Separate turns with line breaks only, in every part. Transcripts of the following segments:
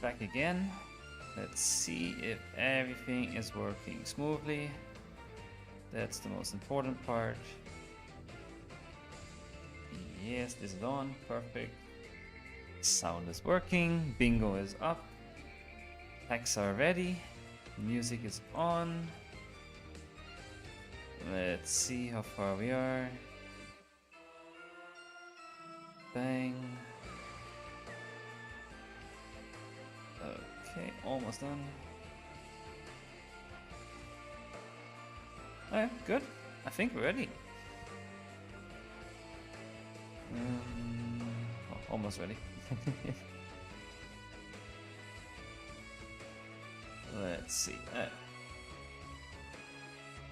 back again. Let's see if everything is working smoothly. That's the most important part. Yes, this is on. Perfect. Sound is working. Bingo is up. Packs are ready. Music is on. Let's see how far we are. Bang. Okay, almost done. Alright, good. I think we're ready. Almost ready. Let's see.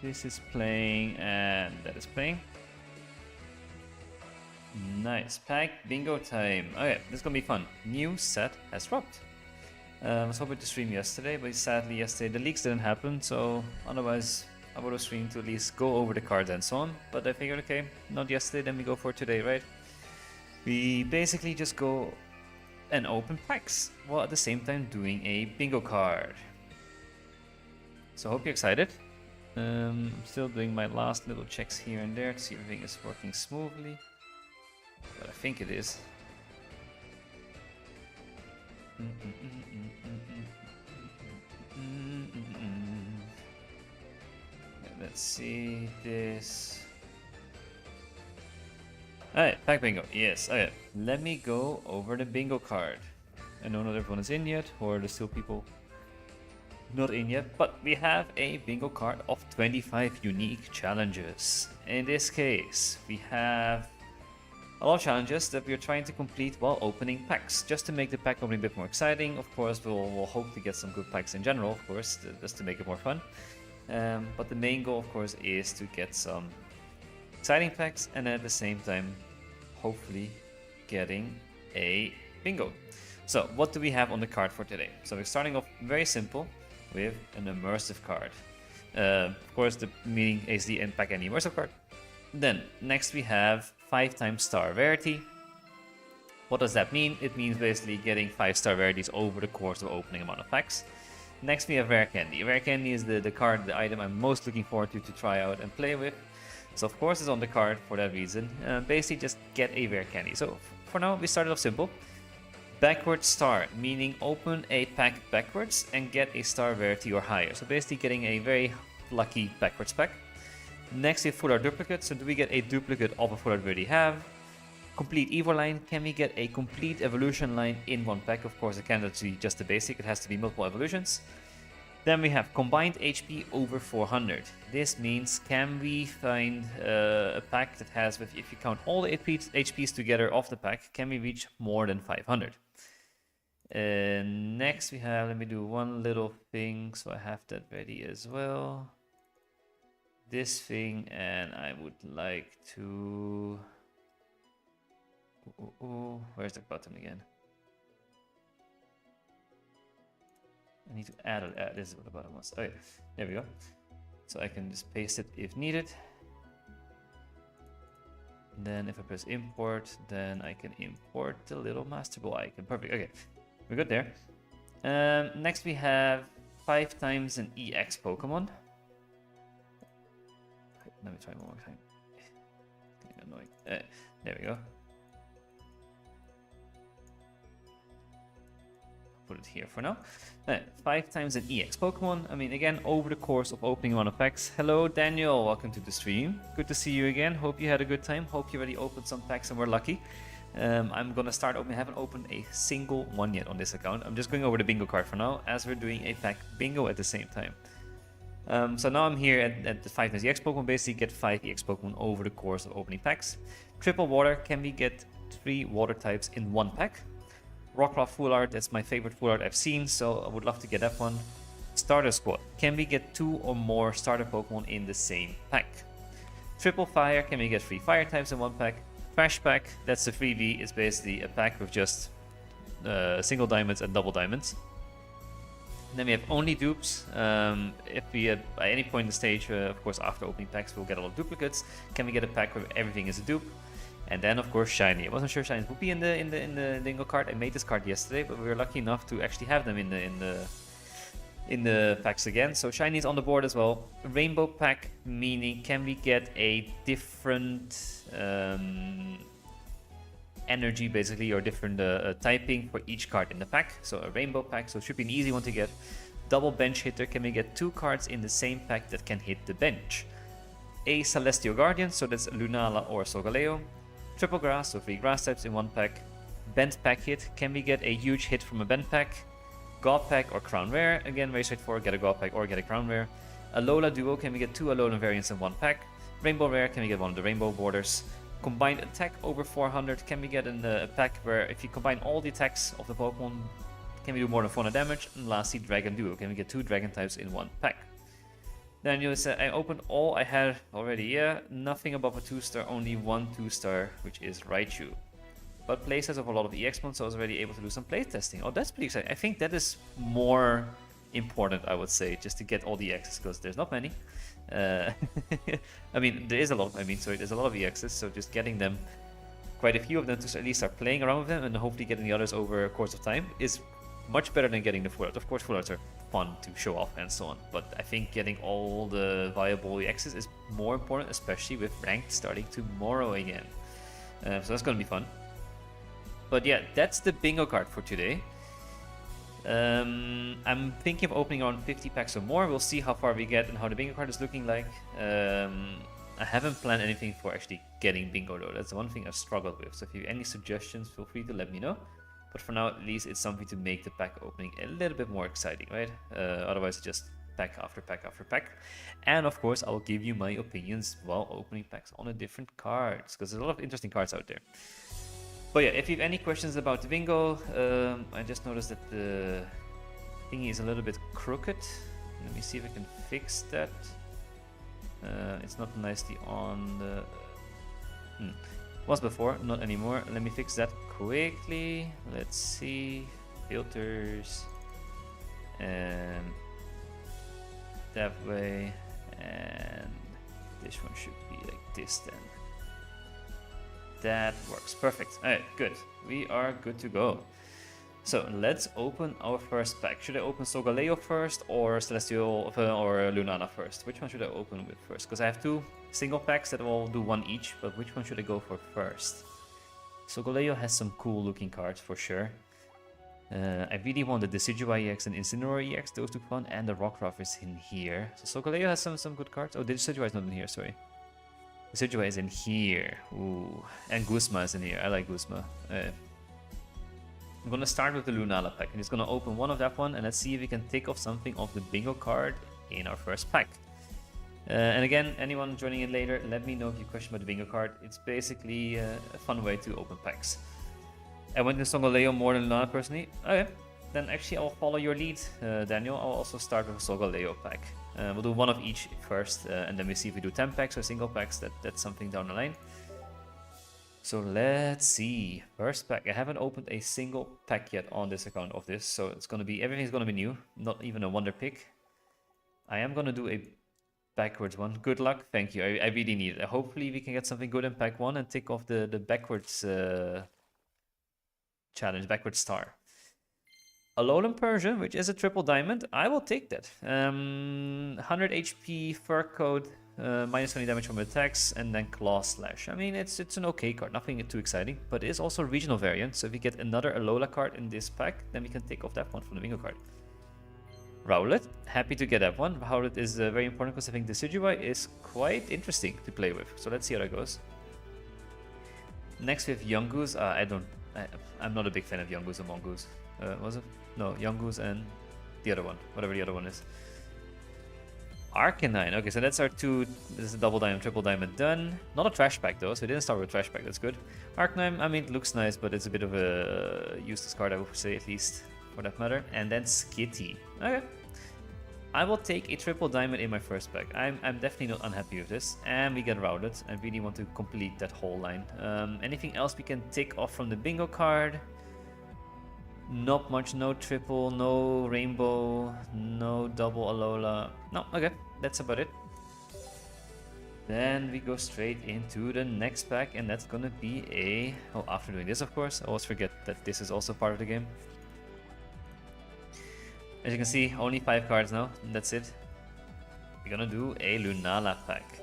This is playing and that is playing. Nice. Pack bingo time. Okay, this is gonna be fun. New set has dropped. I was hoping to stream yesterday, but sadly yesterday the leaks didn't happen, so otherwise I would have streamed to at least go over the cards and so on. But I figured, okay, not yesterday, then we go for today, right? We basically just go and open packs, while at the same time doing a bingo card. So I hope you're excited. I'm still doing my last little checks here and there to see if everything is working smoothly. But I think it is. Let's see this. Alright, pack bingo. Yes, okay. Let me go over the bingo card. I know not everyone is in yet, or there's still people not in yet, but we have a bingo card of 25 unique challenges. In this case, we have a lot of challenges that we're trying to complete while opening packs, just to make the pack opening a bit more exciting. Of course, we'll hope to get some good packs in general, of course, just to make it more fun. But the main goal, of course, is to get some exciting packs and at the same time, hopefully, getting a bingo. So, what do we have on the card for today? So, we're starting off very simple with an immersive card. Of course, the meaning is the pack any immersive card. Then, next we have 5x star rarity. What does that mean? It means basically getting 5-star rarities over the course of opening amount of packs. Next we have Rare Candy. Rare Candy is the card, the item I'm most looking forward to try out and play with. So of course it's on the card for that reason. Basically just get a Rare Candy. So for now we started off simple. Backwards star, meaning open a pack backwards and get a star rarity or higher. So basically getting a very lucky backwards pack. Next we have full art duplicate. So do we get a duplicate of a full art we already have? Complete Evo line. Can we get a complete evolution line in one pack? Of course it cannot be just the basic, it has to be multiple evolutions. Then we have combined HP over 400. This means can we find a pack that has, if you count all the HPs together of the pack, can we reach more than 500? Next we have, let me do one little thing so I have that ready as well. This thing, and I would like to... where's the button again? I need to add this is what the button was. Okay, there we go. So I can just paste it if needed. Then if I press import, then I can import the little Master Ball icon. Perfect. Okay, we're good there. Next we have 5x an EX Pokemon. Let me try one more time. Getting annoying. There we go. Put it here for now. 5x an EX Pokemon. I mean, again, over the course of opening one of packs. Hello, Daniel. Welcome to the stream. Good to see you again. Hope you had a good time. Hope you already opened some packs and were lucky. I'm gonna start opening. I haven't opened a single one yet on this account. I'm just going over the bingo card for now, as we're doing a pack bingo at the same time. So now I'm here at the 5x EX Pokemon. Basically, get 5 EX Pokemon over the course of opening packs. Triple water. Can we get 3 water types in one pack? Rockruff full art, that's my favorite full art I've seen, so I would love to get that one. Starter squad, can we get 2 or more starter Pokemon in the same pack? Triple fire, can we get 3 fire types in one pack? Crash pack, that's a freebie, it's basically a pack with just single diamonds and double diamonds. And then we have only dupes. If we at any point in the stage, of course after opening packs we'll get a lot of duplicates. Can we get a pack where everything is a dupe? And then of course shiny. I wasn't sure shinies would be in the bingo card. I made this card yesterday, but we were lucky enough to actually have them in the packs again. So shiny is on the board as well. Rainbow pack, meaning can we get a different energy basically, or different typing for each card in the pack. So a rainbow pack, so it should be an easy one to get. Double bench hitter, can we get 2 cards in the same pack that can hit the bench? A Celestial Guardian, so that's Lunala or Solgaleo. Triple grass, so 3 grass types in one pack. Bent pack hit, can we get a huge hit from a bent pack? God pack or crown rare, again very straightforward, get a God pack or get a crown rare. Alola duo, can we get 2 Alolan variants in one pack? Rainbow rare, can we get one of the rainbow borders? Combined attack over 400, can we get a pack where if you combine all the attacks of the Pokemon, can we do more than 400 damage? And lastly, Dragon Duo, can we get 2 Dragon types in one pack? Then you said I opened all I had already, yeah, nothing above a 2-star, only 1 2-star, which is Raichu. But playsets of a lot of EX months, so I was already able to do some playtesting. Oh, that's pretty exciting. I think that is more important, I would say, just to get all the EXs, because there's not many. I mean, there is a lot, sorry, there's a lot of EXs, so just getting them, quite a few of them, to at least start playing around with them, and hopefully getting the others over a course of time is much better than getting the full art. Of course, full arts are fun to show off and so on, but I think getting all the viable EXs is more important, especially with ranked starting tomorrow again. So that's gonna be fun. But yeah, that's the bingo card for today. I'm thinking of opening around 50 packs or more. We'll see how far we get and how the bingo card is looking like. I haven't planned anything for actually getting bingo though. That's the one thing I've struggled with. So if you have any suggestions, feel free to let me know. But for now, at least it's something to make the pack opening a little bit more exciting, right? Otherwise, just pack after pack after pack. And of course, I'll give you my opinions while opening packs on the different cards, because there's a lot of interesting cards out there. But yeah, if you have any questions about the bingo, I just noticed that the thingy is a little bit crooked. Let me see if I can fix that. It's not nicely on the... Was before, not anymore. Let me fix that quickly. Let's see. Filters. And that way. And this one should be like this then. That works. Perfect. Alright, good. We are good to go. So let's open our first pack. Should I open Solgaleo first or Celestial or Lunala first? Which one should I open with first? Because I have 2 single packs that will do 1 each, but which one should I go for first? Solgaleo has some cool looking cards for sure. I really want the Decidueye EX and Incineroar EX, those 2 fun, and the Rockruff is in here. So Solgaleo has some good cards. Oh, the Decidueye is not in here, sorry. Decidueye is in here. Ooh. And Guzma is in here. I like Guzma. I'm gonna start with the Lunala pack, and it's gonna open one of that one, and let's see if we can take off something of the bingo card in our first pack. And again, anyone joining in later, let me know if you question about the bingo card. It's basically a fun way to open packs. I went to Solgaleo more than Lunala personally. Okay, then actually I'll follow your lead, Daniel. I'll also start with a Solgaleo pack. We'll do 1 of each first, and then we see if we do 10 packs or single packs. That's something down the line. So let's see. First pack. I haven't opened a single pack yet on this account of this, so it's gonna be everything's gonna be new. Not even a wonder pick. I am gonna do a backwards one. Good luck. Thank you. I really need it. Hopefully we can get something good in pack 1 and tick off the backwards challenge, backwards star. Alolan Persian, which is a triple diamond. I will take that. 100 HP, fur coat, minus 20 damage from attacks, and then claw slash. I mean, it's an okay card, nothing too exciting, but it is also a regional variant. So if we get another Alola card in this pack, then we can take off that one from the bingo card. Rowlet, happy to get that one. Rowlet is very important because I think Decidueye is quite interesting to play with. So let's see how that goes. Next we have Yungoos. I'm not a big fan of Yungoos and Mongoose. Was it? No, Yungoos and the other one, whatever the other one is. Arcanine. Okay, so that's our 2. This is a double diamond, triple diamond done. Not a trash pack though, so we didn't start with a trash pack. That's good. Arcanine, I mean, it looks nice, but it's a bit of a useless card, I would say, at least for that matter. And then Skitty. Okay. I will take a triple diamond in my first pack. I'm definitely not unhappy with this. And we get Rowlet. I really want to complete that whole line. Anything else we can tick off from the bingo card? Not much. No triple, no rainbow, no double Alola. No, okay. That's about it. Then we go straight into the next pack, and that's gonna be a... Oh, after doing this, of course. I always forget that this is also part of the game. As you can see, only 5 cards now, and that's it. We're gonna do a Lunala pack.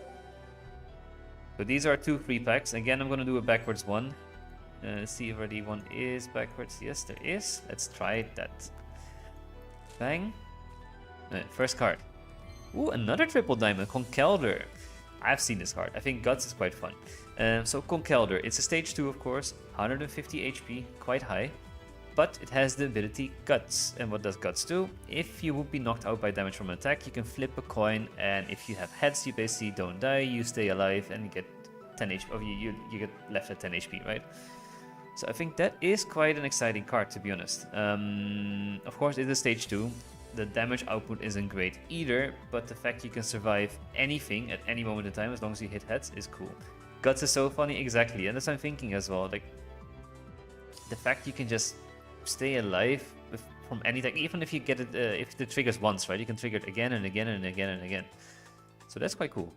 So these are 2 free packs. Again, I'm gonna do a backwards one. See if already one is backwards. Yes, there is. Let's try that. Bang. First card. Ooh, another triple diamond. Conkeldurr. I've seen this card. I think Guts is quite fun. So Conkeldurr. It's a stage 2, of course. 150 HP. Quite high. But it has the ability Guts. And what does Guts do? If you would be knocked out by damage from an attack, you can flip a coin. And if you have heads, you basically don't die. You stay alive and get 10 HP. Oh, you get left at 10 HP, right? So I think that is quite an exciting card, to be honest. Of course, it is stage 2. The damage output isn't great either, but the fact you can survive anything at any moment in time as long as you hit heads is cool. Guts is so funny, exactly, and that's what I'm thinking as well. Like, the fact you can just stay alive from anything, even if you get it, if it triggers once, right? You can trigger it again and again and again and again. So that's quite cool.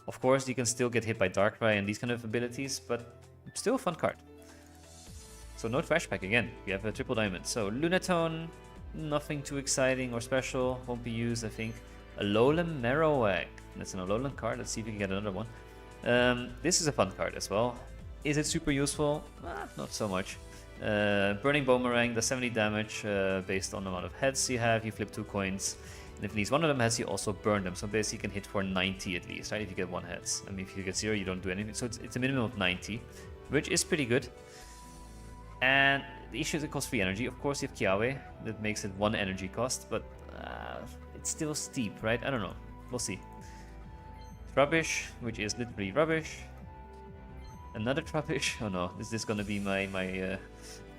Of course, you can still get hit by Darkrai and these kind of abilities, but still a fun card. So no trash pack again. We have a triple diamond. So Lunatone, nothing too exciting or special. Won't be used, I think. Alolan Marowak. That's an Alolan card. Let's see if we can get another one. This is a fun card as well. Is it super useful? Not so much. Burning Boomerang does 70 damage based on the amount of heads you have. You flip 2 coins. And if at least one of them has, you also burn them. So basically you can hit for 90 at least, right? If you get 1 heads. I mean, if you get 0, you don't do anything. So it's a minimum of 90, which is pretty good. And the issue is it costs 3 energy. Of course, you have Kiawe. That makes it 1 energy cost, but it's still steep, right? I don't know. We'll see. Trubbish, which is literally rubbish. Another Trubbish. Oh no, is this gonna be my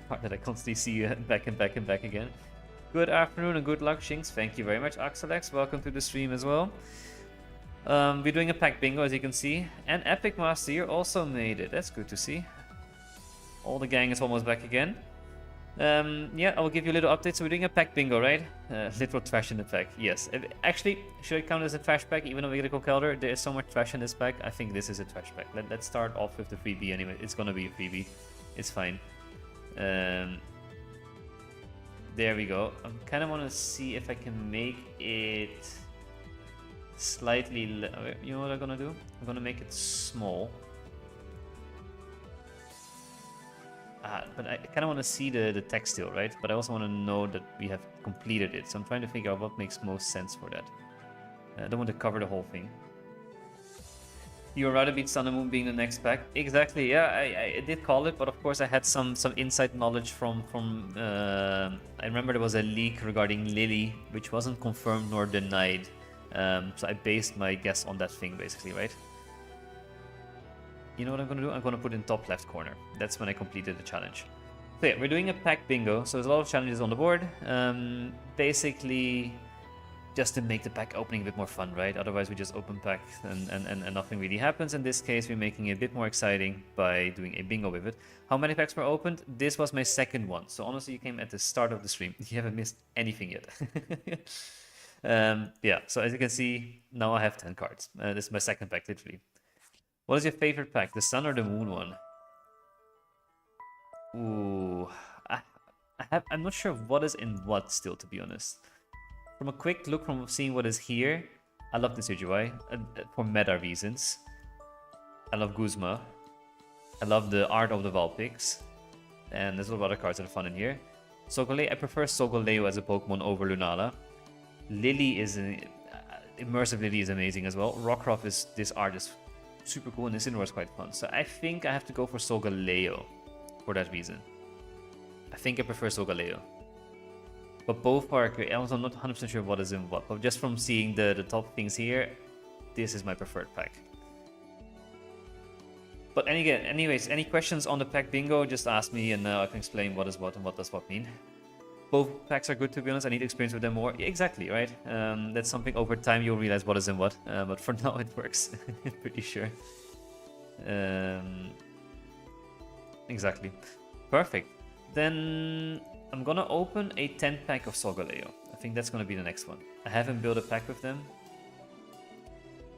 part that I constantly see back and back and back again? Good afternoon and good luck, Shinx. Thank you very much, Axelex. Welcome to the stream as well. We're doing a pack bingo, as you can see. And Epic Master here also made it. That's good to see. All the gang is almost back again. Yeah, I will give you a little update. So we're doing a pack bingo, right? Literal trash in the pack. Yes. Actually, should it count as a trash pack? Even though we get a Conkeldurr, there is so much trash in this pack. I think this is a trash pack. Let's start off with the freebie anyway. It's gonna be a freebie. It's fine. There we go. I kind of want to see if I can make it slightly... You know what I'm gonna do? I'm gonna make it small. But I kind of want to see the text still, right? But I also want to know that we have completed it. So I'm trying to figure out what makes most sense for that. I don't want to cover the whole thing. You would rather beat Sun and Moon being the next pack? Exactly, yeah, I did call it, but of course I had some inside knowledge from I remember there was a leak regarding Lily, which wasn't confirmed nor denied. So I based my guess on that thing, basically, right? You know what I'm gonna do? I'm gonna put in top left corner. That's when I completed the challenge. So yeah, we're doing a pack bingo. So there's a lot of challenges on the board. Basically, just to make the pack opening a bit more fun, right? Otherwise, we just open pack and nothing really happens. In this case, we're making it a bit more exciting by doing a bingo with it. How many packs were opened? This was my second one. So honestly, you came at the start of the stream. You haven't missed anything yet. Yeah, so as you can see, now I have 10 cards. This is my second pack, literally. What is your favorite pack, the Sun or the Moon one? Ooh, I'm not sure what is in what still, to be honest. From a quick look from seeing what is here, I love the Decidueye for meta reasons. I love Guzma. I love the art of the Vulpix. And there's a lot of other cards that are fun in here. Solgaleo, I prefer Solgaleo as a Pokemon over Lunala. Lily is Immersive Lily is amazing as well. Rockruff is, this art is super cool and Incineroar is quite fun. So I think I have to go for Solgaleo for that reason. I think I prefer Solgaleo. But both are great. I'm also not 100% sure what is in what. But just from seeing the top things here, this is my preferred pack. But anyways, any questions on the pack bingo, just ask me and I can explain what is what and what does what mean. Both packs are good, to be honest. I need to experience with them more. Yeah, exactly, right? That's something over time you'll realize what is in what. But for now it works. Pretty sure. Exactly. Perfect. Then I'm gonna open a 10 pack of Solgaleo. I think that's gonna be the next one. I haven't built a pack with them.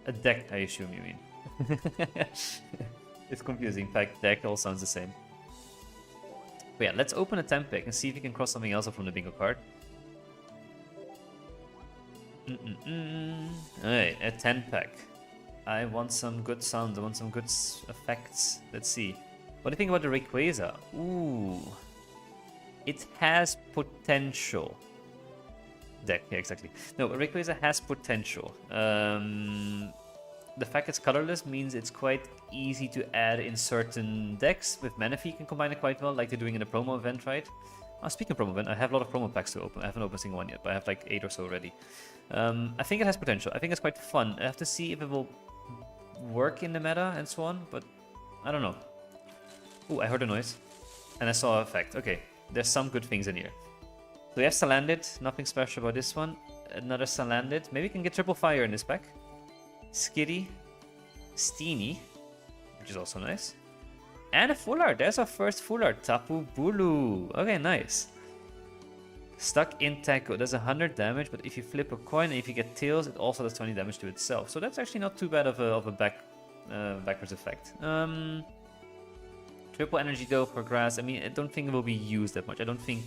A deck, I assume you mean. It's confusing. Pack deck all sounds the same. But yeah, let's open a 10 pack and see if we can cross something else up from the bingo card. Alright, a 10 pack. I want some good sounds, I want some good effects. Let's see. What do you think about the Rayquaza? Ooh. It has potential. Deck, yeah, exactly. No, Rayquaza has potential. The fact it's colorless means it's quite easy to add in certain decks. With Manaphy, you can combine it quite well, like they're doing in the promo event, right? Speaking of promo event, I have a lot of promo packs to open. I haven't opened a single one yet, but I have like 8 or so already. I think it has potential. I think it's quite fun. I have to see if it will work in the meta and so on, but I don't know. Ooh, I heard a noise. And I saw an effect. Okay, there's some good things in here. So we have Salandit, nothing special about this one. Another Salandit. Maybe we can get triple fire in this pack. Skitty, Steenie, which is also nice. And a full art. There's our first full art. Tapu Bulu. Okay, nice. Stuck in Taco. Does 100 damage, but if you flip a coin and if you get tails, it also does 20 damage to itself. So that's actually not too bad of a backwards effect. Triple energy though for grass. I mean, I don't think it will be used that much. I don't think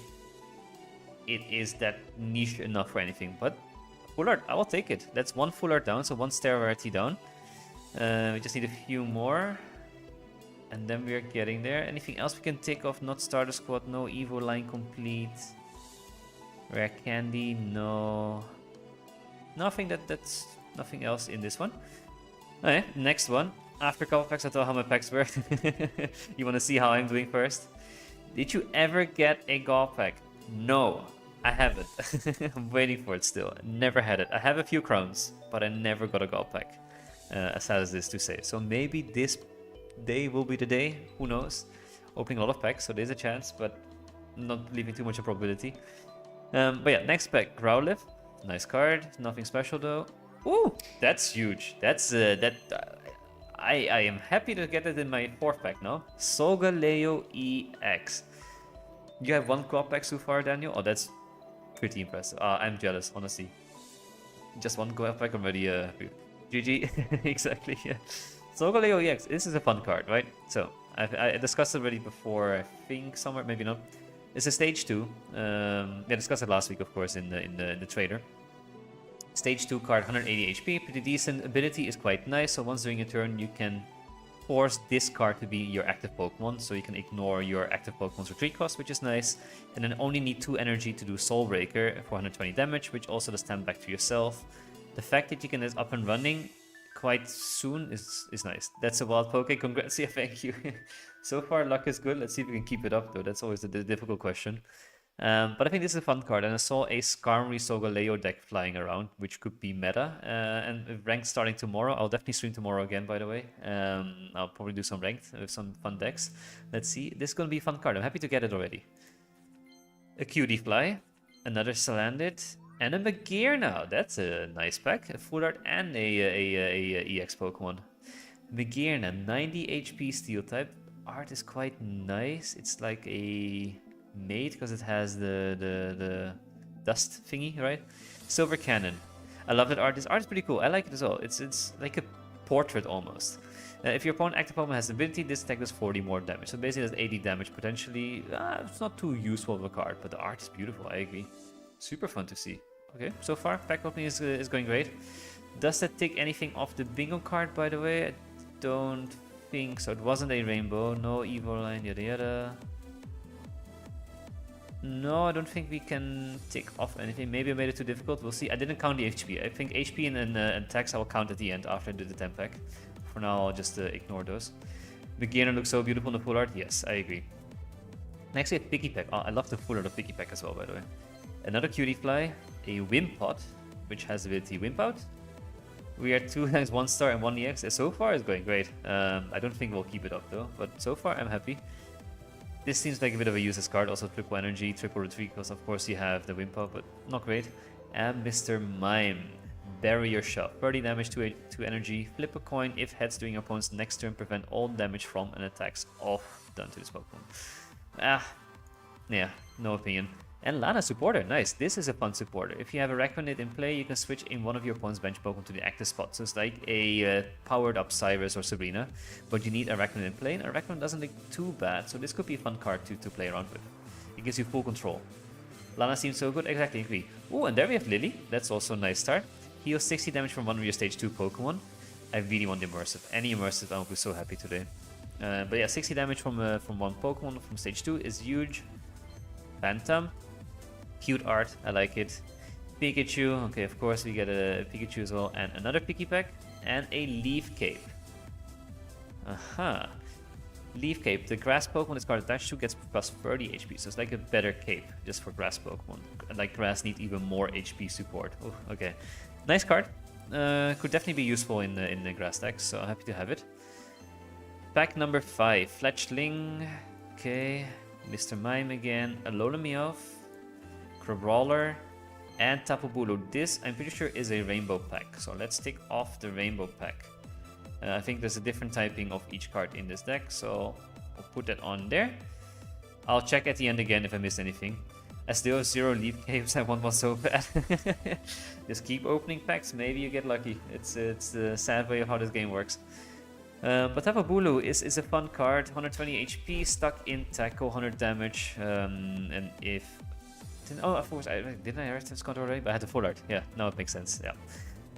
it is that niche enough for anything, but full art, I will take it. That's one full art down, so one star rarity down. We just need a few more. And then we're getting there. Anything else we can take off? Not starter squad, no Evo line complete. Rare candy, no. Nothing that's nothing else in this one. Okay, next one. After a couple packs, I thought how my packs were. You want to see how I'm doing first? Did you ever get a golf pack? No, I haven't. I'm waiting for it still. Never had it. I have a few crowns, but I never got a golf pack. As sad as this to say. So maybe this day will be the day. Who knows? Opening a lot of packs, so there's a chance, but not leaving too much of probability. But yeah, next pack, Growlithe. Nice card. Nothing special though. Ooh, that's huge. That's I am happy to get it in my 4th pack now. Solgaleo EX. You have 1 crop pack so far, Daniel? Oh, that's pretty impressive. I'm jealous, honestly. Just 1 crop pack already. GG. Exactly, yeah. Solgaleo EX. This is a fun card, right? So, I discussed it already before, I think somewhere, maybe not. It's a stage 2. I discussed it last week, of course, in the trader. Stage 2 card, 180 HP, pretty decent. Ability is quite nice, so once during a turn you can force this card to be your active Pokemon, so you can ignore your active Pokemon's retreat cost, which is nice. And then only need 2 energy to do Soul Breaker for 120 damage, which also does 10 back to yourself. The fact that you can get up and running quite soon is nice. That's a wild Poke, congrats, yeah, thank you. So far luck is good, let's see if we can keep it up though, that's always the difficult question. But I think this is a fun card, and I saw a Skarmory Solgaleo deck flying around, which could be meta. And with ranked starting tomorrow, I'll definitely stream tomorrow again, by the way. I'll probably do some ranked with some fun decks. Let's see, this is going to be a fun card. I'm happy to get it already. A Cutiefly, another Salandit, and a Magearna. That's a nice pack. A full art and a EX Pokemon. Magearna, 90 HP Steel type. Art is quite nice. It's like a made because it has the dust thingy, right? Silver Cannon. I love that art. This art is pretty cool. I like it as well. It's like a portrait almost. If your opponent active Pokemon has ability, this attack does 40 more damage. So basically that's 80 damage potentially. It's not too useful of a card, but the art is beautiful. I agree. Super fun to see. Okay, so far pack opening is going great. Does that take anything off the bingo card, by the way? I don't think so. It wasn't a rainbow. No evil line, yada yada. No, I don't think we can take off anything. Maybe I made it too difficult. We'll see. I didn't count the HP. I think HP and attacks I will count at the end after I do the 10 pack. For now, I'll just ignore those. Beginner looks so beautiful in the full art. Yes, I agree. Next, we have Pikipek. Oh, I love the full art of Pikipek as well, by the way. Another Cutiefly, a Wimpod, which has ability Wimp Out. We are 2 times 1 star and 1 EX. So far, it's going great. I don't think we'll keep it up though, but so far, I'm happy. This seems like a bit of a useless card, also triple energy, triple retreat, because of course you have the Wimpa, but not great. And Mr. Mime, Barrier Shot, 30 damage to energy, flip a coin, if heads during your opponent's next turn, prevent all damage from and attacks off done to this Pokemon. Yeah, no opinion. And Lana supporter, nice. This is a fun supporter. If you have a Reckonit in play, you can switch in one of your opponent's bench Pokemon to the active spot. So it's like a powered up Cyrus or Sabrina, but you need a Reckonit in play, and a Reckonit doesn't look too bad, so this could be a fun card to play around with. It gives you full control. Lana seems so good, exactly, agree. Oh, and there we have Lily, that's also a nice start. Heals 60 damage from one of your stage 2 Pokemon. I really want Immersive. Any Immersive, I will be so happy today. But yeah, 60 damage from one Pokemon from stage 2 is huge. Phantom. Cute art, I like it. Pikachu, okay, of course we get a Pikachu as well, and another Pikipek, and a Leaf Cape. Aha. Leaf Cape, the grass Pokemon this card attached to gets plus 30 HP, so it's like a better cape just for grass Pokemon. Like grass need even more HP support. Ooh, okay. Nice card. Could definitely be useful in the grass decks, so I'm happy to have it. Pack number 5, Fletchling. Okay. Mr. Mime again. Alola Meowth. Crabrawler. And Tapu Bulu. This, I'm pretty sure, is a rainbow pack. So let's tick off the rainbow pack. I think there's a different typing of each card in this deck, so I'll put that on there. I'll check at the end again if I missed anything. I still have 0 Leaf Caves, I want one so bad. Just keep opening packs, maybe you get lucky. It's the sad way of how this game works. But Tapu Bulu is a fun card. 120 HP, stuck in tackle, 100 damage. And if... Oh, of course, didn't I already discuss already? But I had the full art. Yeah, now it makes sense. Yeah,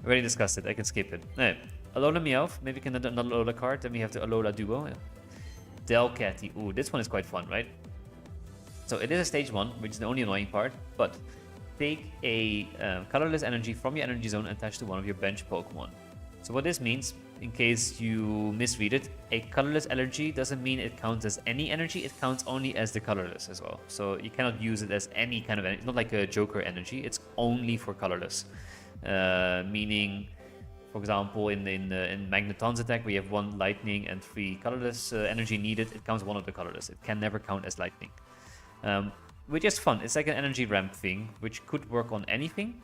already discussed it. I can skip it. Anyway, Alola Meowth. Maybe we can add another Alola card. Then we have the Alola Duo. Yeah. Delcatty. Ooh, this one is quite fun, right? So it is a stage 1, which is the only annoying part. But take a colorless energy from your energy zone attached to one of your bench Pokemon. So what this means, in case you misread it, a colorless energy doesn't mean it counts as any energy, it counts only as the colorless as well. So you cannot use it as any kind of energy. It's not like a Joker energy, it's only for colorless. Meaning, for example, in Magneton's attack, we have 1 lightning and 3 colorless energy needed. It counts one of the colorless. It can never count as lightning. Which is fun. It's like an energy ramp thing, which could work on anything.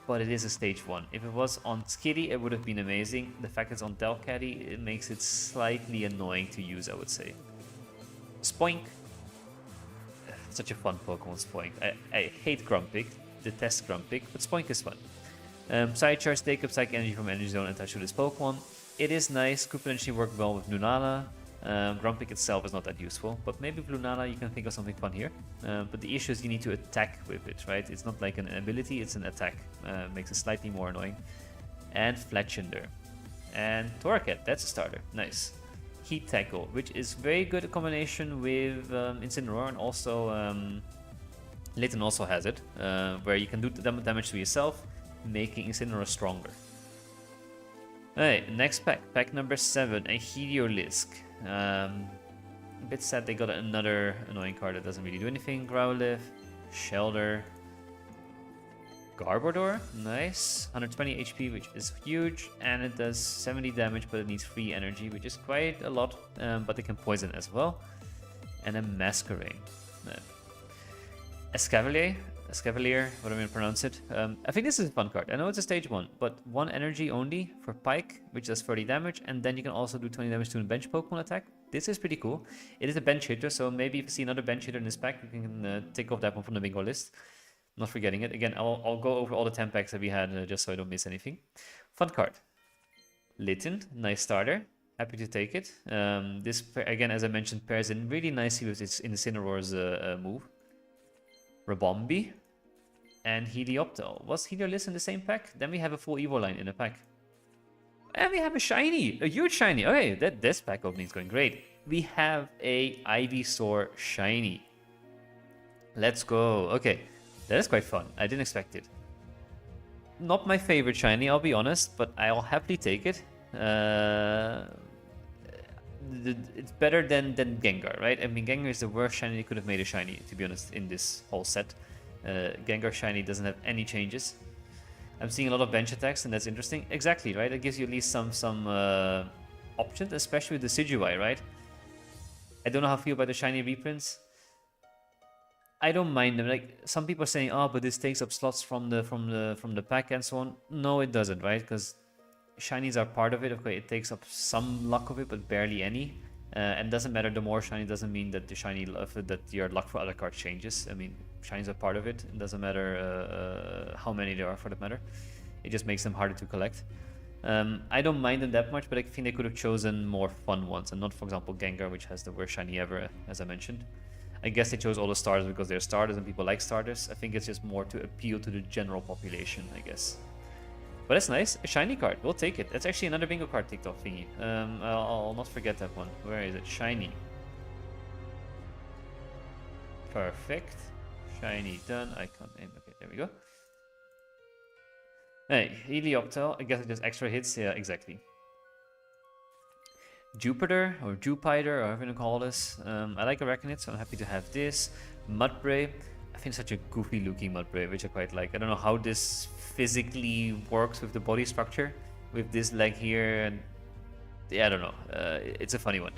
But it is a stage 1. If it was on Skitty, it would have been amazing. The fact it's on Delcatty, it makes it slightly annoying to use, I would say. Spoink. Such a fun Pokemon, Spoink. I hate Grumpig, detest Grumpig, but Spoink is fun. Side charge, take up Psychic Energy from Energy Zone and attach to this Pokemon. It is nice, could potentially work well with Lunala. Grumpig itself is not that useful, but maybe with Lunala you can think of something fun here. But the issue is you need to attack with it, right? It's not like an ability, it's an attack. Makes it slightly more annoying. And Fletchinder. And Torracat, that's a starter. Nice. Heat Tackle, which is very good combination with Incineroar, and also Litten also has it, where you can do damage to yourself, making Incineroar stronger. Alright, next pack. Pack number 7, a Heliolisk. A bit sad they got another annoying card that doesn't really do anything. Growlithe, Shelter, Garbodor, nice. 120 HP, which is huge, and it does 70 damage, but it needs 3 energy, which is quite a lot, but it can poison as well. And a Masquerain. Escavalier, what am I going to pronounce it? I think this is a fun card. I know it's a stage 1, but 1 energy only for Pike, which does 30 damage, and then you can also do 20 damage to a bench Pokemon attack. This is pretty cool. It is a bench hitter, so maybe if you see another bench hitter in this pack, you can take off that one from the bingo list. Not forgetting it. Again, I'll go over all the 10 packs that we had, just so I don't miss anything. Fun card. Litten, nice starter. Happy to take it. This, again, as I mentioned, pairs in really nicely with its Incineroar's move. Rabombi. And Helioptile. Was Heliolisk in the same pack? Then we have a full Evo line in a pack. And we have a shiny! A huge shiny! Okay, this pack opening is going great. We have a Ivysaur shiny. Let's go. Okay, that is quite fun. I didn't expect it. Not my favorite shiny, I'll be honest, but I'll happily take it. It's better than Gengar, right? I mean, Gengar is the worst shiny they could have made a shiny, to be honest, in this whole set. Gengar shiny doesn't have any changes. I'm seeing a lot of bench attacks, and that's interesting. Exactly, right? It gives you at least some options, especially with the Decidueye, right? I don't know how I feel about the shiny reprints. I don't mind them. Like, some people are saying, oh, but this takes up slots from the pack and so on. No, it doesn't, right? Because shinies are part of it. Okay, it takes up some luck of it, but barely any. And doesn't matter. The more shiny doesn't mean that the shiny that your luck for other cards changes. I mean, shinies are part of it. It doesn't matter how many there are for that matter. It just makes them harder to collect. I don't mind them that much, but I think they could have chosen more fun ones and not, for example, Gengar, which has the worst shiny ever, as I mentioned. I guess they chose all the starters because they're starters and people like starters. I think it's just more to appeal to the general population, I guess. But that's nice. A shiny card. We'll take it. That's actually another bingo card ticked off thingy. I'll not forget that one. Where is it? Shiny. Perfect. Shiny done. I can't name. Okay, there we go. Hey, Helioptile. I guess it just extra hits. Yeah, exactly. Jupiter or Jupiter or however you call this. I like Arachnid, so I'm happy to have this. Mudbray. I think such a goofy looking Mudbray, which I quite like. I don't know how this physically works with the body structure, with this leg here, and yeah, I don't know. It's a funny one.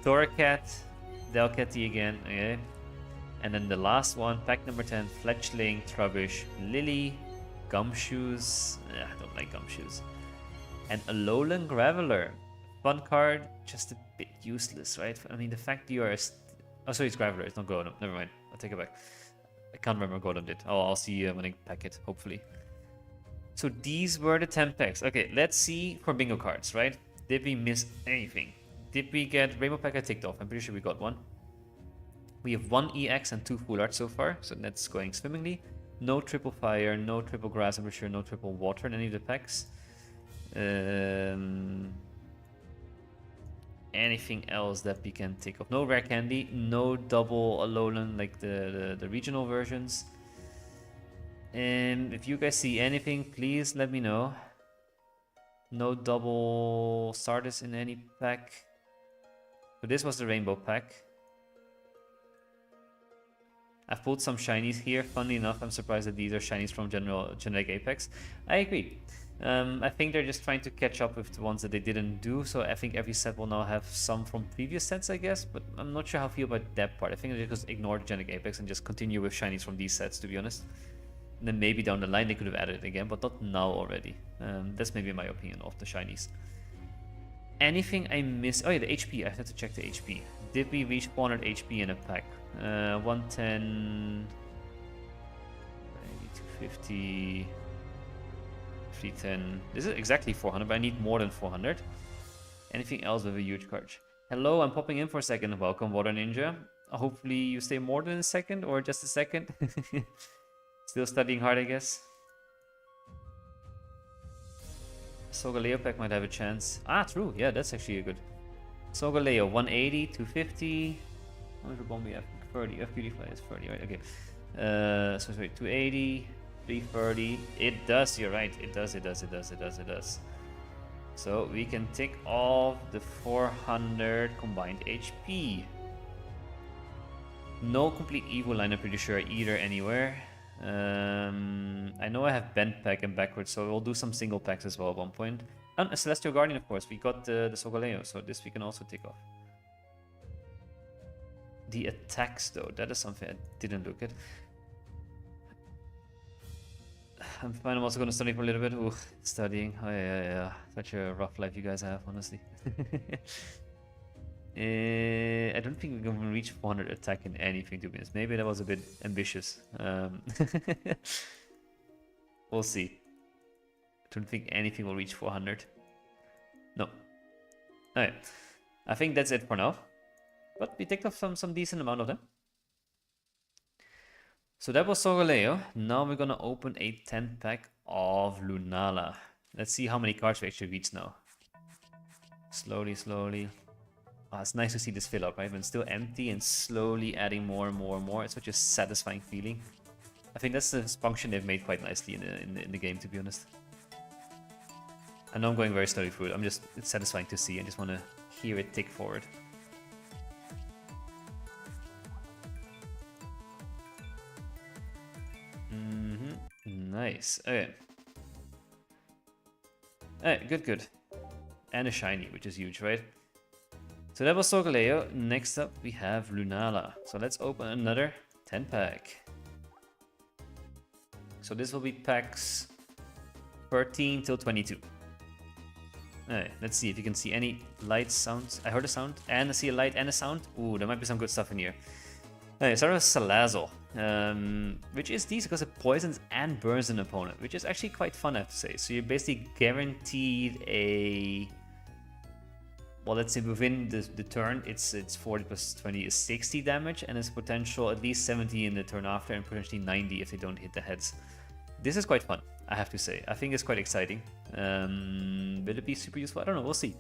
Thoracat, Delcatty again, okay. And then the last one, pack number 10, Fletchling, Trubbish, Lily, Gumshoes. I don't like Gumshoes. And Alolan Graveler. Fun card, just a bit useless, right? I mean, the fact you are... Oh, sorry, it's Graveler, it's not Golem. Never mind, I'll take it back. I can't remember what Golem did. Oh, I'll see when I pack it, hopefully. So these were the 10 packs. Okay, let's see for bingo cards, right? Did we miss anything? Did we get Rainbow Pack? I ticked off. I'm pretty sure we got one. We have 1 EX and 2 Full Art so far, so that's going swimmingly. No triple fire, no triple grass, I'm pretty sure no triple water in any of the packs. Anything else that we can take off? No rare candy, no double Alolan like the regional versions. And if you guys see anything, please let me know. No double Stardust in any pack. So this was the rainbow pack. I've pulled some shinies here. Funnily enough, I'm surprised that these are shinies from generic Apex. I agree. I think they're just trying to catch up with the ones that they didn't do. So I think every set will now have some from previous sets, I guess. But I'm not sure how I feel about that part. I think they just ignore generic Apex and just continue with shinies from these sets, to be honest. And then maybe down the line they could have added it again, but not now already. That's maybe my opinion of the shinies. Anything I missed? Oh yeah, the HP. I have to check the HP. Did we reach 400 HP in a pack? 110, 250, 310. This is exactly 400, but I need more than 400. Anything else with a huge card? Hello, I'm popping in for a second. Welcome, Water Ninja. Hopefully you stay more than a second or just a second. Still studying hard, I guess. Solgaleo pack might have a chance. Ah, true. Yeah, that's actually a good. Solgaleo, 180, 250. How much bomb we have? 30. F Beautifly is 30, right? Okay. So sorry, 280, 330. It does, you're right. It does. So we can tick off the 400 combined HP. No complete evil line, I'm pretty sure, either anywhere. I know I have bent pack and backwards, so we'll do some single packs as well at one point. And a Celestial Guardian, of course. We got the Solgaleo, so this we can also tick off. The attacks, though, that is something I didn't look at. I'm fine, I'm also going to study for a little bit. Ooh, studying. Oh, yeah. Such a rough life you guys have, honestly. I don't think we're going to reach 400 attack in anything, to be honest. Maybe that was a bit ambitious. We'll see. I don't think anything will reach 400. No. Alright. I think that's it for now. But we ticked off some decent amount of them. So that was Solgaleo. Now we're gonna open a 10 pack of Lunala. Let's see how many cards we actually reach now. Slowly. Oh, it's nice to see this fill up, right? When it's still empty and slowly adding more and more. It's such a satisfying feeling. I think that's the function they've made quite nicely in the game, to be honest. I know I'm going very slowly through it. It's satisfying to see. I just want to hear it tick forward. Nice. Okay. Alright, good. And a shiny, which is huge, right? So that was Solgaleo. Next up, we have Lunala. So let's open another 10 pack. So this will be packs 13 till 22. Alright, let's see if you can see any light sounds. I heard a sound, and I see a light and a sound. Ooh, there might be some good stuff in here. Alright, start with Salazzle, which is decent because it poisons and burns an opponent, which is actually quite fun, I have to say. So you're basically guaranteed a... Well, let's say within the turn, it's 40 plus 20 is 60 damage, and it's potential at least 70 in the turn after, and potentially 90 if they don't hit the heads. This is quite fun, I have to say. I think it's quite exciting. Will it be super useful? I don't know, we'll see.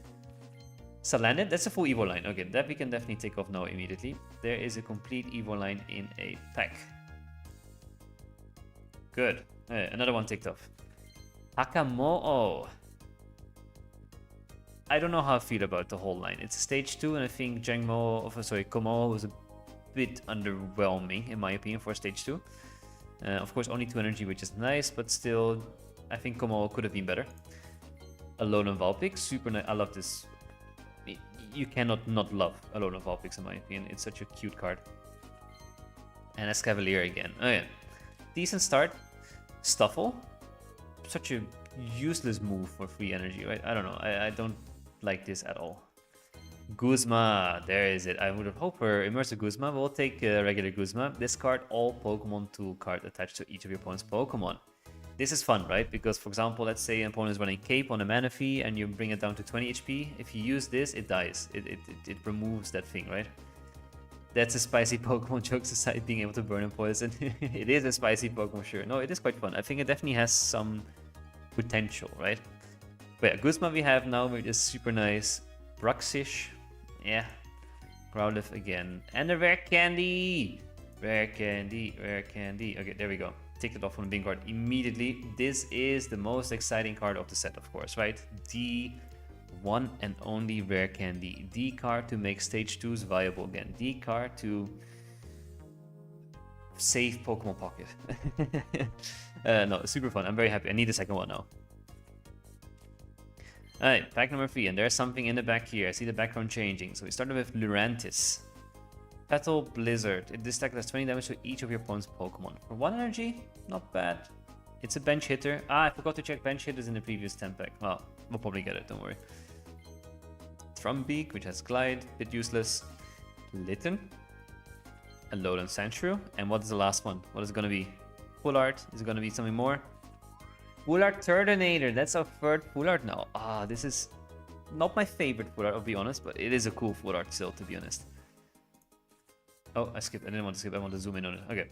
Salandit, that's a full Evo line. Okay, that we can definitely take off now immediately. There is a complete Evo line in a pack. Good. Another one ticked off. Hakamo'o. I don't know how I feel about the whole line. It's stage 2, and I think Kommo was a bit underwhelming, in my opinion, for stage 2. Of course, only 2 energy, which is nice, but still, I think Kommo could have been better. Alolan Vulpix, super nice. I love this. You cannot not love Alolan Vulpix, in my opinion. It's such a cute card. And Escavalier again. Oh yeah. Decent start. Stuffle. Such a useless move for free energy, right? I don't know. I don't like this at all. Guzma, there is it. I would have hoped for Immersive Guzma. We'll take regular Guzma. Discard all Pokemon tool card attached to each of your opponent's Pokemon. This is fun, right? Because, for example, let's say an opponent is running Cape on a Manaphy and you bring it down to 20 HP. If you use this, it dies. It removes that thing, right? That's a spicy Pokemon, jokes aside, being able to burn and poison. It is a spicy Pokemon, sure. No, it is quite fun. I think it definitely has some potential, right? But yeah, Guzma we have now, which is super nice. Bruxish, yeah. Growlithe again. And a rare candy! Rare candy, rare candy. Okay, there we go. Take it off from the bingo card immediately. This is the most exciting card of the set, of course, right? The one and only rare candy. The card to make stage 2s viable again. The card to save Pokemon Pocket. No, super fun. I'm very happy. I need the second one now. Alright, pack number 3, and there's something in the back here. I see the background changing. So we started with Lurantis. Petal Blizzard. This deck does 20 damage to each of your opponent's Pokemon. For 1 energy, not bad. It's a bench hitter. I forgot to check bench hitters in the previous 10 pack. Well, we'll probably get it, don't worry. Trumbeak, which has Glide, bit useless. Litten. Alolan Sandshrew. And what is the last one? What is it gonna be? Full art? Is it gonna be something more? Full art Turtonator. That's our third full art now. This is not my favorite full art, I'll be honest, but it is a cool full art still, to be honest. Oh, I skipped. I didn't want to skip. I want to zoom in on it. Okay.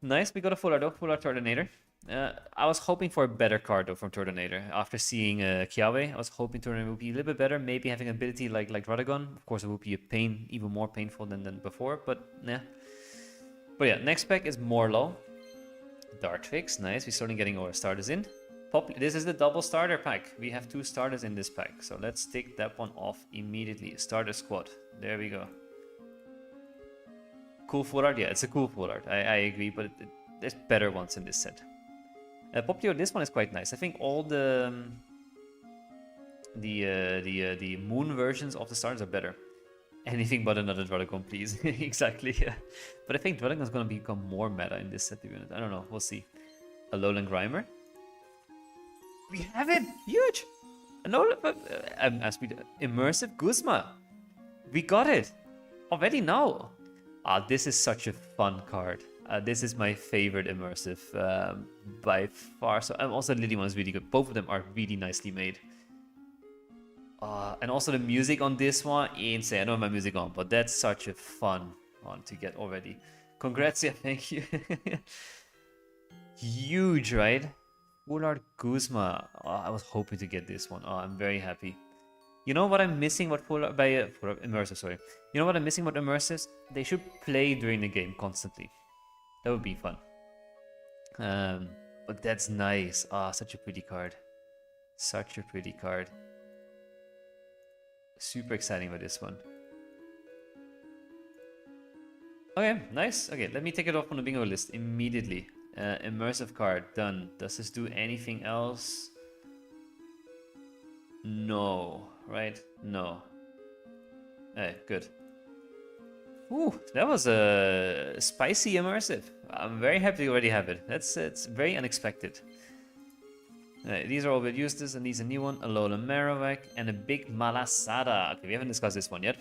Nice. We got a full art though. Full art Turtonator. I was hoping for a better card though from Turtonator. After seeing Kiawe, I was hoping Turtonator would be a little bit better. Maybe having an ability like Radagon. Of course, it would be a pain, even more painful than before. But yeah. But yeah, next pack is Morlow. Dartrix. Nice. We're starting getting our starters in. This is the double starter pack. We have 2 starters in this pack. So let's take that one off immediately. Starter squad. There we go. Cool full art, yeah, it's a cool full art. I agree, but there's better ones in this set. Popplio, this one is quite nice. I think all the moon versions of the stars are better. Anything but another Druddigon, please. Exactly, yeah. But I think Druddigon's gonna become more meta in this set, to be honest. I don't know, we'll see. Alolan Grimer. We have it! Huge! Immersive Guzma. We got it! Already now. This is such a fun card. This is my favorite immersive by far. So also Lilymon is really good. Both of them are really nicely made. And also the music on this one, insane. I don't have my music on, but that's such a fun one to get already. Congrats, yeah, thank you. Huge, right? Full art Guzma. I was hoping to get this one. I'm very happy. You know what I'm missing? What immersive? Sorry. You know what I'm missing? What immersives? They should play during the game constantly. That would be fun. But that's nice. Such a pretty card. Such a pretty card. Super exciting about this one. Okay, nice. Okay, let me take it off on the bingo list immediately. Immersive card done. Does this do anything else? No, right? No. Hey, good. Ooh, that was a spicy immersive. I'm very happy to already have it. It's very unexpected. These are all we'll use this, and these a new one, Alola Marowak, and a big Malasada. Okay, we haven't discussed this one yet.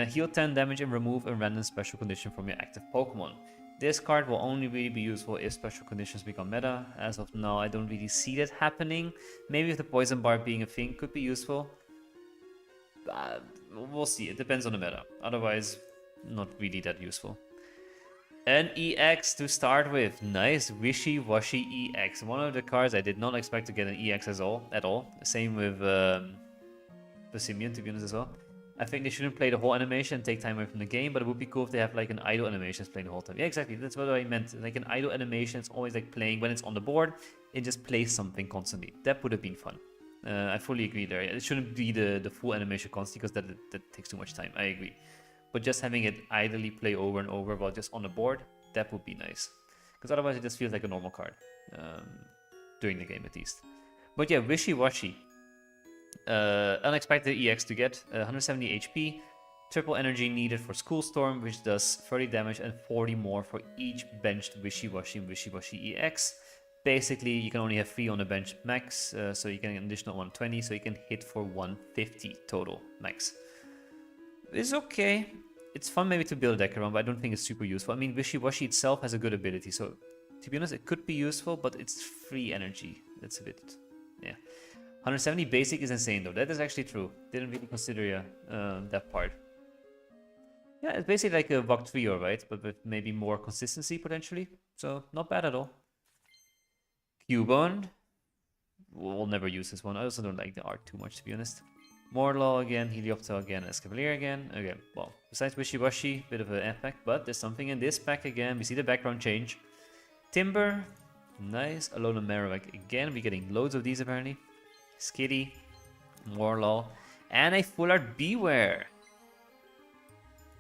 Heal 10 damage and remove a random special condition from your active Pokemon. This card will only really be useful if special conditions become meta. As of now, I don't really see that happening. Maybe if the Poison Bar being a thing could be useful. We'll see, it depends on the meta. Otherwise, not really that useful. An EX to start with. Nice Wishy-Washy EX. One of the cards I did not expect to get an EX at all. Same with Simeon, to be honest, as well. I think they shouldn't play the whole animation and take time away from the game, but it would be cool if they have like an idle animation playing the whole time. Yeah, exactly. That's what I meant. Like an idle animation, it's always like playing when it's on the board. It just plays something constantly. That would have been fun. I fully agree there. It shouldn't be the full animation constantly because that takes too much time. I agree. But just having it idly play over and over while just on the board, that would be nice. Because otherwise it just feels like a normal card. During the game at least. But yeah, Wishy-Washy. Unexpected EX to get. 170 HP. Triple energy needed for School Storm, which does 30 damage and 40 more for each benched Wishy-Washy and Wishy-Washy EX. Basically, you can only have 3 on the bench max, so you can get an additional 120, so you can hit for 150 total max. It's okay. It's fun maybe to build a deck around, but I don't think it's super useful. I mean, Wishy-Washy itself has a good ability, so to be honest, it could be useful, but it's free energy. That's a bit, yeah. 170 basic is insane though. That is actually true. Didn't really consider that part. Yeah, it's basically like a Wugtrio, right? But with maybe more consistency potentially. So not bad at all. Cubone. We'll never use this one. I also don't like the art too much, to be honest. Morlaw again, Helioptile again, Escavalier again. Okay, well, besides Wishy-Washy, bit of an epic, but there's something in this pack again. We see the background change. Timber, nice. Alola Marowak again. We're getting loads of these apparently. Skitty, Morlaw, and a full art Bewear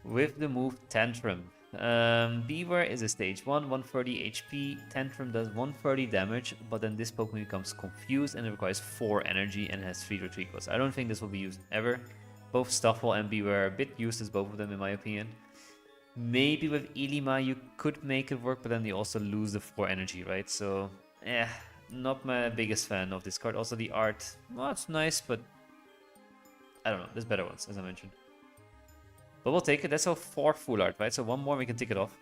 with the move Tantrum. Bewear is a stage 1, 130 HP. Tantrum does 130 damage, but then this Pokemon becomes confused and it requires 4 energy and has 3 retreat costs. I don't think this will be used ever. Both Stuffle and Bewear are a bit useless, both of them in my opinion. Maybe with Ilima you could make it work, but then you also lose the 4 energy, right? So, not my biggest fan of this card. Also the art, well, it's nice, but I don't know, there's better ones, as I mentioned. But we'll take it. That's our 4th full art, right? So one more, we can tick it off.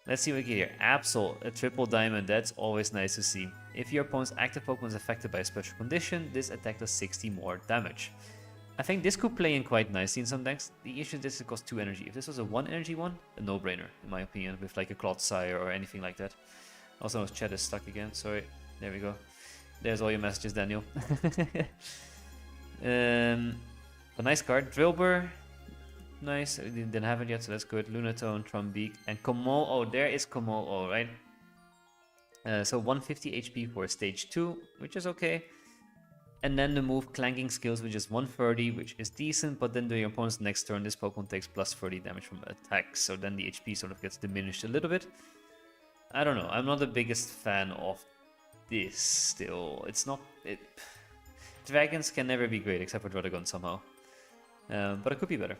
Let's see what we get here. Absol, a triple diamond. That's always nice to see. If your opponent's active Pokemon is affected by a special condition, this attack does 60 more damage. I think this could play in quite nicely in some decks. The issue is this it costs 2 energy. If this was a 1 energy one, a no-brainer, in my opinion, with like a Clodsire or anything like that. Also, chat is stuck again. Sorry. There we go. There's all your messages, Daniel. A nice card. Drillbur. Nice. I didn't have it yet, so that's good. Lunatone, Trumbeak, and Kommo. Oh, there is Kommo, right? So 150 HP for stage 2, which is okay. And then the move Clanking Skills, which is 130, which is decent, but then during your opponent's next turn, this Pokemon takes plus 30 damage from attacks. So then the HP sort of gets diminished a little bit. I don't know. I'm not the biggest fan of this still. It's not... Dragons can never be great, except for Druddigon somehow. But it could be better.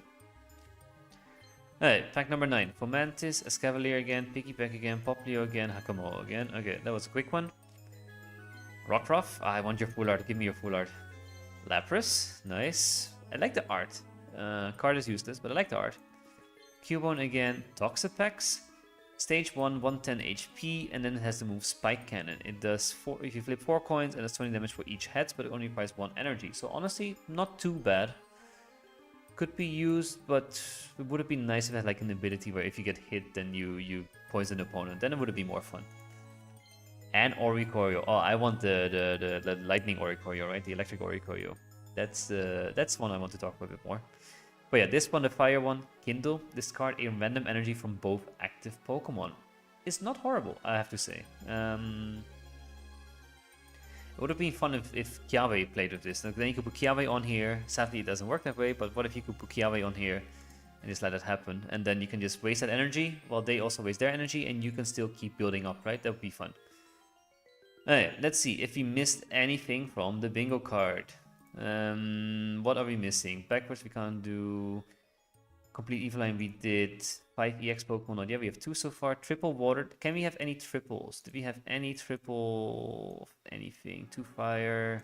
Alright, pack number 9. Fomantis, Escavalier again, Pikipek again, Popplio again, Hakamo again. Okay, that was a quick one. Rockruff, I want your full art. Give me your full art. Lapras, nice. I like the art. Card is useless, but I like the art. Cubone again, Toxapex. Stage 1, 110 HP, and then it has the move Spike Cannon. It does 4, if you flip 4 coins, and does 20 damage for each head, but it only requires 1 energy. So honestly, not too bad. Could be used, but it would have been nice if it had like an ability where if you get hit, then you poison the opponent. Then it would have been more fun. And Oricorio. Oh, I want the lightning Oricorio, right? The electric Oricorio. That's one I want to talk about a bit more. But yeah, this one, the fire one, Kindle. Discard a random energy from both active Pokemon. It's not horrible, I have to say. It would have been fun if Kiawe played with this. Then you could put Kiawe on here. Sadly, it doesn't work that way, but what if you could put Kiawe on here and just let it happen? And then you can just waste that energy while they also waste their energy, and you can still keep building up, right? That would be fun. Alright, let's see if we missed anything from the bingo card. What are we missing? Backwards we can't do. Complete Eveline we did. 5 EX Pokemon. Not yet. We have 2 so far. Triple water. Can we have any triples? Did we have any triple anything? 2 fire,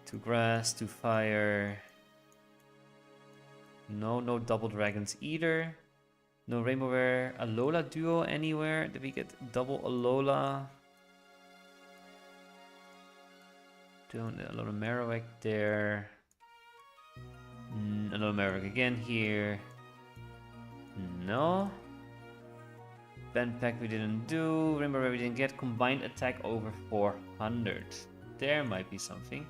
2 grass, 2 fire. No, no double dragons either. No Rainbow Rare. Alola duo anywhere? Did we get double Alola? Don't Alola Marowak there. Alola Marowak again here. No. Band Pack we didn't do. Rainbow Rare we didn't get. Combined attack over 400. There might be something.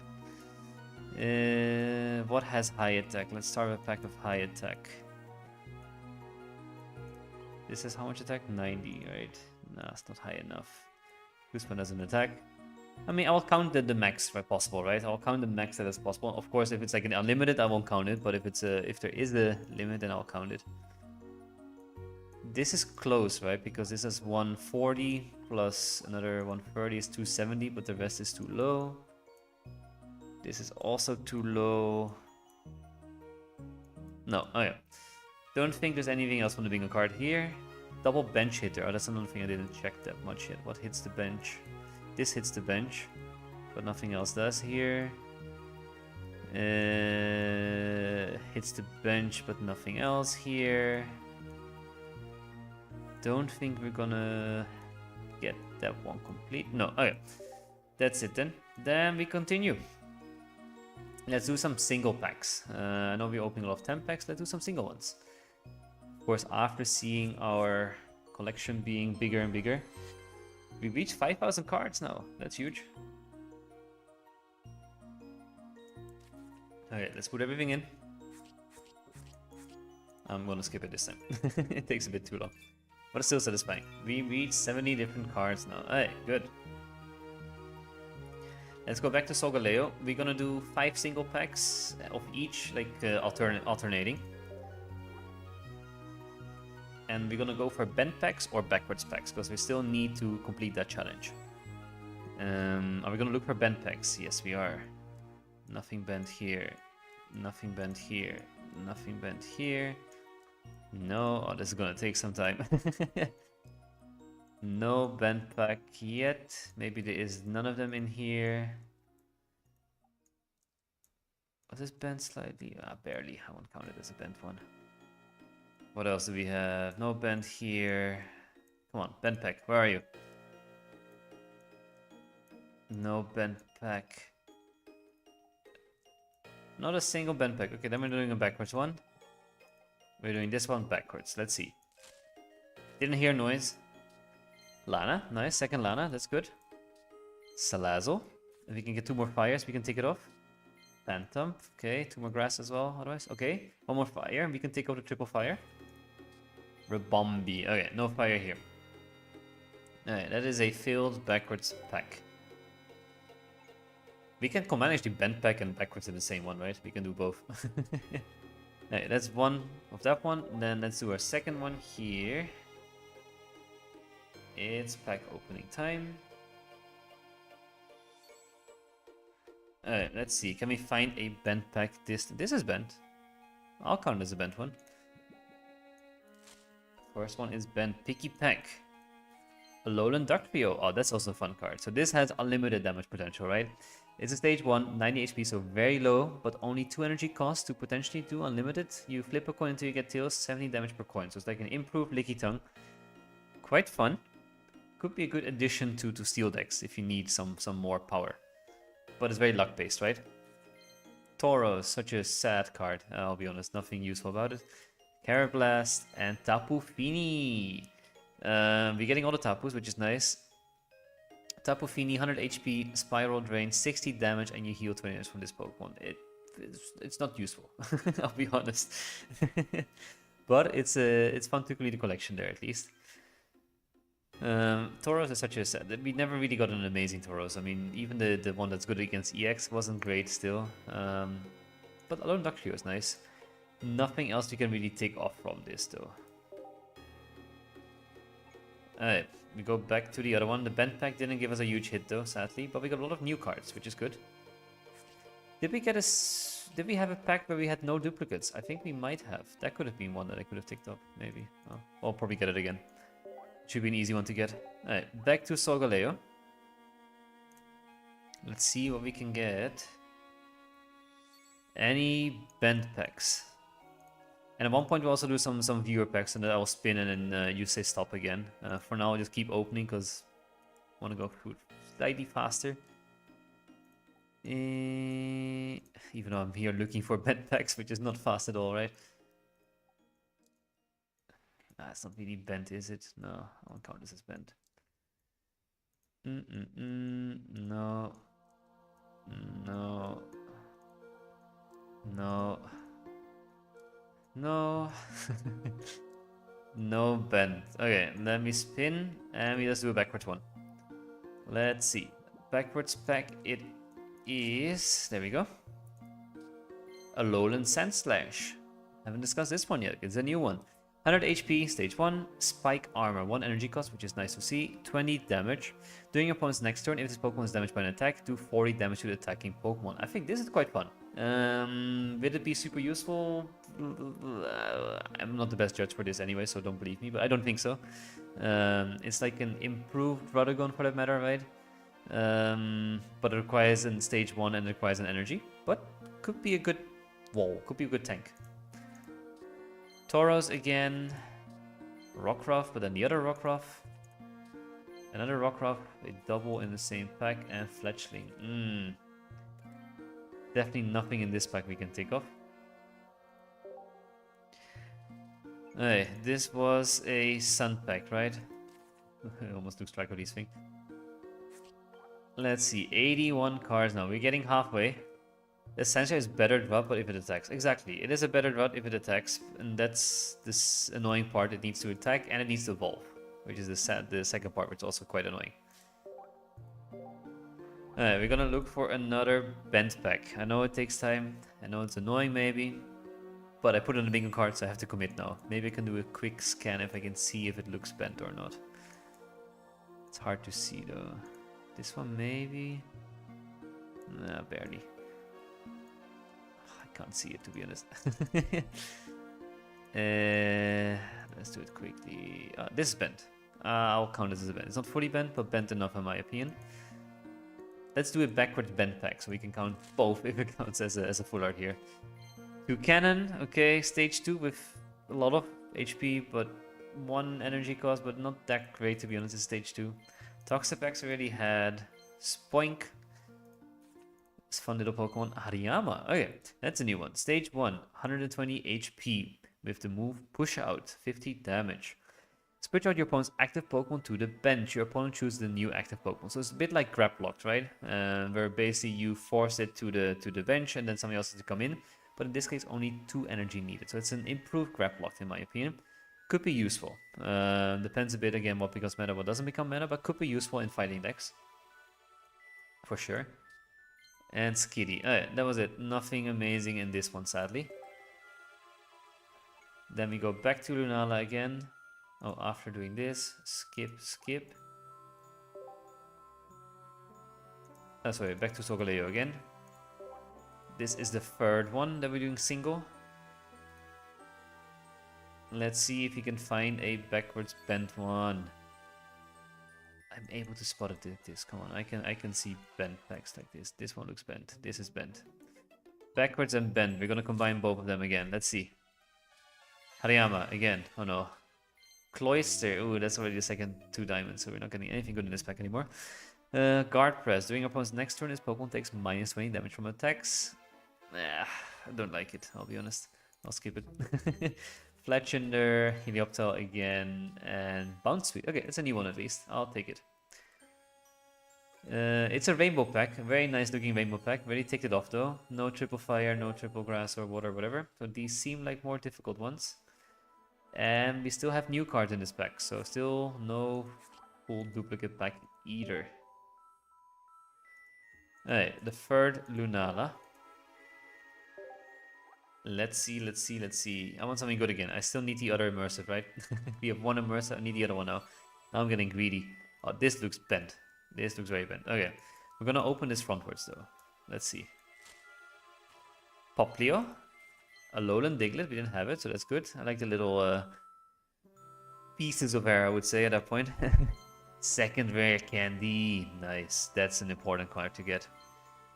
What has high attack? Let's start with a pack of high attack. This is how much attack? 90, right? Nah, it's not high enough. Guzman doesn't attack. I mean, I will count the max if possible, right? I'll count the max that is possible. Of course, if it's like an unlimited, I won't count it. But if it's if there is a limit, then I'll count it. This is close, right? Because this is 140 plus another 130 is 270, but the rest is too low. This is also too low. No, oh yeah. Don't think there's anything else from the bingo card here. Double bench hitter. Oh, that's another thing I didn't check that much yet. What hits the bench? This hits the bench, but nothing else does here. Hits the bench, but nothing else here. Don't think we're gonna get that one complete. No, okay. That's it then. Then we continue. Let's do some single packs. I know we're opening a lot of 10 packs. Let's do some single ones. Of course, after seeing our collection being bigger and bigger, we reached 5,000 cards now. That's huge. Okay, let's put everything in. I'm gonna skip it this time. It takes a bit too long. But it's still satisfying. We reached 70 different cards now. Hey, good. Let's go back to Solgaleo. We're gonna do 5 single packs of each, like alternating. And we're gonna go for bent packs or backwards packs, because we still need to complete that challenge. Are we gonna look for bent packs? Yes, we are. Nothing bent here. Nothing bent here. Nothing bent here. No, oh, this is gonna take some time. No bent pack yet. Maybe there is none of them in here. Was this bent slightly? Barely. I won't count it as a bent one. What else do we have? No bent here. Come on, bent pack. Where are you? No bent pack. Not a single bent pack. Okay, then we're doing a backwards one. We're doing this one backwards. Let's see. Didn't hear noise. Lana, nice. Second Lana, that's good. Salazzle. If we can get 2 more fires, we can take it off. Phantom, okay. 2 more grass as well, otherwise. Okay, 1 more fire, and we can take out the triple fire. Rebombi. Okay, no fire here. Alright, that is a failed backwards pack. We can combine actually bent pack and backwards in the same one, right? We can do both. Alright, that's one of that one. Then let's do our second one here. It's pack opening time. Alright, let's see. Can we find a bent pack? This is bent. I'll count it as a bent one. First one is bent Picky Pack. Alolan Dugtrio. Oh, that's also a fun card. So this has unlimited damage potential, right? It's a stage 1, 90 HP, so very low, but only 2 energy cost to potentially do unlimited. You flip a coin until you get tails, 70 damage per coin. So it's like an improved Lickitung. Quite fun. Could be a good addition to steel decks if you need some more power. But it's very luck based, right? Tauros, such a sad card. I'll be honest, nothing useful about it. Carablast and Tapu Fini. We're getting all the Tapus, which is nice. Tapu Fini, 100 HP, Spiral Drain, 60 damage, and you heal 20 damage from this Pokemon. It's not useful, I'll be honest. But it's fun to complete the collection there at least. Tauros is such a sad. We never really got an amazing Tauros. I mean, even the one that's good against EX wasn't great still. But Alolan Dugtrio is nice. Nothing else you can really take off from this though. Alright, we go back to the other one. The bent pack didn't give us a huge hit though, sadly, but we got a lot of new cards, which is good. Did we get a Did we have a pack where we had no duplicates? I think we might have. That could have been one that I could have ticked off, maybe. Oh, I'll probably get it again. Should be an easy one to get. Alright, back to Solgaleo. Let's see what we can get. Any bent packs. And at one point we'll also do some viewer packs, and then I'll spin and then you say stop again. For now I'll just keep opening because I want to go through slightly faster. Even though I'm here looking for bent packs, which is not fast at all, right? It's not really bent, is it? No, I won't count this as bent. No. No. No. No. No bent. Okay, let me spin and we just do a backwards one. Let's see. Backwards pack it is. There we go. Alolan Sandslash. Haven't discussed this one yet. It's a new one. 100 HP, stage 1, spike armor, 1 energy cost, which is nice to see, 20 damage. During your opponent's next turn, if this Pokemon is damaged by an attack, do 40 damage to the attacking Pokemon. I think this is quite fun. Will it be super useful? I'm not the best judge for this anyway, so don't believe me, but I don't think so. It's like an improved Radagon for that matter, right? But it requires in stage 1 and it requires an energy, but could be a good wall, could be a good tank. Tauros again, Rockruff, but then the other Rockruff, another Rockruff, a double in the same pack, and Fletchling. Definitely nothing in this pack we can take off. Hey, this was a Sun pack, right? I almost lose track of these things. Let's see, 81 cards now. We're getting halfway. Essentially, is better drought, but if it attacks. Exactly, it is a better drought if it attacks, and that's this annoying part. It needs to attack and it needs to evolve, which is the second part, which is also quite annoying. Alright, we're gonna look for another bent pack. I know it takes time, I know it's annoying maybe, but I put it on the bingo card, so I have to commit now. Maybe I can do a quick scan if I can see if it looks bent or not. It's hard to see though. This one maybe? Nah, barely. Can't see it, to be honest. Let's do it quickly. This is bent. I'll count this as a bent. It's not fully bent, but bent enough in my opinion. Let's do a backwards bent pack, so we can count both if it counts as a full art here. 2 cannon, okay, stage 2 with a lot of HP, but 1 energy cost, but not that great to be honest, it's stage 2. Toxapex already had. Spoink. Fun little Pokemon. Hariyama. Okay, that's a new one. Stage 1, 120 HP with the move Push Out, 50 damage. Switch out your opponent's active Pokemon to the bench. Your opponent chooses the new active Pokemon. So it's a bit like Grab Locked, right? Where basically you force it to the bench and then somebody else has to come in. But in this case, only 2 energy needed. So it's an improved Grab Locked in my opinion. Could be useful. Depends a bit again what becomes meta, what doesn't become meta, but could be useful in fighting decks. For sure. And Skitty. That was it. Nothing amazing in this one, sadly. Then we go back to Lunala again. Oh, after doing this, skip. Sorry, back to Solgaleo again. This is the third one that we're doing single. Let's see if we can find a backwards bent one. I'm able to spot it like this. Come on, I can see bent packs like this. This one looks bent. This is bent. Backwards and bent. We're gonna combine both of them again. Let's see. Hariyama again. Oh no. Cloyster. Ooh, that's already the second 2 diamonds, so we're not getting anything good in this pack anymore. Guard Press. During your opponent's next turn, this Pokemon takes -20 damage from attacks. I don't like it, I'll be honest. I'll skip it. Fletchinder, Helioptile again, and Bounce Sweep. Okay, it's a new one at least. I'll take it. It's a rainbow pack, a very nice looking rainbow pack. Very ticked it off though. No triple fire, no triple grass or water, whatever. So these seem like more difficult ones. And we still have new cards in this pack, so still no full duplicate pack either. Alright, the third Lunala. Let's see. I want something good again. I still need the other immersive, right? We have one immersive, I need the other one now. Now I'm getting greedy. Oh, this looks bent. This looks very bent. Okay, we're gonna open this frontwards though. Let's see. Poplio. Alolan Diglett, we didn't have it, so that's good. I like the little pieces of hair, I would say, at that point. Second rare candy. Nice. That's an important card to get.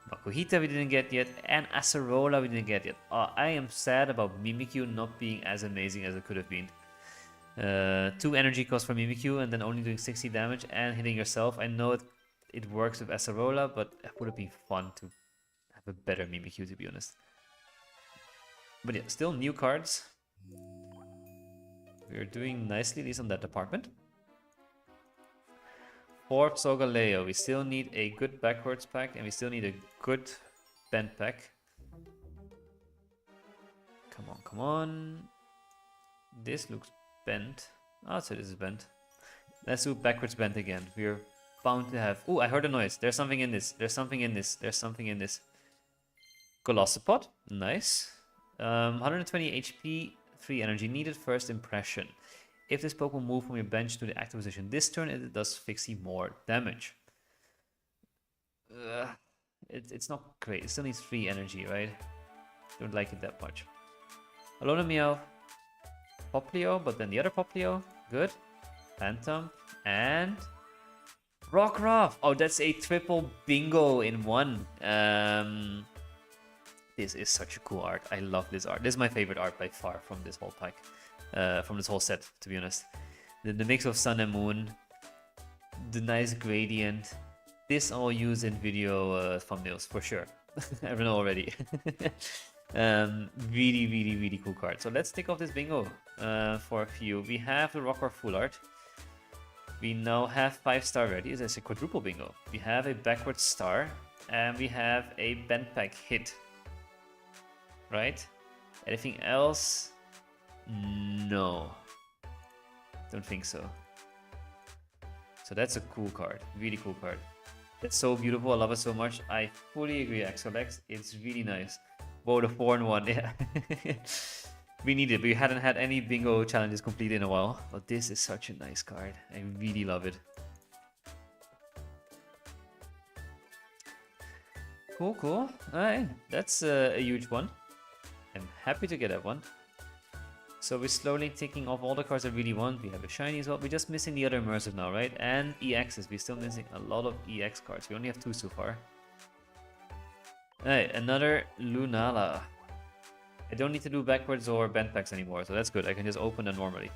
Makuhita we didn't get yet, and Acerola we didn't get yet. I am sad about Mimikyu not being as amazing as it could have been. 2 energy cost for Mimikyu and then only doing 60 damage and hitting yourself. I know it works with Acerola, but it would have been fun to have a better Mimikyu, to be honest. But yeah, still new cards. We're doing nicely, at least on that department. For Solgaleo, we still need a good backwards pack and we still need a good bent pack. Come on, come on. This looks bent. Oh, so this is bent. Let's do backwards bent again. We're bound to have... Oh, I heard a noise. There's something in this. There's something in this. There's something in this. Golisopod. Nice. 120 HP, 3 energy needed. First impression. If this Pokemon moves from your bench to the active position this turn, it does 60 more damage. It's not great. It still needs 3 energy, right? Don't like it that much. Alola Meow. Poplio, but then the other Poplio. Good. Phantom. And... Rockruff! Oh, that's a triple bingo in one. This is such a cool art. I love this art. This is my favorite art by far from this whole pack. From this whole set, to be honest. The mix of sun and moon, the nice gradient, this I'll use in video thumbnails for sure. I know already. Really cool card. So let's take off this bingo for a few. We have the Rockruff full art. We now have 5-star ready. There's a quadruple bingo. We have a backwards star and we have a bent pack hit. Right? Anything else? No, don't think so. So that's a cool card, really cool card. It's so beautiful, I love it so much. I fully agree, Axolex. It's really nice. Whoa, the 4-in-1, yeah. We need it. We hadn't had any bingo challenges completed in a while, but this is such a nice card. I really love it. Cool, cool. Alright, that's a huge one. I'm happy to get that one. So we're slowly taking off all the cards I really want. We have a shiny as well. We're just missing the other immersive now, right? And EXs. We're still missing a lot of EX cards. We only have 2 so far. Alright, another Lunala. I don't need to do backwards or bent packs anymore, so that's good. I can just open them normally.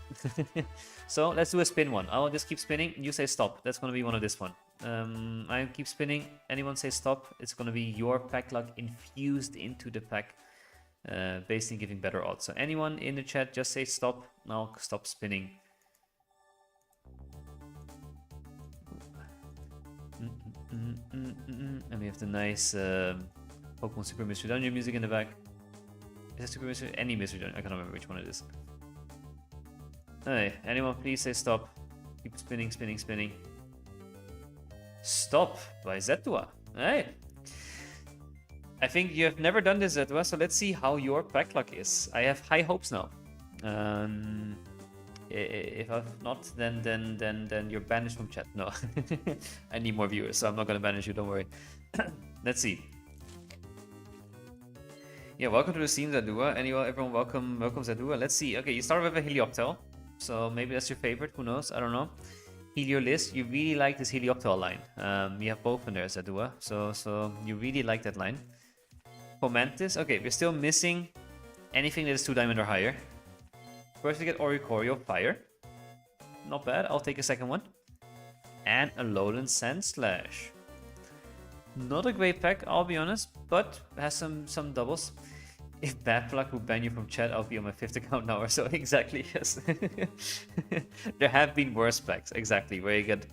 So let's do a spin one. I'll just keep spinning. You say stop. That's going to be one of this one. I keep spinning. Anyone say stop. It's going to be your pack luck infused into the pack. Basically giving better odds. So anyone in the chat, just say stop. Now stop spinning. And we have the nice Pokemon Super Mystery Dungeon music in the back. Is it Super Mystery? Any Mystery Dungeon? I can't remember which one it is. Hey, anyone please say stop. Keep spinning, spinning, spinning. Stop by Zetua. Hey. I think you have never done this, Zetua, so let's see how your pack luck is. I have high hopes now. If I've not, then you're banished from chat. No, I need more viewers, so I'm not gonna banish you. Don't worry. Let's see. Yeah, welcome to the scene, Zadua. Anyway, everyone, welcome Zadua. Let's see. Okay, you start with a Helioptile, so maybe that's your favorite. Who knows? I don't know. Heliolisk, you really like this Helioptile line. You have both in there, Zadua. So you really like that line. Fomantis. Okay, we're still missing anything that is 2 diamond or higher. First we get Oricorio Fire. Not bad. I'll take a second one. And a Alolan Sandslash. Not a great pack, I'll be honest, but has some doubles. If Bad Luck would ban you from chat, I'll be on my 5th account now or so. Exactly, yes. There have been worse packs, exactly, where you get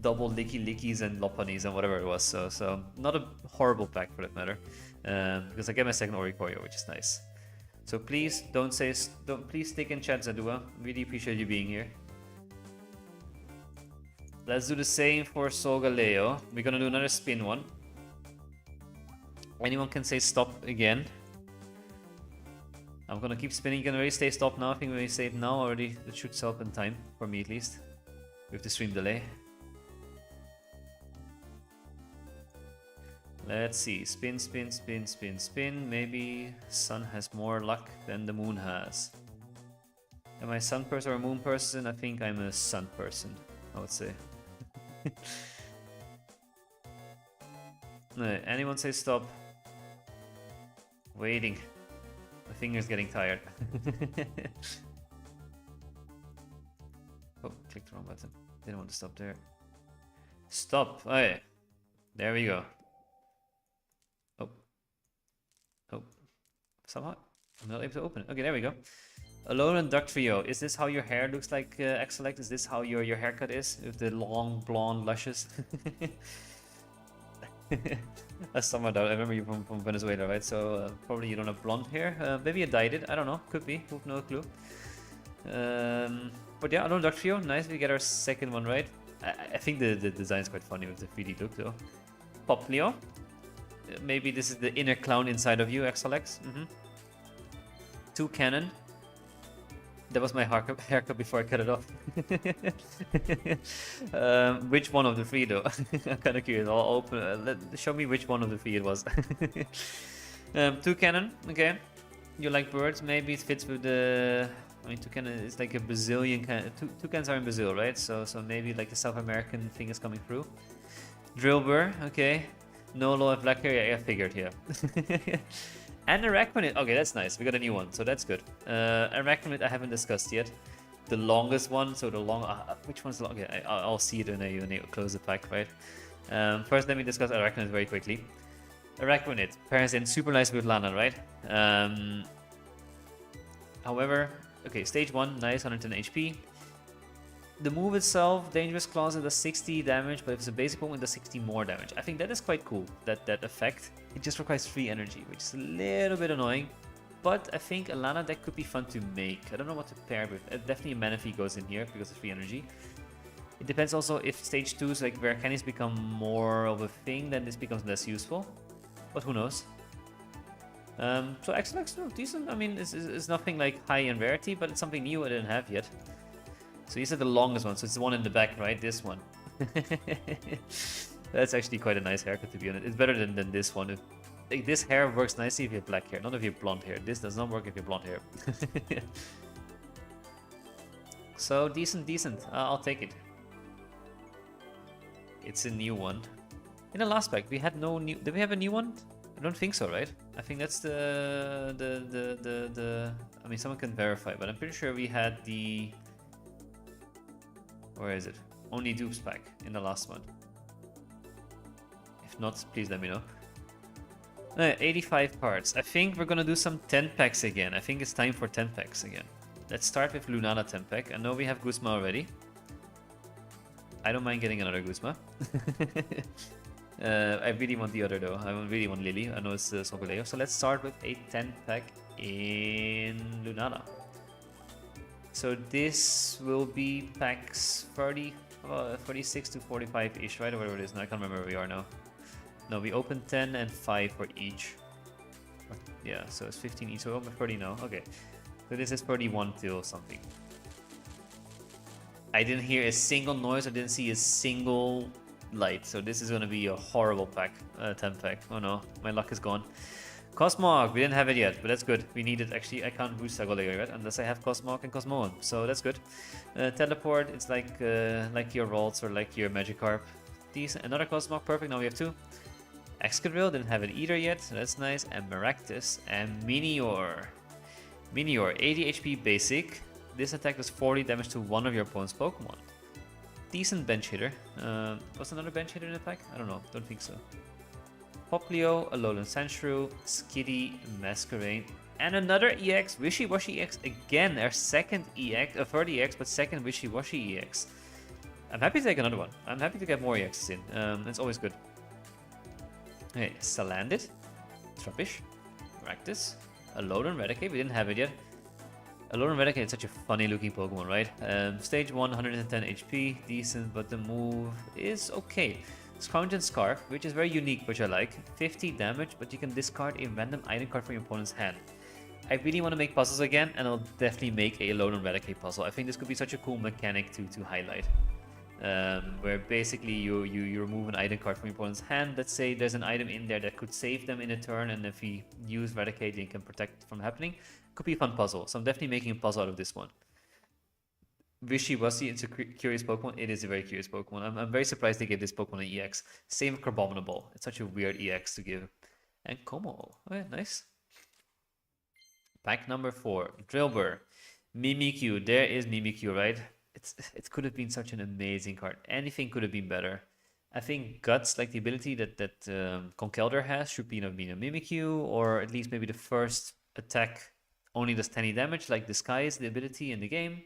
double Licky Lickies and Lopunnies and whatever it was. So not a horrible pack for that matter. Because I get my second Oricorio, which is nice. So please please stick in chat, Zadua. Really appreciate you being here. Let's do the same for Solgaleo. We're gonna do another spin one. Anyone can say stop again. I'm gonna keep spinning. You can already say stop now. I think when we say it now already, it should help in time, for me at least, with the stream delay. Let's see. Spin, spin, spin, spin, spin. Maybe sun has more luck than the moon has. Am I a sun person or a moon person? I think I'm a sun person, I would say. Anyone say stop? Waiting. My finger's getting tired. Oh, clicked the wrong button. Didn't want to stop there. Stop. Oh, yeah. There we go. Oh. Oh. Somehow I'm not able to open it. Okay, there we go. Alone and Duck Trio. Is this how your hair looks like, Exelect? Is this how your haircut is? With the long, blonde lushes? That's someone I remember you from Venezuela, right? So probably you don't have blonde hair. Maybe you dyed it. I don't know. Could be. We've no clue. But yeah, Alone Duck Trio. Nice. We get our second one right. I think the design is quite funny with the 3D look though. Poplio. Maybe this is the inner clown inside of you, Exelex. Two Cannon. That was my haircut before I cut it off. Which one of the three though? I'm kind of curious. I'll open. Show me which one of the three it was. Two Cannon. Okay. You like birds? Maybe it fits with the. I mean, Toucan is like a Brazilian kind. Toucans are in Brazil, right? So maybe like the South American thing is coming through. Drillbur, okay. Nolo and Black hair, yeah, I figured, yeah. And Arachnid, okay, that's nice. We got a new one, so that's good. Arachnid I haven't discussed yet. The longest one, so the long. Which one's the long? Okay, I'll see it when I close the pack, right? First, let me discuss Arachnid very quickly. Arachnid pairs in super nice with Lana, right? However. Okay, stage 1, nice, 110 HP. The move itself, Dangerous Claws, it does 60 damage, but if it's a basic one, it does 60 more damage. I think that is quite cool, that effect. It just requires 3 energy, which is a little bit annoying. But I think a Lana deck could be fun to make. I don't know what to pair with. Definitely a Manaphy goes in here because of 3 energy. It depends also if stage 2s, like where cannies become more of a thing, then this becomes less useful. But who knows? So Exelix, no, decent. I mean, it's nothing like high in rarity, but it's something new I didn't have yet. So you said the longest one, so it's the one in the back, right? This one. That's actually quite a nice haircut, to be honest. It's better than this one. Like, this hair works nicely if you have black hair, not if you have blonde hair. This does not work if you have blonde hair. So decent. I'll take it. It's a new one. In the last pack, we had no new. Did we have a new one? I don't think so, right? I think that's the. I mean, someone can verify, but I'm pretty sure we had the. Where is it? Only dupes pack in the last one. If not, please let me know. 85 parts. I think we're gonna do some 10 packs again. I think it's time for 10 packs again. Let's start with Lunala 10 pack. I know we have Guzma already. I don't mind getting another Guzma. I really want the other though. I really want Lily. I know it's Solgaleo. So let's start with a 10 pack in Lunala. So this will be packs 36 to 45-ish, right? Or whatever it is. No, I can't remember where we are now. No, we opened 10 and 5 for each. Yeah, so it's 15 each. So we open 30 now. Okay. So this is 31 till something. I didn't hear a single noise. I didn't see a single light. So this is going to be a horrible pack. 10 pack. Oh no, my luck is gone. Cosmog, we didn't have it yet, but that's good. We need it. Actually, I can't boost Sagolega yet unless I have Cosmog and Cosmoem. So that's good. Teleport, it's like your Ralts or like your Magikarp. Decent. Another Cosmog, perfect. Now we have 2. Excadrill, didn't have it either yet, so that's nice. And Maractus and Minior. Minior, 80 HP basic. This attack does 40 damage to one of your opponent's Pokemon. Decent bench hitter. Was another bench hitter in the pack? I don't know, don't think so. Poplio, Alolan Sandshrew, Skitty, Masquerain, and another EX, Wishy-Washy EX again, our second EX, a third EX, but second Wishy-Washy EX. I'm happy to take another one. I'm happy to get more EXs in. It's always good. Okay, Salandit, Trubbish, Rakdos, Alolan Raticate, we didn't have it yet. Alolan Raticate is such a funny looking Pokemon, right? Stage 1, 110 HP, decent, but the move is okay. Scrounge and Scarf, which is very unique, which I like. 50 damage, but you can discard a random item card from your opponent's hand. I really want to make puzzles again, and I'll definitely make a Alolan Raticate puzzle. I think this could be such a cool mechanic to highlight. where basically you remove an item card from your opponent's hand. Let's say there's an item in there that could save them in a turn, and if he use Eradicate, he can protect it from happening. Could be a fun puzzle, so I'm definitely making a puzzle out of this one. Wishy-Washy, it's a curious Pokemon. It is a very curious Pokemon. I'm very surprised they gave this Pokemon an EX. Same with Carbonable. It's such a weird EX to give. And Como. Oh yeah, nice. Pack number 4. Drillbur. Mimikyu. There is Mimikyu, right? It could have been such an amazing card. Anything could have been better. I think Guts, like the ability that Conkeldurr has, should be being a Mimikyu, or at least maybe the first attack only does 10 damage, like Disguise, the ability in the game.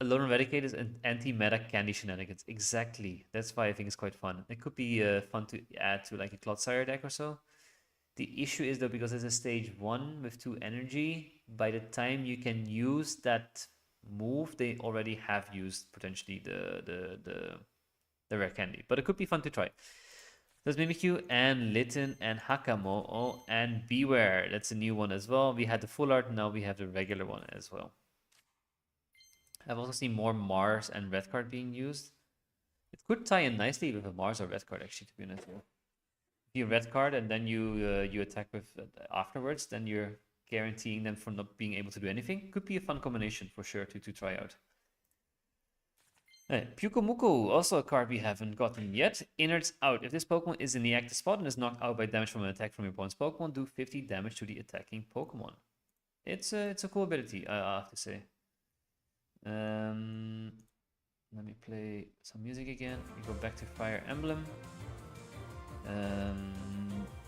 Alolan Eradicate is an anti-meta candy shenanigans. Exactly. That's why I think it's quite fun. It could be fun to add to like a Clodsire deck or so. The issue is though, because it's a stage 1 with 2 energy, by the time you can use that move, they already have used potentially the rare candy. But it could be fun to try. There's Mimikyu and Litten and Hakamo and Beware. That's a new one as well. We had the full art, now we have the regular one as well. I've also seen more Mars and Red card being used. It could tie in nicely with a Mars or Red card, actually, to be honest. If you Red card and then you attack with afterwards, then you're guaranteeing them from not being able to do anything. Could be a fun combination for sure to try out. Pyukumuku, also a card we haven't gotten yet. Innards out. If this Pokemon is in the active spot and is knocked out by damage from an attack from your opponent's Pokemon, do 50 damage to the attacking Pokemon. It's a cool ability, I have to say. Let me play some music again. We go back to Fire Emblem.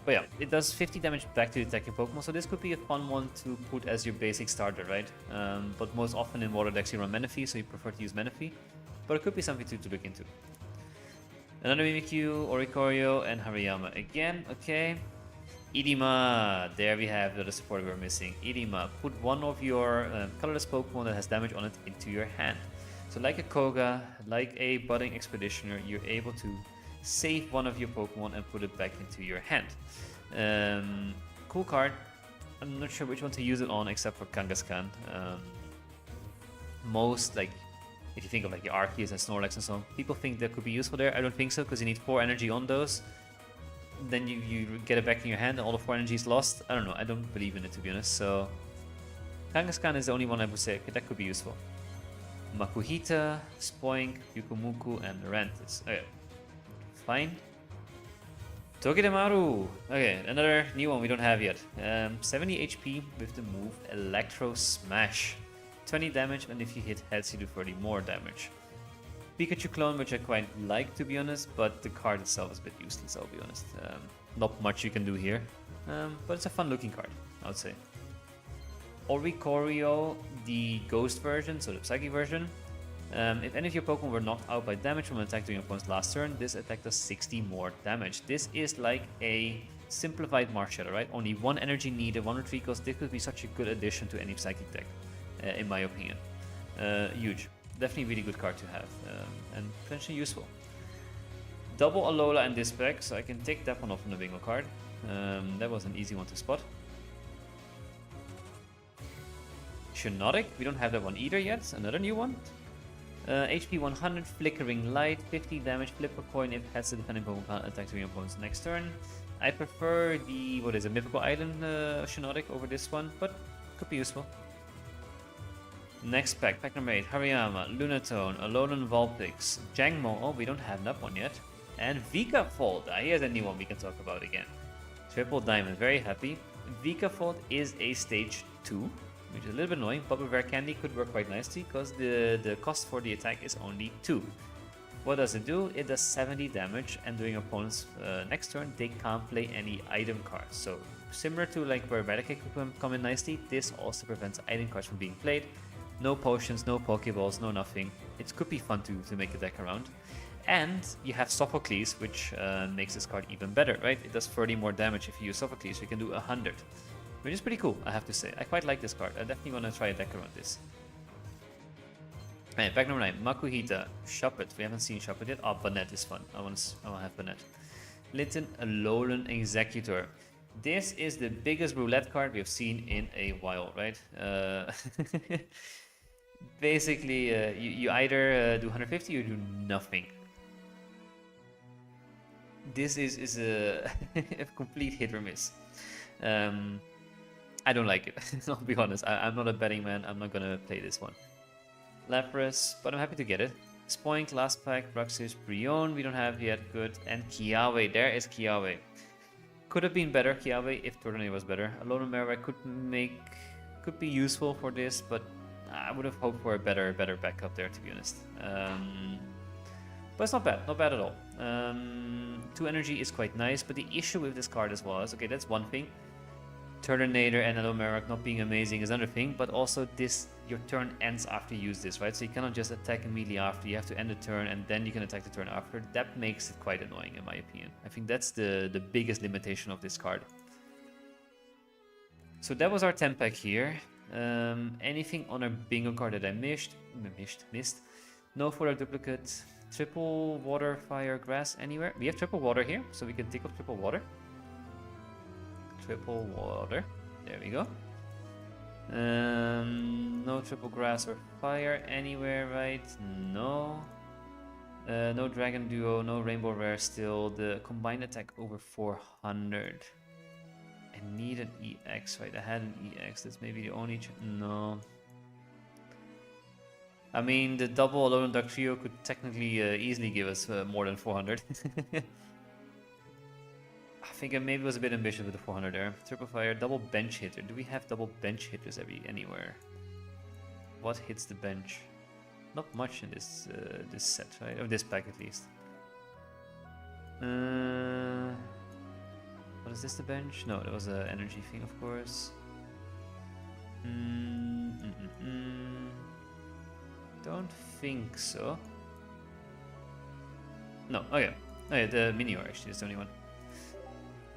But yeah, it does 50 damage back to the attacking Pokemon, so this could be a fun one to put as your basic starter, right? But most often in water decks you run Menifee, so you prefer to use Menifee. But it could be something to look into. Another Mimikyu, Oricorio, and Hariyama again. Okay. Idima, there we have the support we were missing. Idima, put one of your colorless Pokemon that has damage on it into your hand. So like a Koga, like a Budding Expeditioner, you're able to save one of your Pokemon and put it back into your hand. Cool card. I'm not sure which one to use it on except for Kangaskhan. Most, like, if you think of like the Arceus and Snorlax and so on, people think that could be useful there. I don't think so, because you need 4 energy on those. Then you get it back in your hand and all the 4 energy is lost. I don't know, I don't believe in it, to be honest. So Kangaskhan is the only one I would say okay, that could be useful. Makuhita, Spoink, Pyukumuku, and Lurantis. Okay, fine. Togedemaru. Okay, another new one we don't have yet. 70 HP with the move Electro Smash. 20 damage, and if you hit heads you do 30 more damage. Pikachu clone, which I quite like, to be honest, but the card itself is a bit useless, I'll be honest. Not much you can do here, but it's a fun looking card, I would say. Oricorio, the ghost version, so the psychic version. If any of your Pokemon were knocked out by damage from an attack during your opponent's last turn, this attack does 60 more damage. This is like a simplified Marshall, right? Only 1 energy needed, 1 retreat cost. This could be such a good addition to any psychic deck, in my opinion. Huge. Definitely really good card to have, and potentially useful. Double Alola in this pack, so I can take that one off from the bingo card. That was an easy one to spot. Shiinotic, we don't have that one either yet, another new one. HP 100, Flickering Light, 50 damage, flip a coin if it has the defending Pokemon attack to your opponent's next turn. I prefer the, what is it, Mythical Island Shiinotic over this one, but could be useful. Next pack, pack number 8, Hariyama, Lunatone, Alolan Vulpix, Jangmo, oh we don't have that one yet, and Vikavolt, here's a new one we can talk about again. Triple Diamond, very happy. Vikavolt is a stage 2, which is a little bit annoying, but with Rare Candy could work quite nicely, because the cost for the attack is only 2. What does it do? It does 70 damage, and during opponent's next turn, they can't play any item cards. So, similar to like where Eradicate could come in nicely, this also prevents item cards from being played. No potions, no Pokeballs, no nothing. It could be fun to make a deck around. And you have Sophocles, which makes this card even better, right? It does 30 more damage if you use Sophocles, so you can do 100. Which is pretty cool, I have to say. I quite like this card. I definitely want to try a deck around this. Alright, pack number 9, Makuhita, Shuppet. We haven't seen Shuppet yet. Oh, Banette is fun. I want to have Banette. Litten, Alolan Executor. This is the biggest roulette card we have seen in a while, right? Basically, you either do 150 or do nothing. This is a, a complete hit or miss. Um, I don't like it. I'll be honest. I'm not a betting man. I'm not gonna play this one. Lapras, but I'm happy to get it. Spoink, Last Pack, Bruxis, Brion, we don't have yet. Good. And Kiawe. There is Kiawe. Could have been better, Kiawe, if Tornado was better. Alolan could be useful for this, but I would have hoped for a better backup there, to be honest. But it's not bad at all. 2 energy is quite nice, but the issue with this card as well is, okay, that's one thing. Turtonator and Alolan not being amazing is another thing, but also your turn ends after you use this, right? So you cannot just attack immediately after, you have to end the turn and then you can attack the turn after. That makes it quite annoying in my opinion. I think that's the biggest limitation of this card. So that was our 10 pack here. Anything on our bingo card that I missed? No further duplicate. Triple water, fire, grass, anywhere. We have triple water here, so we can take up triple water. Triple water. There we go. No triple grass or fire anywhere, right? No. No dragon duo, no rainbow rare still. The combined attack over 400. I need an EX, right? I had an EX. That's maybe the only. No. I mean, the double Alolan Duck Trio could technically easily give us more than 400. I think I maybe was a bit ambitious with the 400 there. Triple Fire, double bench hitter. Do we have double bench hitters anywhere? What hits the bench? Not much in this this set, right? Or this pack at least. What is this, the bench? No, that was an energy thing, of course. Don't think so. No, okay. Oh yeah, the Minior actually is the only one.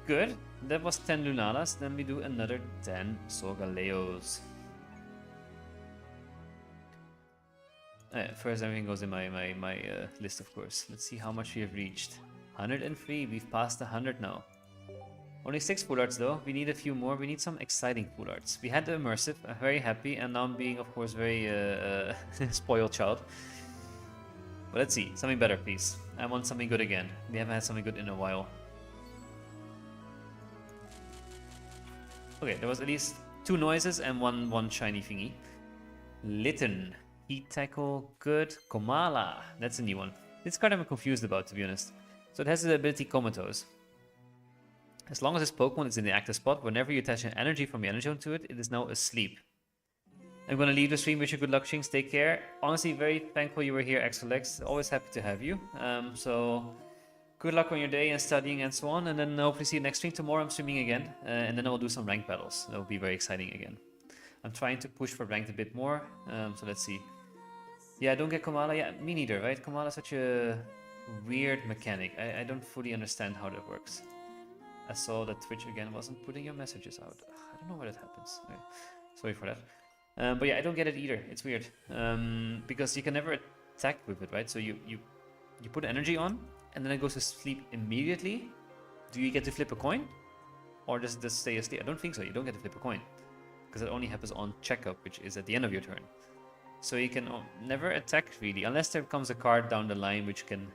Good. That was 10 Lunalas. Then we do another 10 Solgaleos. Oh yeah, first everything goes in my list, of course. Let's see how much we have reached. 103. We've passed 100 now. Only 6 full arts though. We need a few more. We need some exciting full arts. We had the immersive. I'm very happy, and now I'm being, of course, very spoiled child. But let's see. Something better, please. I want something good again. We haven't had something good in a while. Okay, there was at least 2 noises and one shiny thingy. Litten. Heat Tackle. Good. Komala. That's a new one. This card I'm confused about, to be honest. So it has the ability Comatose. As long as this Pokemon is in the active spot, whenever you attach an energy from your energy zone to it, it is now asleep. I'm gonna leave the stream. Wish you good luck, Shinx. Take care. Honestly, very thankful you were here, Exolex. Always happy to have you. So good luck on your day and studying and so on. And then hopefully see you next stream. Tomorrow I'm streaming again. And then I'll do some ranked battles. That will be very exciting again. I'm trying to push for ranked a bit more. So let's see. Yeah, don't get Komala. Yeah, me neither, right? Komala is such a weird mechanic. I don't fully understand how that works. I saw that Twitch again wasn't putting your messages out. I don't know why that happens. Okay. Sorry for that. But yeah, I don't get it either. It's weird. Because you can never attack with it, right? So you put energy on, and then it goes to sleep immediately. Do you get to flip a coin? Or does it just stay asleep? I don't think so. You don't get to flip a coin. Because it only happens on checkup, which is at the end of your turn. So you can never attack, really. Unless there comes a card down the line which can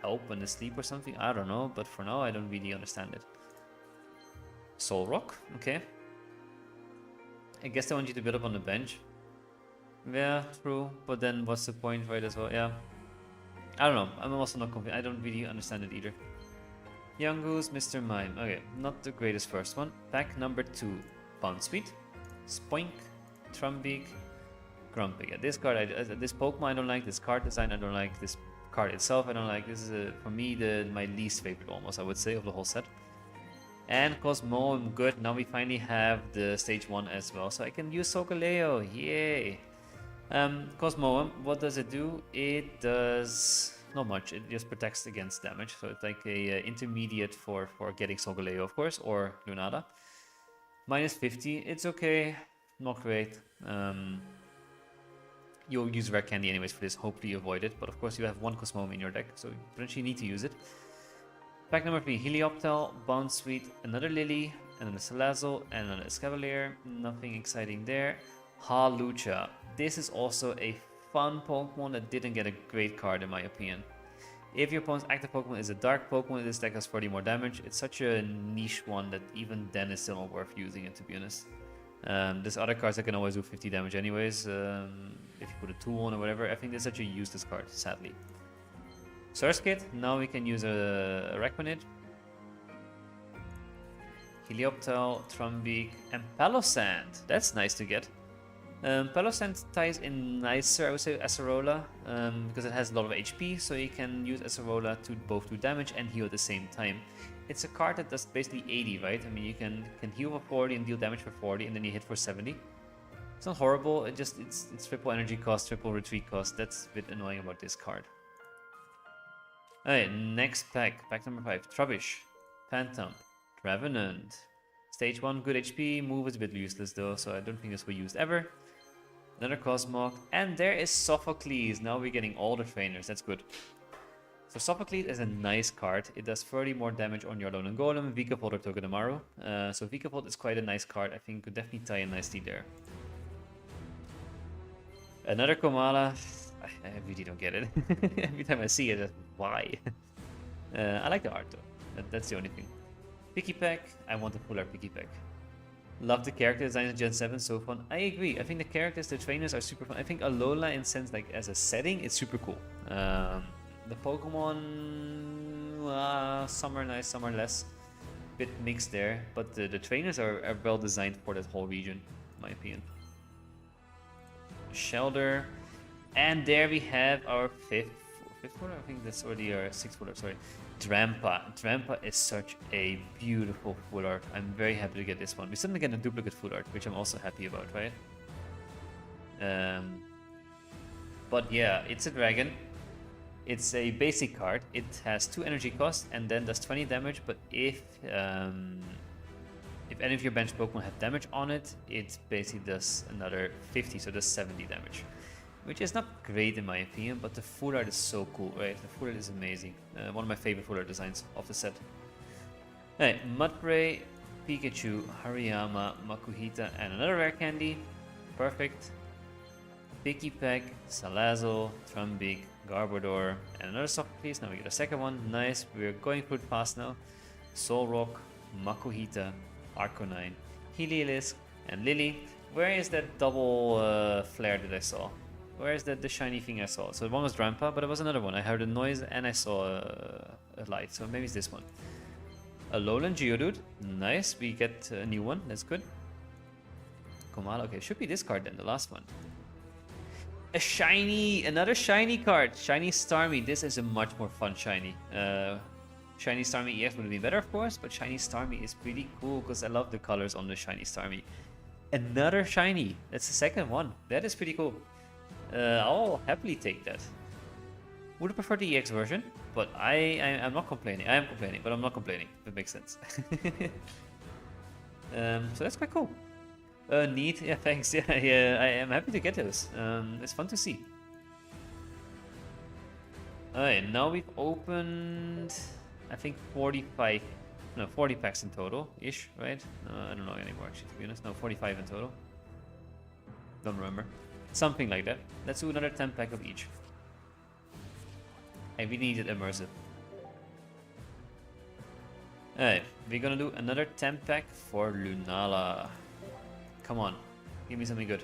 help when asleep or something. I don't know. But for now, I don't really understand it. Solrock, okay. I guess they want you to build up on the bench. Yeah, true. But then what's the point, right, as well? Yeah. I don't know. I'm also not convinced. I don't really understand it either. Young Goose, Mr. Mime. Okay, not the greatest first one. Pack number 2. Bounsweet, Spoink, Trumbeak, Grumpig. Yeah, this card, this Pokemon I don't like. This card design I don't like. This card itself I don't like. This is, for me, my least favorite almost, I would say, of the whole set. And Cosmoem, good. Now we finally have the stage 1 as well. So I can use Solgaleo. Yay. Cosmoem, what does it do? It does not much. It just protects against damage. So it's like a intermediate for getting Solgaleo, of course, or Lunada. Minus 50. It's okay. Not great. You'll use Rare Candy anyways for this. Hopefully you avoid it. But of course you have 1 Cosmoem in your deck. So you potentially need to use it. Pack number 3, Helioptile, Bounsweet, another Lily, and then a Salazzle, and then a Escavalier. Nothing exciting there. Hawlucha. this is also a fun Pokemon that didn't get a great card in my opinion. If your opponent's active Pokemon is a dark Pokemon, this deck has 40 more damage. It's such a niche one that even then it's still not worth using it, to be honest. There's other cards that can always do 50 damage anyways, if you put a tool on or whatever. I think this is such a useless card, sadly. Surskit, now we can use a Araquanid. Helioptile, Trumbeak, and Palossand. That's nice to get. Palossand ties in nicer, I would say, Acerola, because it has a lot of HP, so you can use Acerola to both do damage and heal at the same time. It's a card that does basically 80, right? I mean, you can heal for 40 and deal damage for 40, and then you hit for 70. It's not horrible, it's triple energy cost, triple retreat cost. That's a bit annoying about this card. Alright, next pack. Pack number 5. Trubbish, Phantom, Revenant. Stage 1, good HP. Move is a bit useless though, so I don't think this will be used ever. Another Cosmog, and there is Sophocles. Now we're getting all the trainers, that's good. So Sophocles is a nice card. It does 30 more damage on your Alolan Golem, Vikavolt or Togedemaru. So Vikavolt is quite a nice card. I think could definitely tie in nicely there. Another Komala. I really don't get it. Every time I see it, why? I like the art though. That's the only thing. Pikipek. I want a full art Pikipek. Love the character design in Gen 7, so fun. I agree. I think the characters, the trainers are super fun. I think Alola, in sense, like as a setting, it's super cool. The Pokemon, some are nice, some are less. Bit mixed there, but the trainers are well designed for that whole region, in my opinion. Shelder, and there we have our fifth footer. I think that's already our sixth footer. Sorry, Drampa. Drampa is such a beautiful full art. I'm very happy to get this one. We suddenly get a duplicate full art, which I'm also happy about, right? But yeah, it's a dragon. It's a basic card. It has 2 energy cost and then does 20 damage. But if any of your bench Pokemon have damage on it, it basically does another 50, so it does 70 damage. Which is not great in my opinion, but the full art is so cool, right? The full art is amazing. One of my favorite full art designs of the set. Alright, Mudbray, Pikachu, Hariyama, Makuhita, and another rare candy. Perfect. Pikipek, Salazzle, Trumbeak, Garbodor, and another Sophocles. Now we get a second one. Nice, we're going through it fast now. Solrock, Makuhita, Arcanine, Heliolisk, and Lily. Where is that double flare that I saw? Where is the shiny thing I saw? So one was Drampa, but there was another one. I heard a noise and I saw a light, so maybe it's this one. Alolan Geodude, nice. We get a new one, that's good. Komala, okay, should be this card then, the last one. A shiny, another shiny card. Shiny Starmie, this is a much more fun shiny. Shiny Starmie EX would be better, of course, but Shiny Starmie is pretty cool because I love the colors on the Shiny Starmie. Another shiny, that's the second one. That is pretty cool. I'll happily take that. Would have preferred the EX version, but I'm not complaining. I am complaining, but I'm not complaining, if it makes sense. So that's quite cool. Neat, yeah, thanks. Yeah, I am happy to get those. It's fun to see. Alright, now we've opened, I think 40 packs in total, ish, right? I don't know anymore, actually, to be honest. No, 45 in total. Don't remember. Something like that. Let's do another 10 pack of each. And we needed immersive. Alright, we're gonna do another 10 pack for Lunala. Come on, give me something good.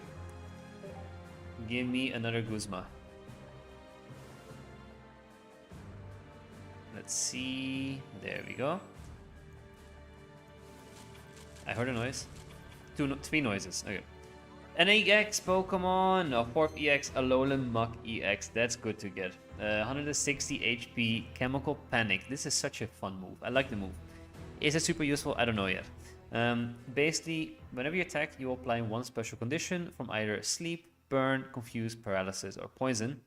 Give me another Guzma. Let's see. There we go. I heard a noise. 3 noises. Okay. An EX Pokemon, a 4th EX, Alolan Muk EX. That's good to get. 160 HP, Chemical Panic. This is such a fun move. I like the move. Is it super useful? I don't know yet. Basically, whenever you attack, you apply one special condition from either sleep, burn, confuse, paralysis, or poison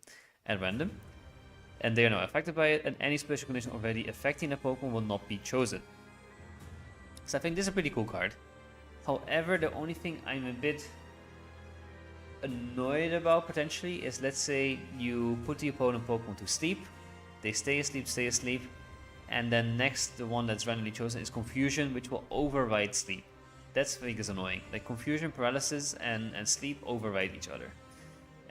at random. And they are not affected by it, and any special condition already affecting a Pokemon will not be chosen. So I think this is a pretty cool card. However, the only thing I'm a bit annoyed about potentially is, let's say you put the opponent Pokemon to sleep, they stay asleep, and then next the one that's randomly chosen is Confusion, which will override sleep. That's I think is annoying. Like Confusion, Paralysis, and sleep override each other.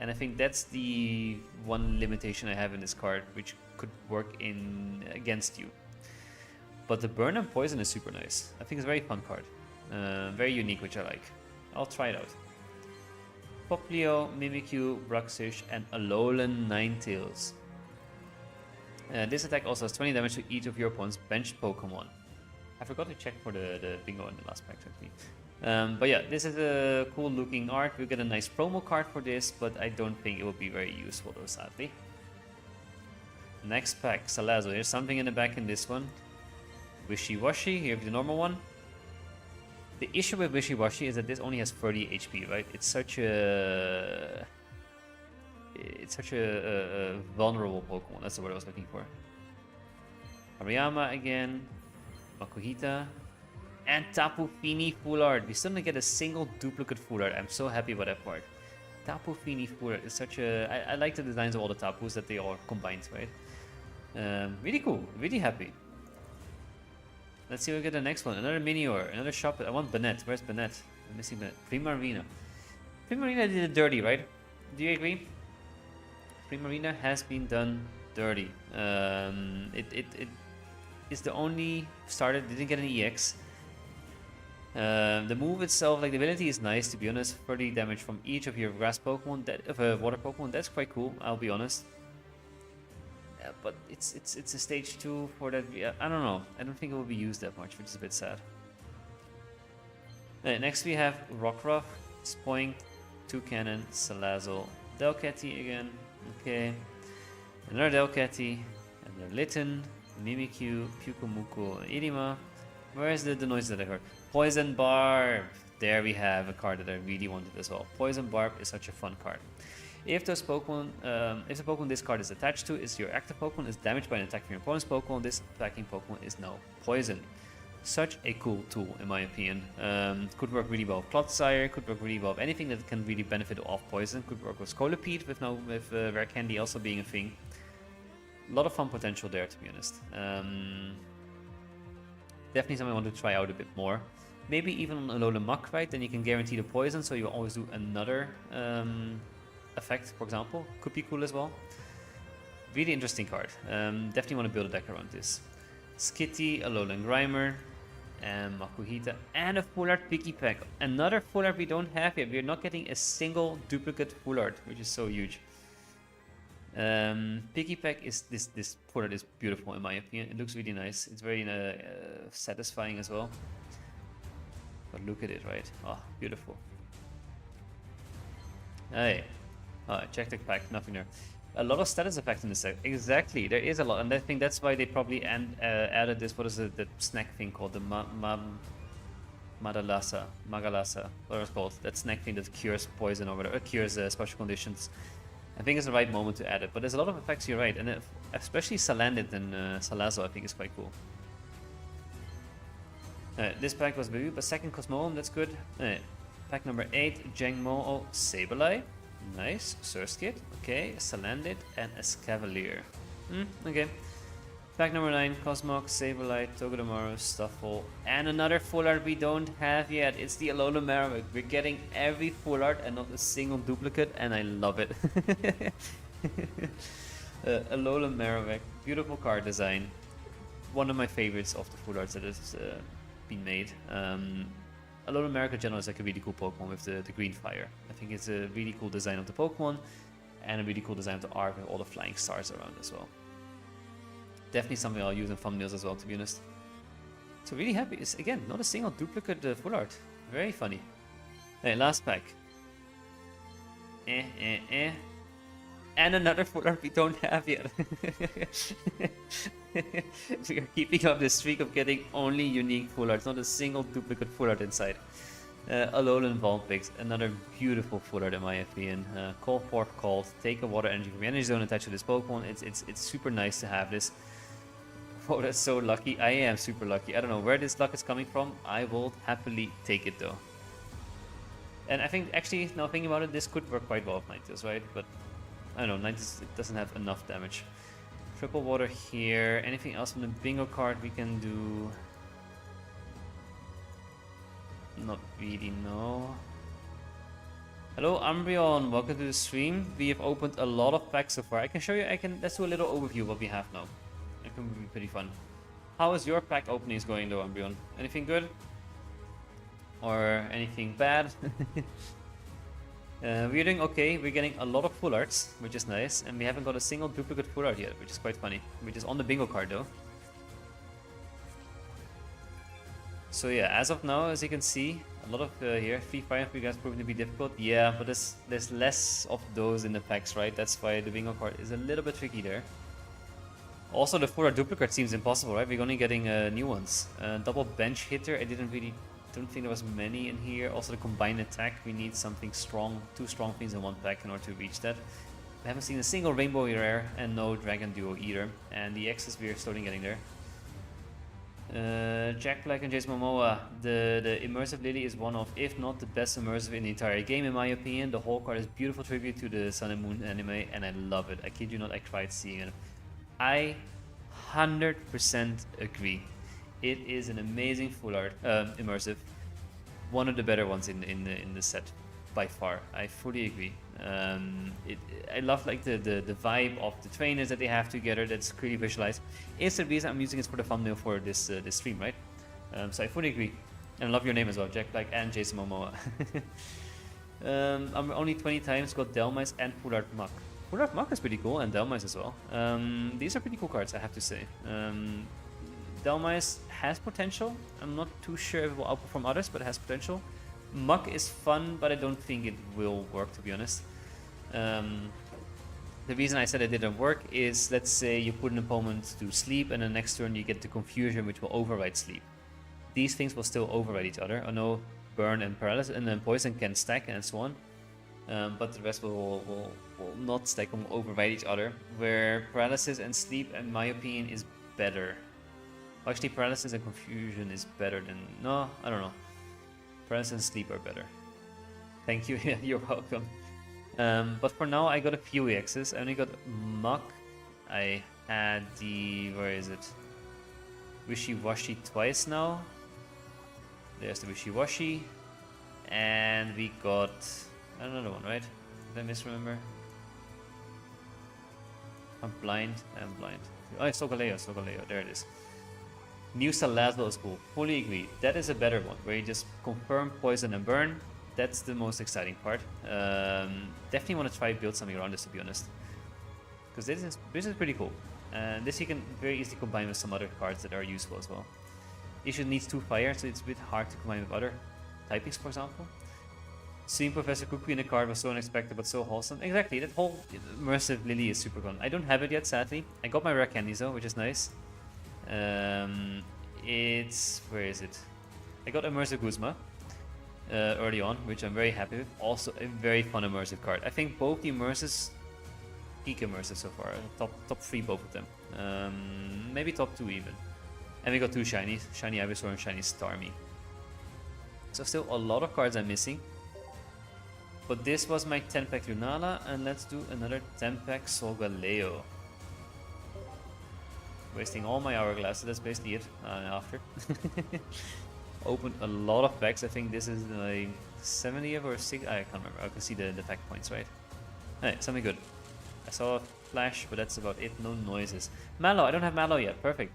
And I think that's the one limitation I have in this card, which could work in against you. But the burn and poison is super nice. I think it's a very fun card. Very unique, which I like. I'll try it out. Poplio, Mimikyu, Bruxish, and Alolan Ninetales. This attack also has 20 damage to each of your opponent's benched Pokemon. I forgot to check for the bingo in the last pack, actually. But yeah, this is a cool looking art. We get a nice promo card for this, but I don't think it will be very useful though, sadly. Next pack, Salazzle. There's something in the back in this one. Wishy-Washy, here the normal one. The issue with Wishy-Washy is that this only has 30 HP, right? It's such a vulnerable Pokemon. That's the word I was looking for. Hariyama again, Makuhita, and Tapu Fini Full Art. We still didn't get a single duplicate Full Art. I'm so happy about that part. Tapu Fini Full Art is such a... I like the designs of all the Tapus, that they all combined, right? Really cool. Really happy. Let's see if we get the next one. Another Minior, another shop. I want Banette. Where's Banette? I'm missing Banette. Primarina. Primarina did it dirty, right? Do you agree? Primarina has been done dirty. It is the only starter, didn't get an EX. The move itself, like the ability is nice, to be honest. 30 damage from each of your grass Pokemon, water Pokemon, that's quite cool, I'll be honest. But it's a stage 2 for that. I don't know. I don't think it will be used that much, which is a bit sad. Next we have Rockruff, Spoink, Toucannon, Salazzle, Delcatty again. Okay. Another Delcatty, another Litten, Mimikyu, Pyukumuku, and Irima. Where is the noise that I heard? Poison Barb. There we have a card that I really wanted as well. Poison Barb is such a fun card. If those Pokemon, if the Pokemon this card is attached to is your active Pokemon, is damaged by an attack from your opponent's Pokemon, this attacking Pokemon is now poisoned. Such a cool tool, in my opinion. Could work really well with Clodsire, could work really well with anything that can really benefit off poison. Could work with Scolipede, with Rare Candy also being a thing. A lot of fun potential there, to be honest. Definitely something I want to try out a bit more. Maybe even on Alolan Muck, right? Then you can guarantee the poison, so you always do another effect, for example. Could be cool as well. Really interesting card. Definitely want to build a deck around this. Skitty, Alolan Grimer, and Makuhita, and a Full Art Pikipek. Another Full Art we don't have yet. We're not getting a single duplicate Full Art, which is so huge. Pikipek is this Full Art is beautiful in my opinion. It looks really nice. It's very satisfying as well. But look at it, right? Oh, beautiful. Hey, check the pack, nothing there. A lot of status effects in this set. Exactly, there is a lot, and I think that's why they probably added this. What is it? The snack thing called the Magalasa, whatever it's called. That snack thing that cures poison or whatever, cures special conditions. I think it's the right moment to add it. But there's a lot of effects, you're right, and especially Salandit and Salazzle, I think is quite cool. This pack was Babu, but second Cosmoem, that's good. Pack number 8, Jangmo-o, Sableye. Nice. Surskit, okay. Salandit, and Escavalier. Okay. Pack number 9, Cosmog, Sableye, Togedemaru, Stuffle, and another Full Art we don't have yet. It's the Alolan Marowak. We're getting every Full Art and not a single duplicate, and I love it. Alolan Marowak, beautiful card design. One of my favorites of the Full Arts that has been made. Alolan Marowak in general is like a really cool Pokemon with the green fire. I think it's a really cool design of the Pokemon and a really cool design of the art with all the flying stars around as well. Definitely something I'll use in thumbnails as well, to be honest. So really happy. It's again not a single duplicate Full Art. Very funny. Hey, last pack. And another Full Art we don't have yet. We are keeping up the streak of getting only unique Full Arts, not a single duplicate Full Art inside. Alolan Vulpix, another beautiful Full Art in my opinion. Call forth called, take a water energy from your energy zone attached to this Pokemon. It's super nice to have this. Oh, that's so lucky. I am super lucky. I don't know where this luck is coming from. I will happily take it though. And I think actually, now thinking about it, this could work quite well with Ninetales, right? But I don't know, Ninetales, it doesn't have enough damage. Triple water here. Anything else from the bingo card we can do? Not really, no. Hello Umbreon, welcome to the stream. We have opened a lot of packs so far. I can show you, let's do a little overview of what we have now. It can be pretty fun. How is your pack openings going though, Umbreon? Anything good? Or anything bad? We're doing okay. We're getting a lot of full arts, which is nice. And we haven't got a single duplicate full art yet, which is quite funny. Which is on the bingo card though. So yeah, as of now, as you can see, a lot of here, Free Fire for you guys proving to be difficult. Yeah, but there's less of those in the packs, right? That's why the bingo card is a little bit tricky there. Also, the full art duplicate seems impossible, right? We're only getting new ones. Double bench hitter, I don't think there was many in here. Also the combined attack, we need something strong, 2 strong things in one pack in order to reach that. We haven't seen a single rainbow rare and no dragon duo either. And the X's we are slowly getting there. Jack Black and Jason Momoa, the immersive Lily is one of, if not the best immersive in the entire game in my opinion. The whole card is beautiful tribute to the Sun and Moon anime and I love it. I kid you not, I cried seeing it. I 100% agree. It is an amazing full art, immersive. One of the better ones in the set, by far. I fully agree. I love like the vibe of the trainers that they have together. That's clearly visualized. It's the reason I'm using it for the thumbnail for this this stream, right? So I fully agree. And I love your name as well, Jack Black and Jason Momoa. I'm only 20 times got Delmice and Full Art Muck. Full Art Muck is pretty cool, and Delmice as well. These are pretty cool cards, I have to say. Delmice has potential. I'm not too sure if it will outperform others, but it has potential. Muck is fun, but I don't think it will work, to be honest. The reason I said it didn't work is, let's say you put an opponent to sleep, and the next turn you get the confusion, which will override sleep. These things will still override each other. I know burn and paralysis, and then poison can stack and so on. But the rest will not stack and will override each other. Where paralysis and sleep, in my opinion, is better. Actually, paralysis and confusion is better than... No, I don't know. Paralysis and sleep are better. Thank you, you're welcome. But for now, I got a few EXs. I only got Muck. I had the... Where is it? Wishy-Washy twice now. There's the Wishy-Washy. And we got another one, right? Did I misremember? I'm blind. Oh, it's Solgaleo. There it is. New Salazzle is cool. Fully agree. That is a better one, where you just confirm poison and burn. That's the most exciting part. Definitely want to try build something around this, to be honest. Because this is pretty cool. And this you can very easily combine with some other cards that are useful as well. Issue needs 2 fire, so it's a bit hard to combine with other typings, for example. Seeing Professor Cuckoo in the card was so unexpected but so wholesome. Exactly, that whole immersive Lily is super fun. I don't have it yet, sadly. I got my rare candies though, which is nice. It's... Where is it? I got Immersive Guzma early on, which I'm very happy with. Also a very fun immersive card. I think both the immersives peak immersive so far. Top 3 both of them. Maybe top 2 even. And we got 2 shinies. Shiny Ivysaur and Shiny Starmie. So still a lot of cards I'm missing. But this was my 10-pack Lunala, and let's do another 10-pack Solgaleo. Wasting all my hourglasses, that's basically it after. Opened a lot of packs. I think this is like 70th or 60th. I can't remember. I can see the pack points, right? Hey, something good. I saw a flash, but that's about it. No noises. Mallow, I don't have Mallow yet. Perfect.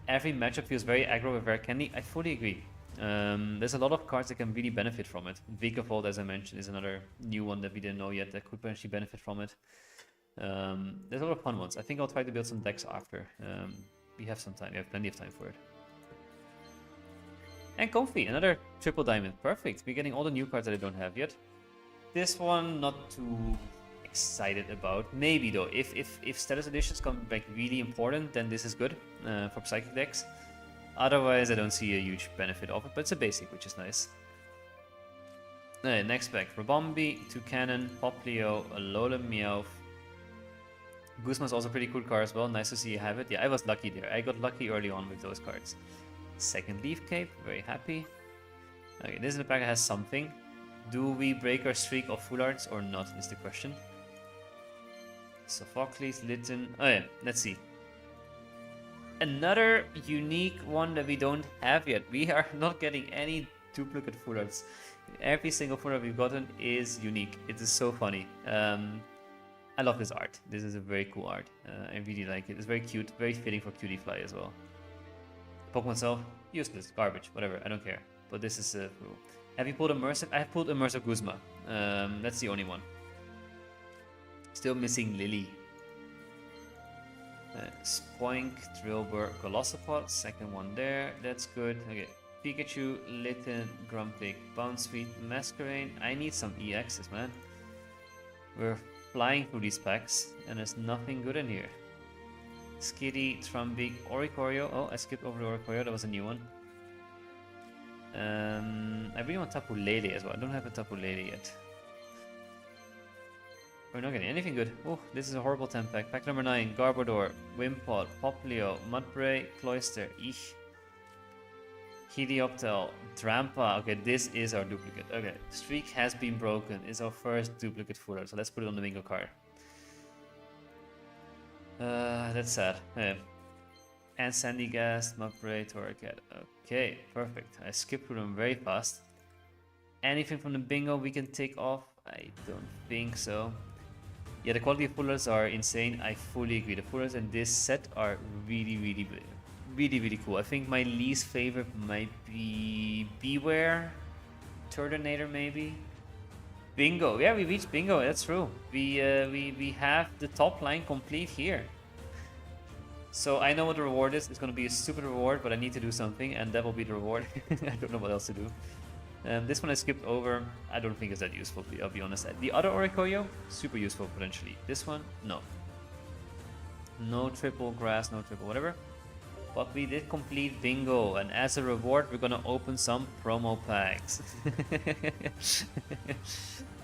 Every matchup feels very aggro with Rare Candy. I fully agree. There's a lot of cards that can really benefit from it. Vikavolt, as I mentioned, is another new one that we didn't know yet that could potentially benefit from it. There's a lot of fun ones. I think I'll try to build some decks after. We have some time. We have plenty of time for it. And Comfy, another triple diamond. Perfect. We're getting all the new cards that I don't have yet. This one, not too excited about. Maybe though. If status editions come back really important, then this is good for Psychic decks. Otherwise, I don't see a huge benefit of it, but it's a basic, which is nice. Next pack. Rabombi, Toucannon, Poplio, Alola Meowth. Guzma's also a pretty cool card as well. Nice to see you have it. Yeah, I was lucky there. I got lucky early on with those cards. Second Leaf Cape, very happy. Okay, this in the pack has something. Do we break our streak of full arts or not is the question. Sophocles, Litten. Oh yeah, let's see. Another unique one that we don't have yet. We are not getting any duplicate full arts. Every single photo we've gotten is unique. It is so funny. I love this art. This is a very cool art. I really like it. It's very cute, very fitting for Cutie Fly as well. Pokemon itself, useless, garbage, whatever. I don't care. But this is cool. Have you pulled Immersive? I have pulled Immersive Guzma. That's the only one. Still missing Lily. Spoink, Drillbur, Colossopod. Second one there. That's good. Okay. Pikachu, Litten, Grumpig, Bounsweet, Masquerain. I need some EXs, man. We're flying through these packs, and there's nothing good in here. Skitty, Trumbeak, Oricorio. Oh, I skipped over the Oricorio. That was a new one. I really want Tapu Lele as well. I don't have a Tapu Lele yet. We're not getting anything good. Oh, this is a horrible 10 pack. Pack number 9, Garbodor, Wimpod, Poplio, Mudbray, Cloyster, Eek, Helioptile, Drampa. Okay, this is our duplicate. Okay, streak has been broken. It's our first duplicate footer, so let's put it on the bingo card. That's sad. Yeah. And Sandygast, Mudbray, Torracat. Okay, perfect. I skipped through them very fast. Anything from the bingo we can take off? I don't think so. Yeah, the quality of pullers are insane. I fully agree. The pullers in this set are really cool. I think my least favorite might be Beware, Turtonator maybe. Bingo. Yeah, we reached bingo. That's true. We have the top line complete here. So I know what the reward is. It's going to be a stupid reward, but I need to do something, and that will be the reward. I don't know what else to do. This one I skipped over. I don't think it's that useful, I'll be honest. The other Oricorio, super useful potentially. This one, no. No triple grass, no triple whatever. But we did complete bingo, and as a reward, we're gonna open some promo packs.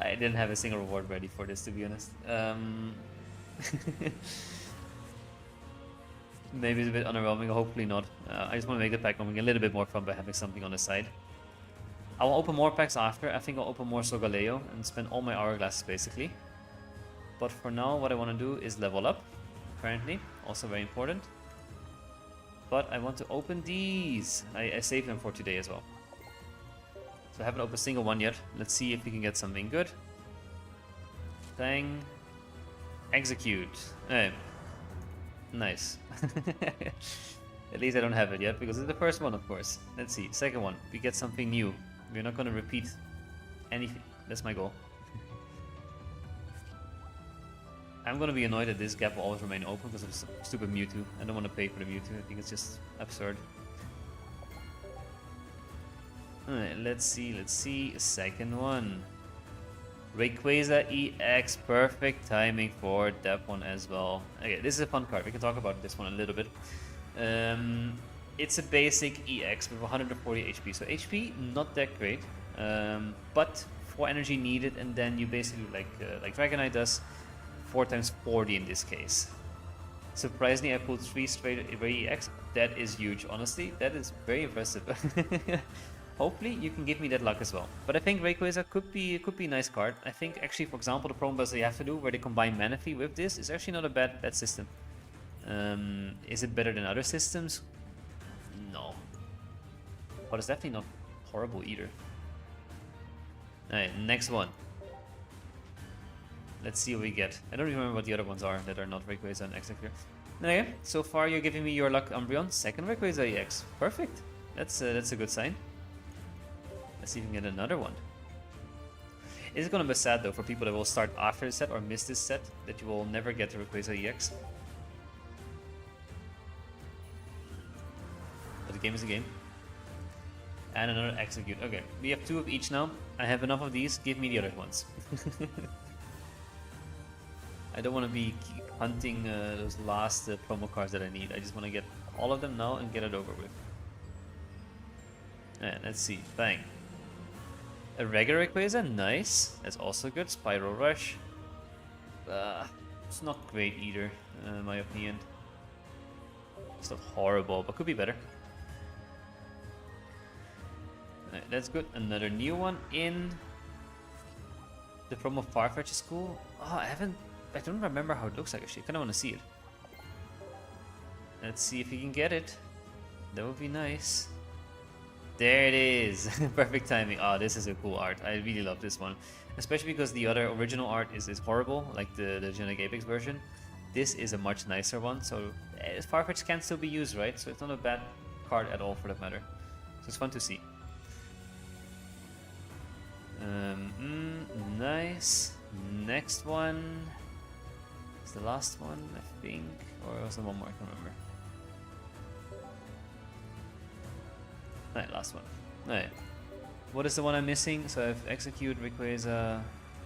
I didn't have a single reward ready for this, to be honest. Maybe it's a bit underwhelming, hopefully not. I just want to make the pack opening a little bit more fun by having something on the side. I will open more packs after. I think I'll open more Solgaleo and spend all my hourglasses basically. But for now, what I want to do is level up, apparently. Also very important. But I want to open these. I saved them for today as well. So I haven't opened a single one yet. Let's see if we can get something good. Bang. Execute. Nice. At least I don't have it yet, because it's the first one, of course. Let's see. Second one. We get something new. We're not going to repeat anything. That's my goal. I'm going to be annoyed that this gap will always remain open because of stupid Mewtwo. I don't want to pay for the Mewtwo. I think it's just absurd. Alright, let's see. Second one. Rayquaza EX. Perfect timing for that one as well. Okay, this is a fun card. We can talk about this one a little bit. It's a basic EX with 140 HP. So HP, not that great. But 4 energy needed, and then you basically, like Dragonite does, 4 times 40 in this case. Surprisingly, I pulled 3 straight Ray EX. That is huge, honestly. That is very impressive. Hopefully, you can give me that luck as well. But I think Rayquaza could be a nice card. I think actually, for example, the promo that you have to do where they combine Manaphy with this is actually not a bad system. Is it better than other systems? No. But it's definitely not horrible either. Alright, next one. Let's see what we get. I don't remember what the other ones are that are not Rayquaza and Executor. Okay, so far you're giving me your luck Umbreon, second Rayquaza EX. Perfect. That's a good sign. Let's see if we can get another one. It's gonna be sad though for people that will start after the set or miss this set, that you will never get the Rayquaza EX. But the game is a game. And another Execute. Okay, we have 2 of each now. I have enough of these. Give me the other ones. I don't want to be hunting those last promo cards that I need. I just want to get all of them now and get it over with. And let's see. Bang. A regular Rayquaza, nice. That's also good. Spiral Rush. It's not great either, in my opinion. It's not horrible, but could be better. Alright, that's good. Another new one in the promo Farfetch is cool. Oh, I don't remember how it looks like actually. I kinda wanna see it. Let's see if we can get it. That would be nice. There it is. Perfect timing. Oh, this is a cool art. I really love this one. Especially because the other original art is horrible, like the Genetic Apex version. This is a much nicer one, so Farfetch can still be used, right? So it's not a bad card at all for that matter. So it's fun to see. Nice. Next one. It's the last one, I think. Or was there one more? I can't remember. Alright, last one. Alright. What is the one I'm missing? So I have Execute, Rayquaza,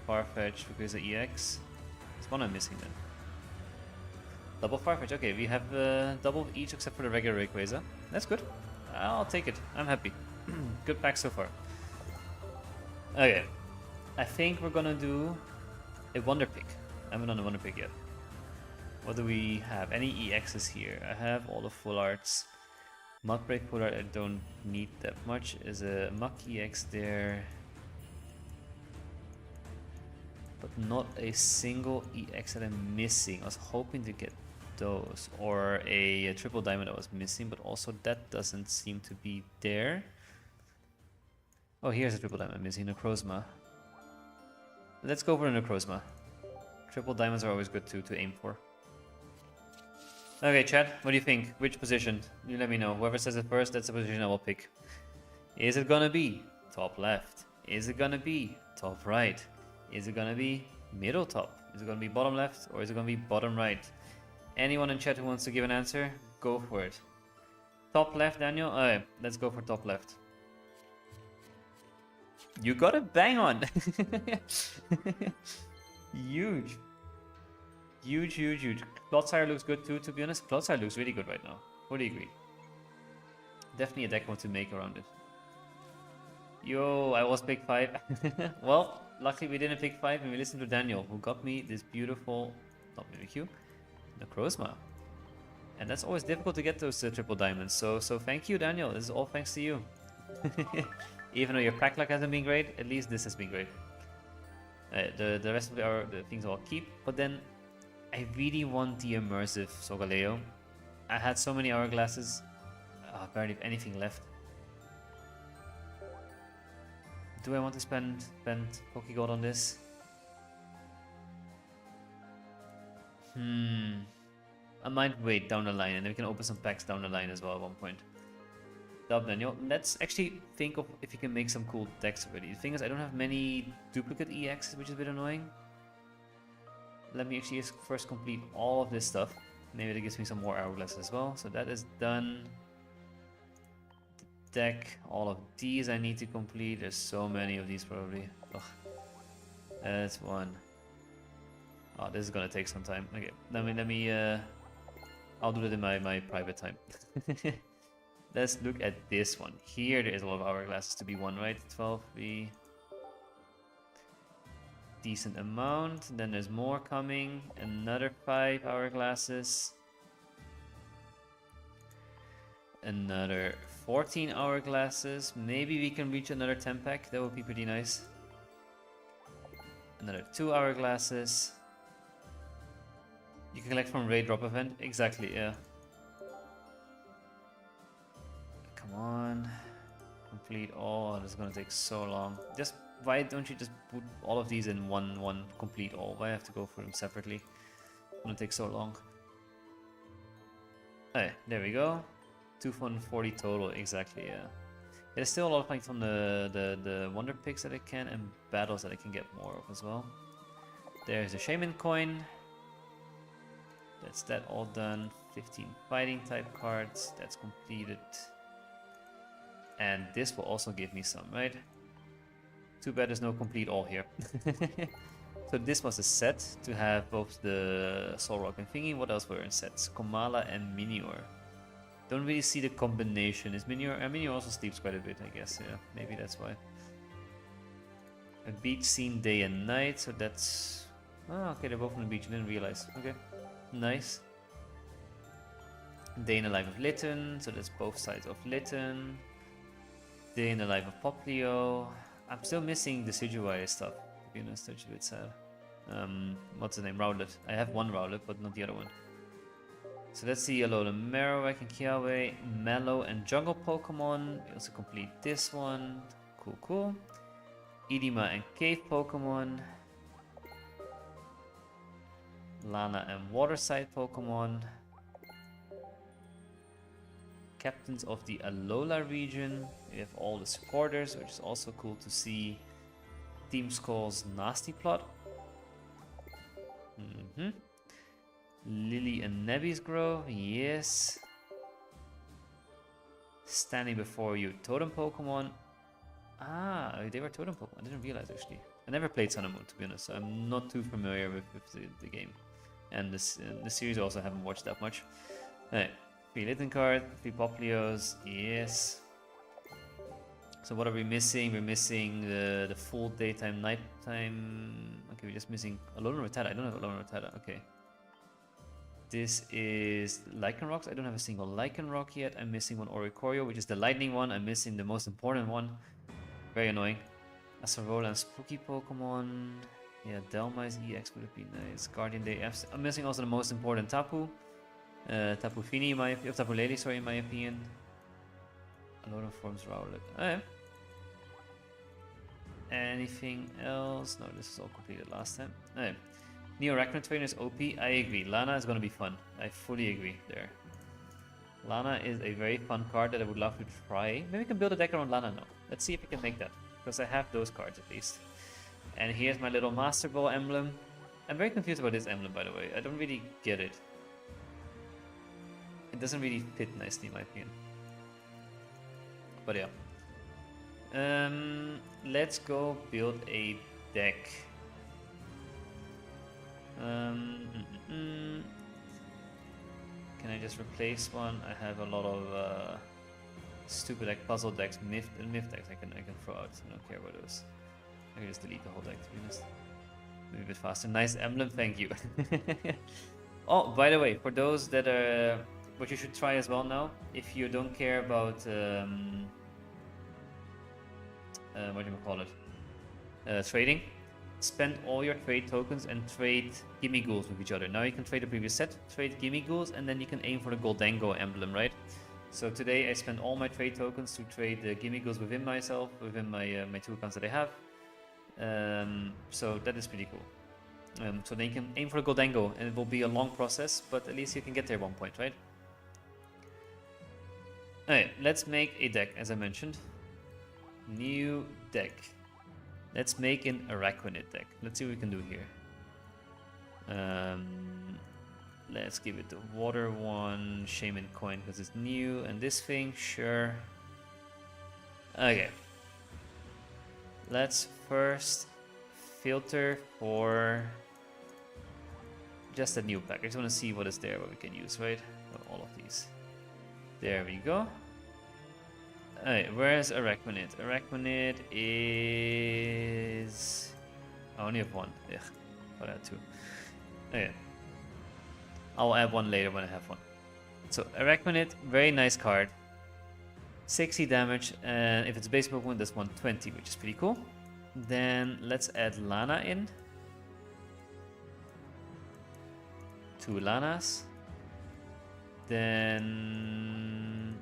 Farfetch, Rayquaza EX. There's one I'm missing then. Double Farfetch. Okay, we have double each except for the regular Rayquaza. That's good. I'll take it. I'm happy. Good pack so far. Okay. I think we're gonna do a Wonder Pick. I haven't done a Wonder Pick yet. What do we have? Any EXs here? I have all the full arts. Mudbreak full art I don't need that much. Is a Muck EX there. But not a single EX that I'm missing. I was hoping to get those. Or a triple diamond I was missing, but also that doesn't seem to be there. Oh, here's a triple diamond missing, Necrozma. Let's go for a Necrozma. Triple diamonds are always good to aim for. Okay, chat, what do you think? Which position? You let me know. Whoever says it first, that's the position I will pick. Is it gonna be top left? Is it gonna be top right? Is it gonna be middle top? Is it gonna be bottom left? Or is it gonna be bottom right? Anyone in chat who wants to give an answer, go for it. Top left, Daniel? Alright, let's go for top left. You got it bang on! Huge. Huge, huge, huge. Clodsire looks good too, to be honest. Clodsire looks really good right now. Would you agree? Definitely a deck I want to make around it. Yo, I was pick 5. Well, luckily we didn't pick 5 and we listened to Daniel, who got me this beautiful, not Mimikyu, Necrozma. And that's always difficult to get those triple diamonds. So thank you, Daniel. This is all thanks to you. Even though your pack luck hasn't been great, at least this has been great. The rest of the things I'll keep, but then I really want the immersive Solgaleo. I had so many hourglasses, barely have anything left. Do I want to spend Pokegold on this? I might wait down the line, and then we can open some packs down the line as well at one point. Dub Daniel, let's actually think of if you can make some cool decks already. The thing is, I don't have many duplicate EXs, which is a bit annoying. Let me actually first complete all of this stuff. Maybe that gives me some more hourglasses as well. So that is done. The deck, all of these I need to complete. There's so many of these probably. Ugh. That's one. Oh, this is gonna take some time. Okay, let me I'll do it in my private time. Let's look at this one. Here there is a lot of hourglasses to be won, right? 12V. Decent amount. Then there's more coming. Another 5 hourglasses. Another 14 hourglasses. Maybe we can reach another 10 pack. That would be pretty nice. Another 2 hourglasses. You can collect from raid drop event. Exactly, yeah. Come on. Complete all. This is gonna take so long. Just why don't you just put all of these in one complete all? Why have to go for them separately? It's gonna take so long. Hey, there we go. 240 total, exactly, yeah. There's still a lot of like from the wonder picks that I can and battles that I can get more of as well. There's a shaman coin. That's that all done. 15 fighting type cards. That's completed. And this will also give me some, right? Too bad there's no complete all here. So this was a set to have both the Solrock and Thingy. What else were in sets? Komala and Minior. Don't really see the combination. Is Minior... Minior also sleeps quite a bit, I guess. Yeah, maybe that's why. A beach scene day and night. So that's... Oh, okay, they're both on the beach. I didn't realize. Okay, nice. Day in the life of Litten. So that's both sides of Litten. Day in the life of Poplio. I'm still missing the Decidueye stuff, to be honest, that's a bit sad. What's the name? Rowlet. I have one Rowlet, but not the other one. So let's see, Alolan Marowak and Kiawe, Mallow and Jungle Pokemon. We also complete this one. Cool, cool. Edema and Cave Pokemon. Lana and Waterside Pokemon. Captains of the Alola region. We have all the supporters, which is also cool to see. Team Skull's Nasty Plot. Lily and Nebby's Grove, yes. Standing before you, Totem Pokemon. Ah, they were Totem Pokemon. I didn't realize actually. I never played Sun and Moon, to be honest. So I'm not too familiar with the game. And the series I also haven't watched that much. Alright, 3 Litten card, 3 Poplios, yes. So what are we missing? We're missing the full daytime, nighttime. Okay, we're just missing Alolan Rattata. I don't have Alolan Rattata. Okay. This is Lycanrocs. I don't have a single Lycanroc yet. I'm missing one Oricorio, which is the lightning one. I'm missing the most important one. Very annoying. Acerola and Spooky Pokemon. Yeah, Delmice EX would have been nice. Guardian Day Fs. I'm missing also the most important Tapu. Tapu Fini, in my opinion. Tapu Lady, sorry, in my opinion. Alolan Forms Rowlet. Oh, yeah. Anything else? No, this is all completed last time. Oh, yeah. Neo Arachnoid Trainer is OP. I agree. Lana is going to be fun. I fully agree there. Lana is a very fun card that I would love to try. Maybe we can build a deck around Lana now. Let's see if we can make that. Because I have those cards at least. And here's my little Master Ball emblem. I'm very confused about this emblem, by the way. I don't really get it. It doesn't really fit nicely in my opinion. But yeah. Let's go build a deck. Can I just replace one? I have a lot of stupid like puzzle decks, myth decks I can throw out. I don't care about those. I can just delete the whole deck to be honest. Maybe a bit faster. Nice emblem, thank you. Oh, by the way, for those that are what you should try as well now, if you don't care about what do you call it? Trading. Spend all your trade tokens and trade Gimme Ghouls with each other. Now you can trade the previous set, trade Gimme Ghouls, and then you can aim for the Goldango emblem, right? So today I spent all my trade tokens to trade the Gimme Ghouls within myself, within my my 2 accounts that I have. So that is pretty cool. So then you can aim for the Goldango, and it will be a long process, but at least you can get there at one point, right? Alright, let's make a deck, as I mentioned. New deck. Let's make an Araquanid deck. Let's see what we can do here. Let's give it the water one, Shaman Coin because it's new, and this thing, sure. Okay. Let's first filter for just a new pack. I just want to see what is there, what we can use, right? All of these. There we go. Alright, where's Araquanid? Araquanid is... I only have one. Ugh, I'll add 2. Okay. I'll add one later when I have one. So, Araquanid, very nice card. 60 damage, and if it's a base Pokemon, that's 120, which is pretty cool. Then, let's add Lana in. 2 Lanas. Then...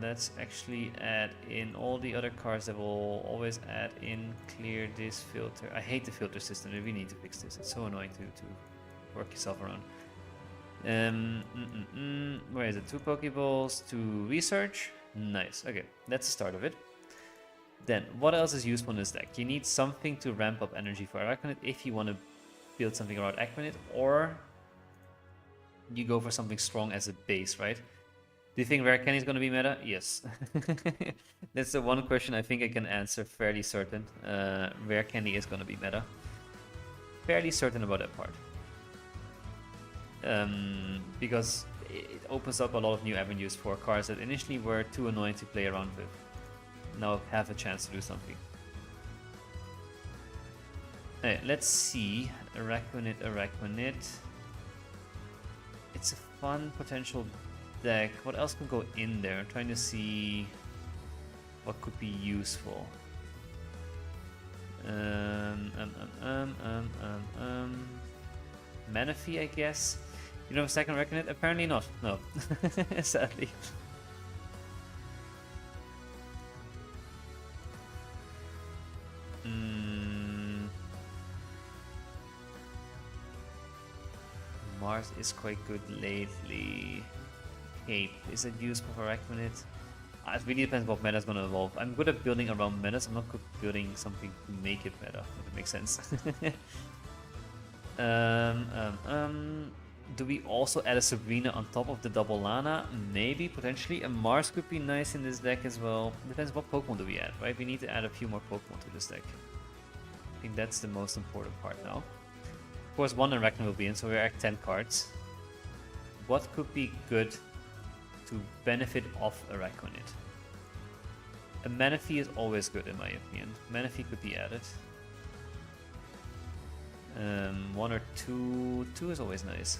let's actually add in all the other cards that will always add in, clear this filter. I hate the filter system, we need to fix this. It's so annoying to work yourself around. Where is it? 2 Pokeballs, 2 research. Nice, okay, that's the start of it. Then, what else is useful in this deck? You need something to ramp up energy for Araquanid if you want to build something around Araquanid, or you go for something strong as a base, right? Do you think Rare Candy is going to be meta? Yes. That's the one question I think I can answer fairly certain. Rare Candy is going to be meta. Fairly certain about that part. Because it opens up a lot of new avenues for cards that initially were too annoying to play around with. Now have a chance to do something. Alright, let's see. Araquanid. It's a fun potential deck. What else could go in there? I'm trying to see what could be useful. Manaphy, I guess. You don't have a second Reckonet? Apparently not. No. Sadly. Mars is quite good lately. Cape, is it useful for Reckonet? It really depends what meta is going to evolve. I'm good at building around metas, I'm not good at building something to make it meta, if it makes sense. Do we also add a Sabrina on top of the double Lana? Maybe, potentially. A Mars could be nice in this deck as well. Depends what Pokemon do we add, right? We need to add a few more Pokemon to this deck. I think that's the most important part now. Of course, one Arachne will be in, so we're at 10 cards. What could be good to benefit off Araquanid? A Manaphy is always good in my opinion. Manaphy could be added. One or two. Two is always nice.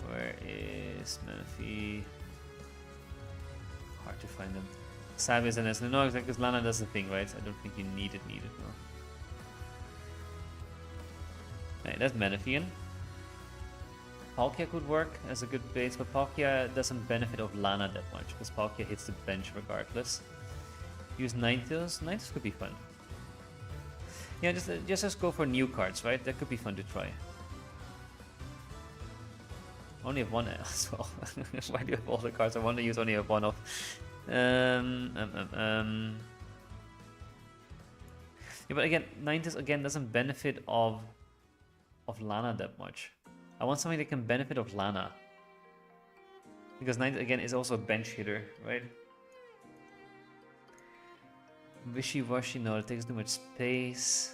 Where is Manaphy? Hard to find them. Savius and Esna. No, exactly, because Lana does the thing, right? I don't think you need it, no. Right, that's Manaphy. Palkia could work as a good base, but Palkia doesn't benefit of Lana that much, because Palkia hits the bench regardless. Use Ninetales. Ninetales could be fun. Yeah, just go for new cards, right? That could be fun to try. Only have one as well. Why do you have all the cards? I want to use only have one of. Yeah, but again, Ninetales again doesn't benefit of Lana that much. I want something that can benefit of Lana. Because Ninetales again is also a bench hitter, right? Wishy-washy, no, it takes too much space.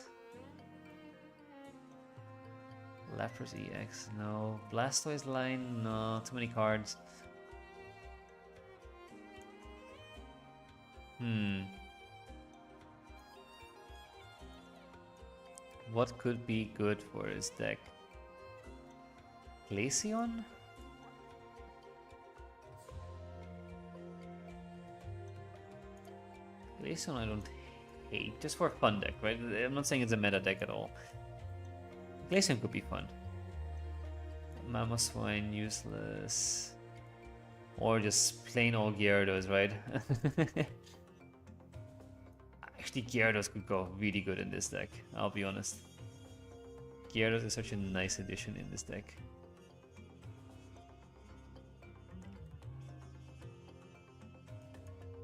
Lapras EX, no. Blastoise line, no. Too many cards. What could be good for his deck? Glaceon? Glaceon I don't hate, just for a fun deck, right? I'm not saying it's a meta deck at all. Glaceon could be fun. Mamoswine, useless. Or just plain old Gyarados, right? Actually, Gyarados could go really good in this deck, I'll be honest. Gyarados is such a nice addition in this deck.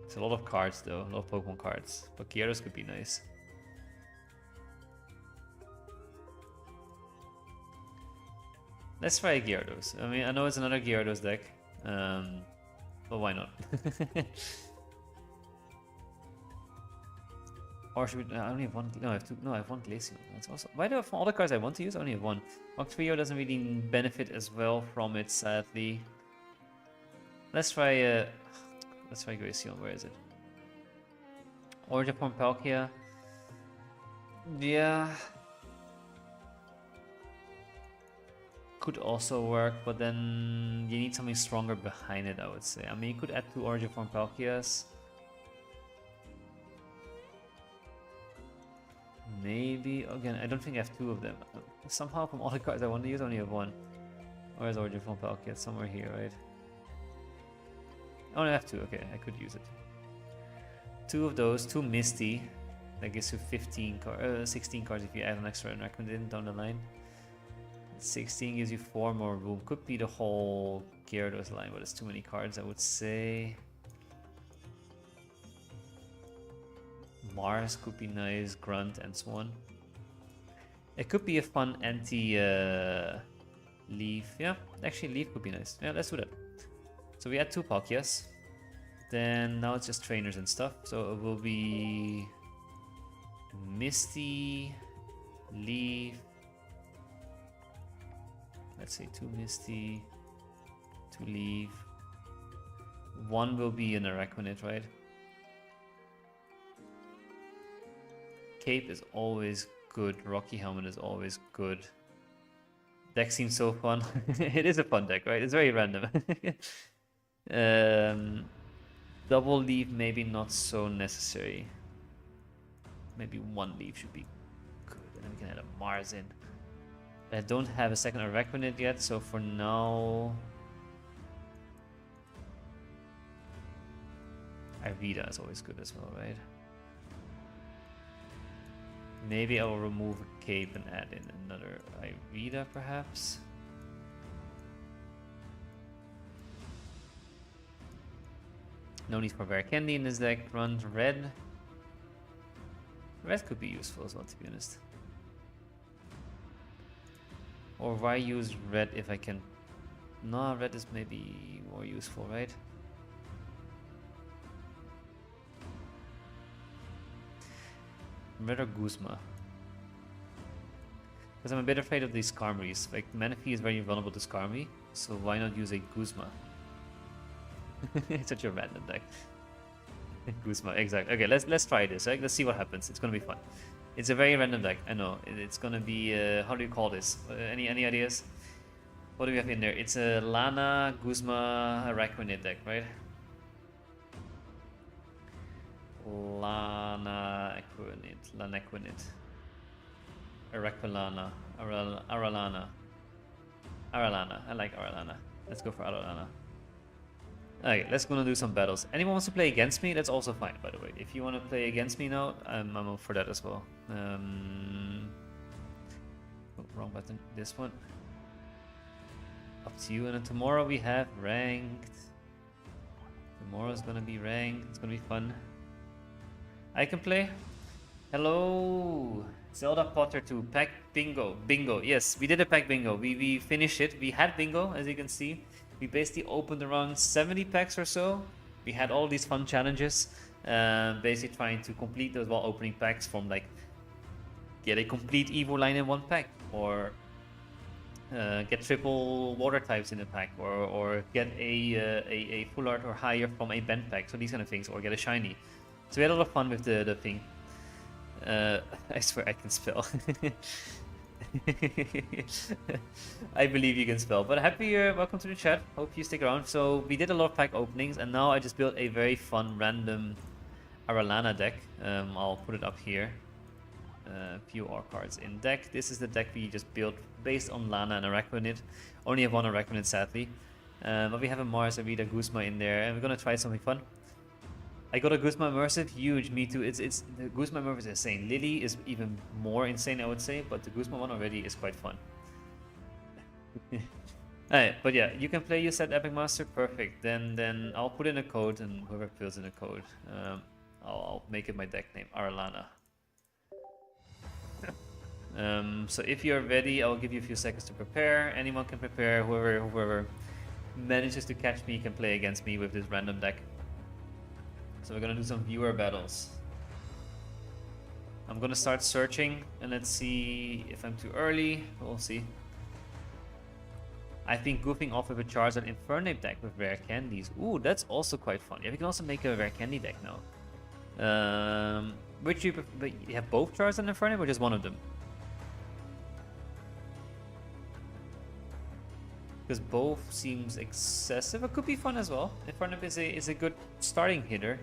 It's a lot of cards though, a lot of Pokemon cards, but Gyarados could be nice. Let's try Gyarados. I mean, I know it's another Gyarados deck, but why not? Or should we, I only have one. No, I have two. No, I have one Glaceon. That's awesome. Why do I have all the cards I want to use? I only have one. Octavio doesn't really benefit as well from it, sadly. Let's try. Let's try Glaceon. Where is it? Origin from Palkia. Yeah. Could also work, but then you need something stronger behind it, I would say. I mean, you could add 2 Origin Form Palkias. Maybe, again, I don't think I have 2 of them. Somehow from all the cards I want to use, I only have 1. Or is Origin Form Palkia? It's somewhere here, right? I only have 2, okay, I could use it. 2 of those, 2 Misty. That gives you 16 cards if you add an extra recommended down the line. 16 gives you 4 more room. Could be the whole Gyarados line, but it's too many cards, I would say. Mars could be nice, Grunt and so on. It could be a fun anti-Leaf. Yeah, actually Leaf could be nice. Yeah, let's do that. So we had 2 Palkias. Then now it's just trainers and stuff. So it will be Misty, Leaf. Let's say 2 Misty, 2 Leaf. 1 will be an Araquanid, right? Cape is always good. Rocky Helmet is always good. Deck seems so fun. It is a fun deck, right? It's very random. Double Leaf maybe not so necessary. Maybe 1 Leaf should be good. And then we can add a Mars in. I don't have a second Araquanid yet, so for now... Irida is always good as well, right? Maybe I'll remove a Cape and add in another Irida, perhaps? No need for Rare Candy in this deck. Run red. Red could be useful as well, to be honest. Or why use red if I can... No, red is maybe more useful, right? Red or Guzma? Because I'm a bit afraid of these Skarmories. Like, Manaphy is very vulnerable to Skarmory, so why not use a Guzma? It's such a random deck. Guzma, exactly. Okay, let's try this. Right? Let's see what happens. It's gonna be fun. It's a very random deck. I know. It's gonna be how do you call this? Any ideas? What do we have in there? It's a Lana, Guzma, Araquanid deck, right? Lana Aquanid. Araquilana. Aralana. Aralana. I like Aralana. Let's go for Aralana. Okay, let's go and do some battles. Anyone wants to play against me? That's also fine, by the way. If you want to play against me now, I'm up for that as well. Oh, wrong button. This one. Up to you. And then tomorrow we have ranked. Tomorrow's gonna be ranked. It's gonna be fun. I can play. Hello, Zelda Potter 2 pack bingo. Bingo. Yes, we did a pack bingo. We finished it. We had bingo, as you can see. We basically opened around 70 packs or so. We had all these fun challenges, basically trying to complete those while opening packs from like get a complete Evo line in one pack, or get triple water types in a pack, or get a full art or higher from a bent pack. So these kind of things, or get a shiny. So we had a lot of fun with the thing. I swear I can spell. I believe you can spell. But happy welcome to the chat. Hope you stick around. So we did a lot of pack openings, and now I just built a very fun random Aralana deck. I'll put it up here. Few R cards in deck. This is the deck we just built based on Lana and Araquanid. Only have one Araquanid, sadly. But we have a Mars, Arida, Guzma in there, and we're gonna try something fun. I got a Guzma Immersive, huge, me too. It's the Guzma Immersive is insane. Lily is even more insane, I would say, but the Guzma one already is quite fun. Alright, but yeah, you can play, you said Epic Master, perfect. Then I'll put in a code, and whoever fills in a code, I'll make it my deck name, Aralana. So if you're ready, I'll give you a few seconds to prepare. Anyone can prepare. Whoever manages to catch me can play against me with this random deck. So we're gonna do some viewer battles. I'm gonna start searching, and let's see if I'm too early. We'll see. I think goofing off with a Charizard Infernape deck with rare candies. Ooh, that's also quite fun. Yeah, we can also make a rare candy deck now. Which you have both Charizard and Infernape, or just one of them? Because both seems excessive. It could be fun as well. Infernape is a good starting hitter.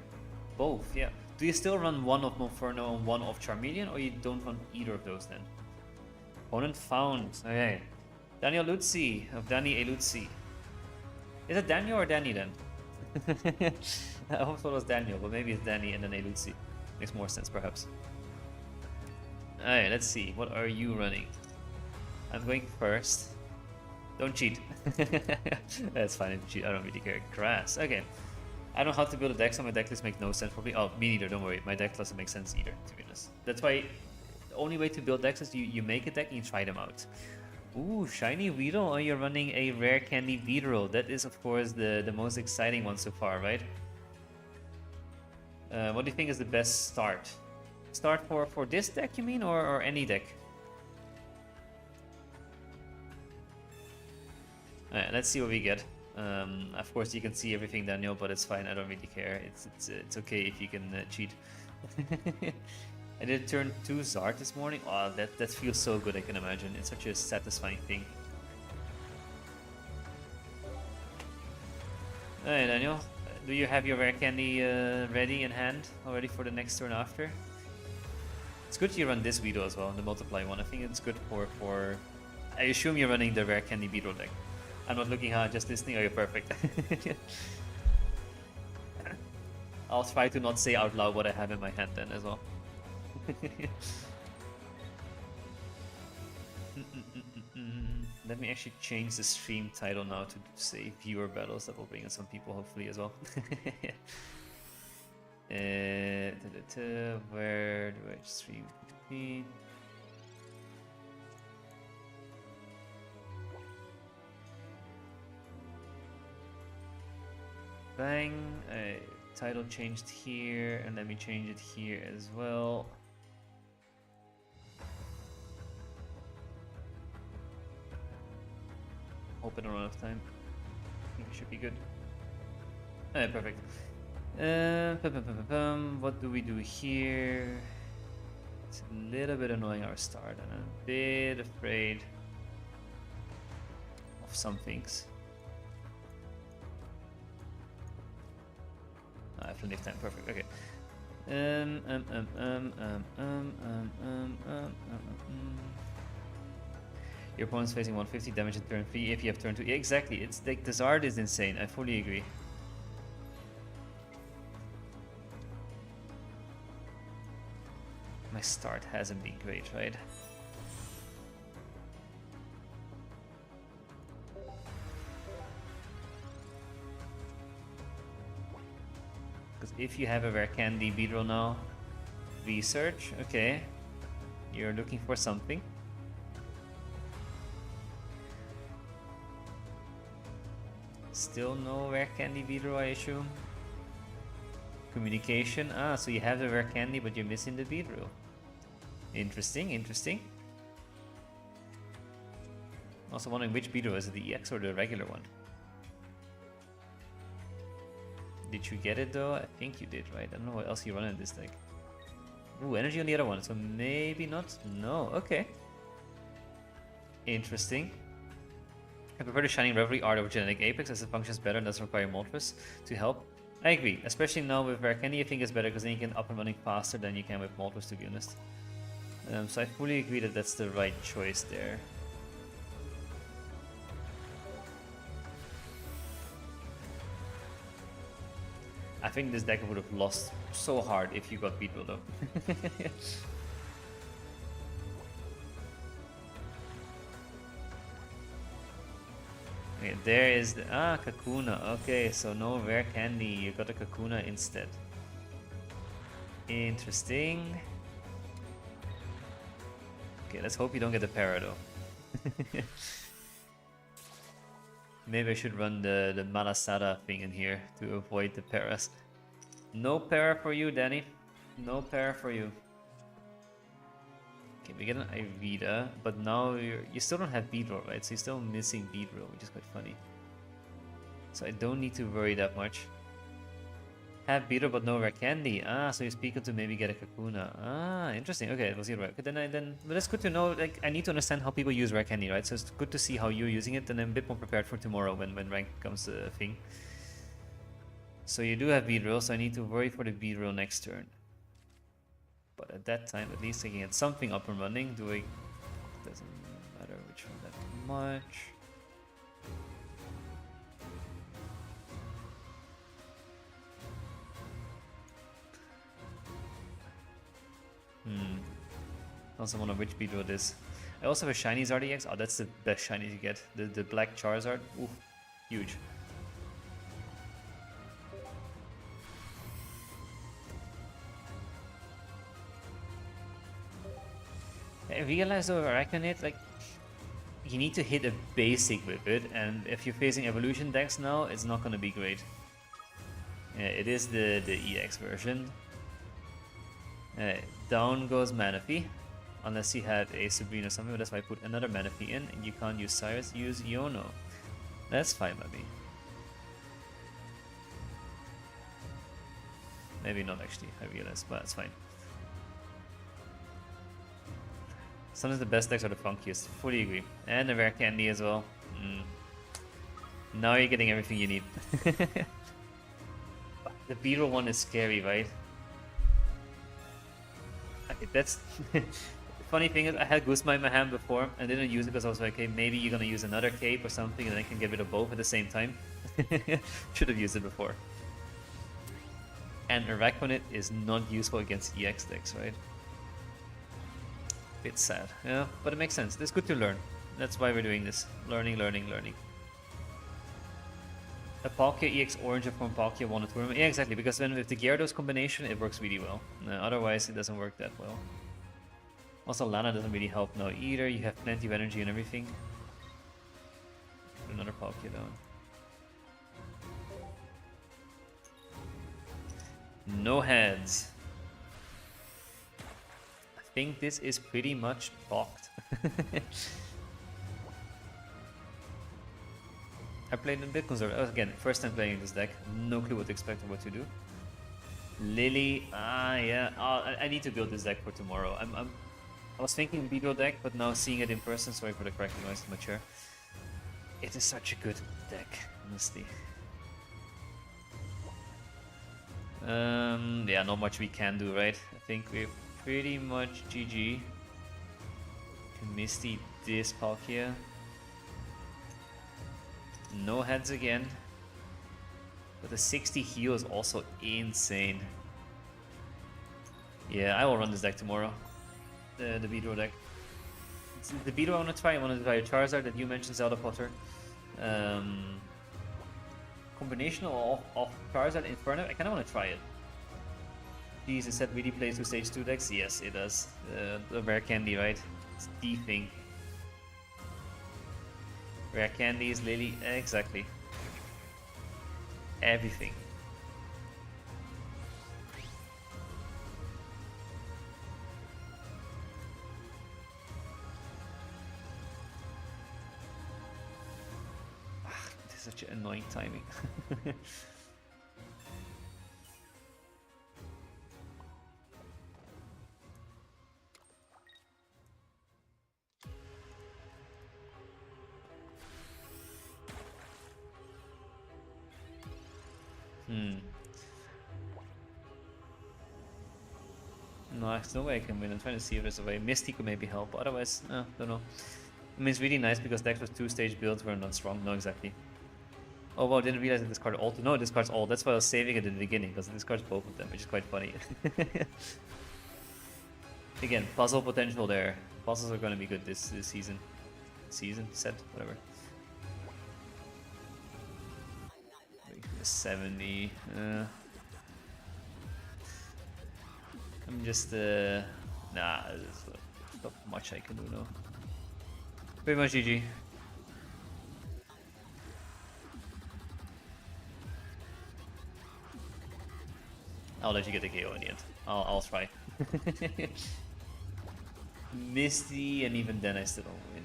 Both, yeah. Do you still run one of Monferno and one of Charmeleon, or you don't run either of those then? Opponent found. Okay. Daniel Luzzi of Danny A. Luzzi. Is it Daniel or Danny then? I almost thought it was Daniel, but maybe it's Danny and then A. Luzzi. Makes more sense, perhaps. Alright, let's see. What are you running? I'm going first. Don't cheat. That's fine if you cheat. I don't really care. Grass. Okay. I don't know how to build a deck, so my deck list makes no sense for me. Oh, me neither, don't worry. My deck doesn't make sense either, to be honest. That's why the only way to build decks is you make a deck and you try them out. Ooh, shiny Weedle. Oh, you're running a rare candy Weedle. That is, of course, the most exciting one so far, right? What do you think is the best start? Start for this deck, you mean, or any deck? Alright, let's see what we get. Of course, you can see everything, Daniel, but it's fine. I don't really care. It's okay if you can cheat. I did turn 2 Zard this morning. Oh, that feels so good. I can imagine. It's such a satisfying thing. Alright, Daniel. Do you have your rare candy ready in hand already for the next turn after? It's good you run this Weedle as well, the multiply one. I think it's good for I assume you're running the rare candy beetle deck. I'm not looking hard, just listening. Oh, you're perfect. I'll try to not say out loud what I have in my hand then as well. Let me actually change the stream title now to say viewer battles. That will bring in some people hopefully as well. Where do I stream? Bang. Title changed here, and let me change it here as well. Hope I don't run out of time. I think we should be good. Perfect. What do we do here? It's a little bit annoying our start, and I'm a bit afraid of some things. I have plenty of time. Perfect. Okay. Your opponent's facing 150 damage in turn 3 if you have turn 2. Yeah, exactly. It's like this art is insane. I fully agree. My start hasn't been great, right? Because if you have a rare candy beetle now, research, okay. You're looking for something. Still no rare candy beetle, I assume. Communication, so you have the rare candy but you're missing the beetle. Interesting, interesting. Also wondering which beetle, is it the EX or the regular one? Did you get it though? I think you did, right? I don't know what else you run in this deck. Ooh, energy on the other one, so maybe not. No, okay. Interesting. I prefer the Shining Reverie art over Genetic Apex as it functions better and doesn't require Moltres to help. I agree, especially now with Rare Candy I think it's better because then you can up and running faster than you can with Moltres, to be honest. So I fully agree that that's the right choice there. I think this deck would have lost so hard if you got Beetle though. Okay, there is the Kakuna. Okay, so no rare candy. You got a Kakuna instead. Interesting. Okay, let's hope you don't get the para though. Maybe I should run the Malasada thing in here to avoid the paras. No para for you, Danny. No para for you. Okay, we get an Irida, but now you still don't have Beedrill, right? So you're still missing Beedrill, which is quite funny. So I don't need to worry that much. Have Beedrill but no rare candy. So you speak to maybe get a Kakuna. Interesting. Okay, we'll see it right. Okay, but that's good to know. Like, I need to understand how people use rare candy, right? So it's good to see how you're using it, and I'm a bit more prepared for tomorrow when rank becomes a thing. So you do have Beedrill, so I need to worry for the Beedrill next turn. But at that time, at least I can get something up and running. Doesn't matter which one that much. Also wonder which Beedrill it is. I also have a shiny Zardex. Oh, that's the best shiny to get. The black Charizard. Ooh, huge. I realized though, Araquanid, like, you need to hit a basic with it, and if you're facing evolution decks now, it's not gonna be great. Yeah, it is the EX version. Down goes Manaphy, unless you had a Sabrina or something, but that's why I put another Manaphy in, and you can't use Cyrus, use Iono. That's fine by me. Maybe not actually, I realize, but it's fine. Sometimes the best decks are the funkiest, fully agree. And the rare candy as well. Now you're getting everything you need. The Beedrill one is scary, right? Okay, that's Funny thing is, I had Guzma in my hand before and didn't use it because I was like, okay, maybe you're gonna use another cape or something and I can get rid of both at the same time. Should have used it before. And Araquanid is not useful against EX decks, right? Bit sad, yeah, but it makes sense. It's good to learn. That's why we're doing this. Learning, learning, learning. A Palkia EX Orange from Palkia won a tournament. Yeah, exactly, because then with the Gyarados combination, it works really well. Otherwise, it doesn't work that well. Also, Lana doesn't really help now either. You have plenty of energy and everything. Put another Palkia down. No heads. I think this is pretty much blocked. I played a bit conservative. Again, first time playing this deck. No clue what to expect or what to do. Lily, yeah. I need to build this deck for tomorrow. I was thinking Beedrill deck, but now seeing it in person, sorry for the cracking noise in my chair. It is such a good deck, honestly. Yeah, not much we can do, right? I think we're pretty much GG. Can Misty this Palkia. No heads again. But the 60 heal is also insane. Yeah, I will run this deck tomorrow. The Beedrill deck. It's the Beedrill I want to try. I want to try a Charizard that you mentioned, Zelda Potter. Combination of Charizard and Inferno. I kind of want to try it. Geez, is that really plays with stage 2 decks? Yes, it does. The Rare Candy, right? It's the thing. Rare Candy is Lily. Exactly. Everything. This is such an annoying timing. No, there's no way I can win. I'm trying to see if there's a way. Misty could maybe help, otherwise, don't know. I mean, it's really nice because decks with 2-stage builds were not strong. No, exactly. Oh, wow, didn't realize that this card all. No, it discards all. That's why I was saving it in the beginning, because it discards both of them, which is quite funny. Again, puzzle potential there. Puzzles are going to be good this season. Set, whatever. 70. I'm just, nah, there's not much I can do now. Pretty much GG. I'll let you get the KO in the end. I'll try. Misty, and even then I still don't win.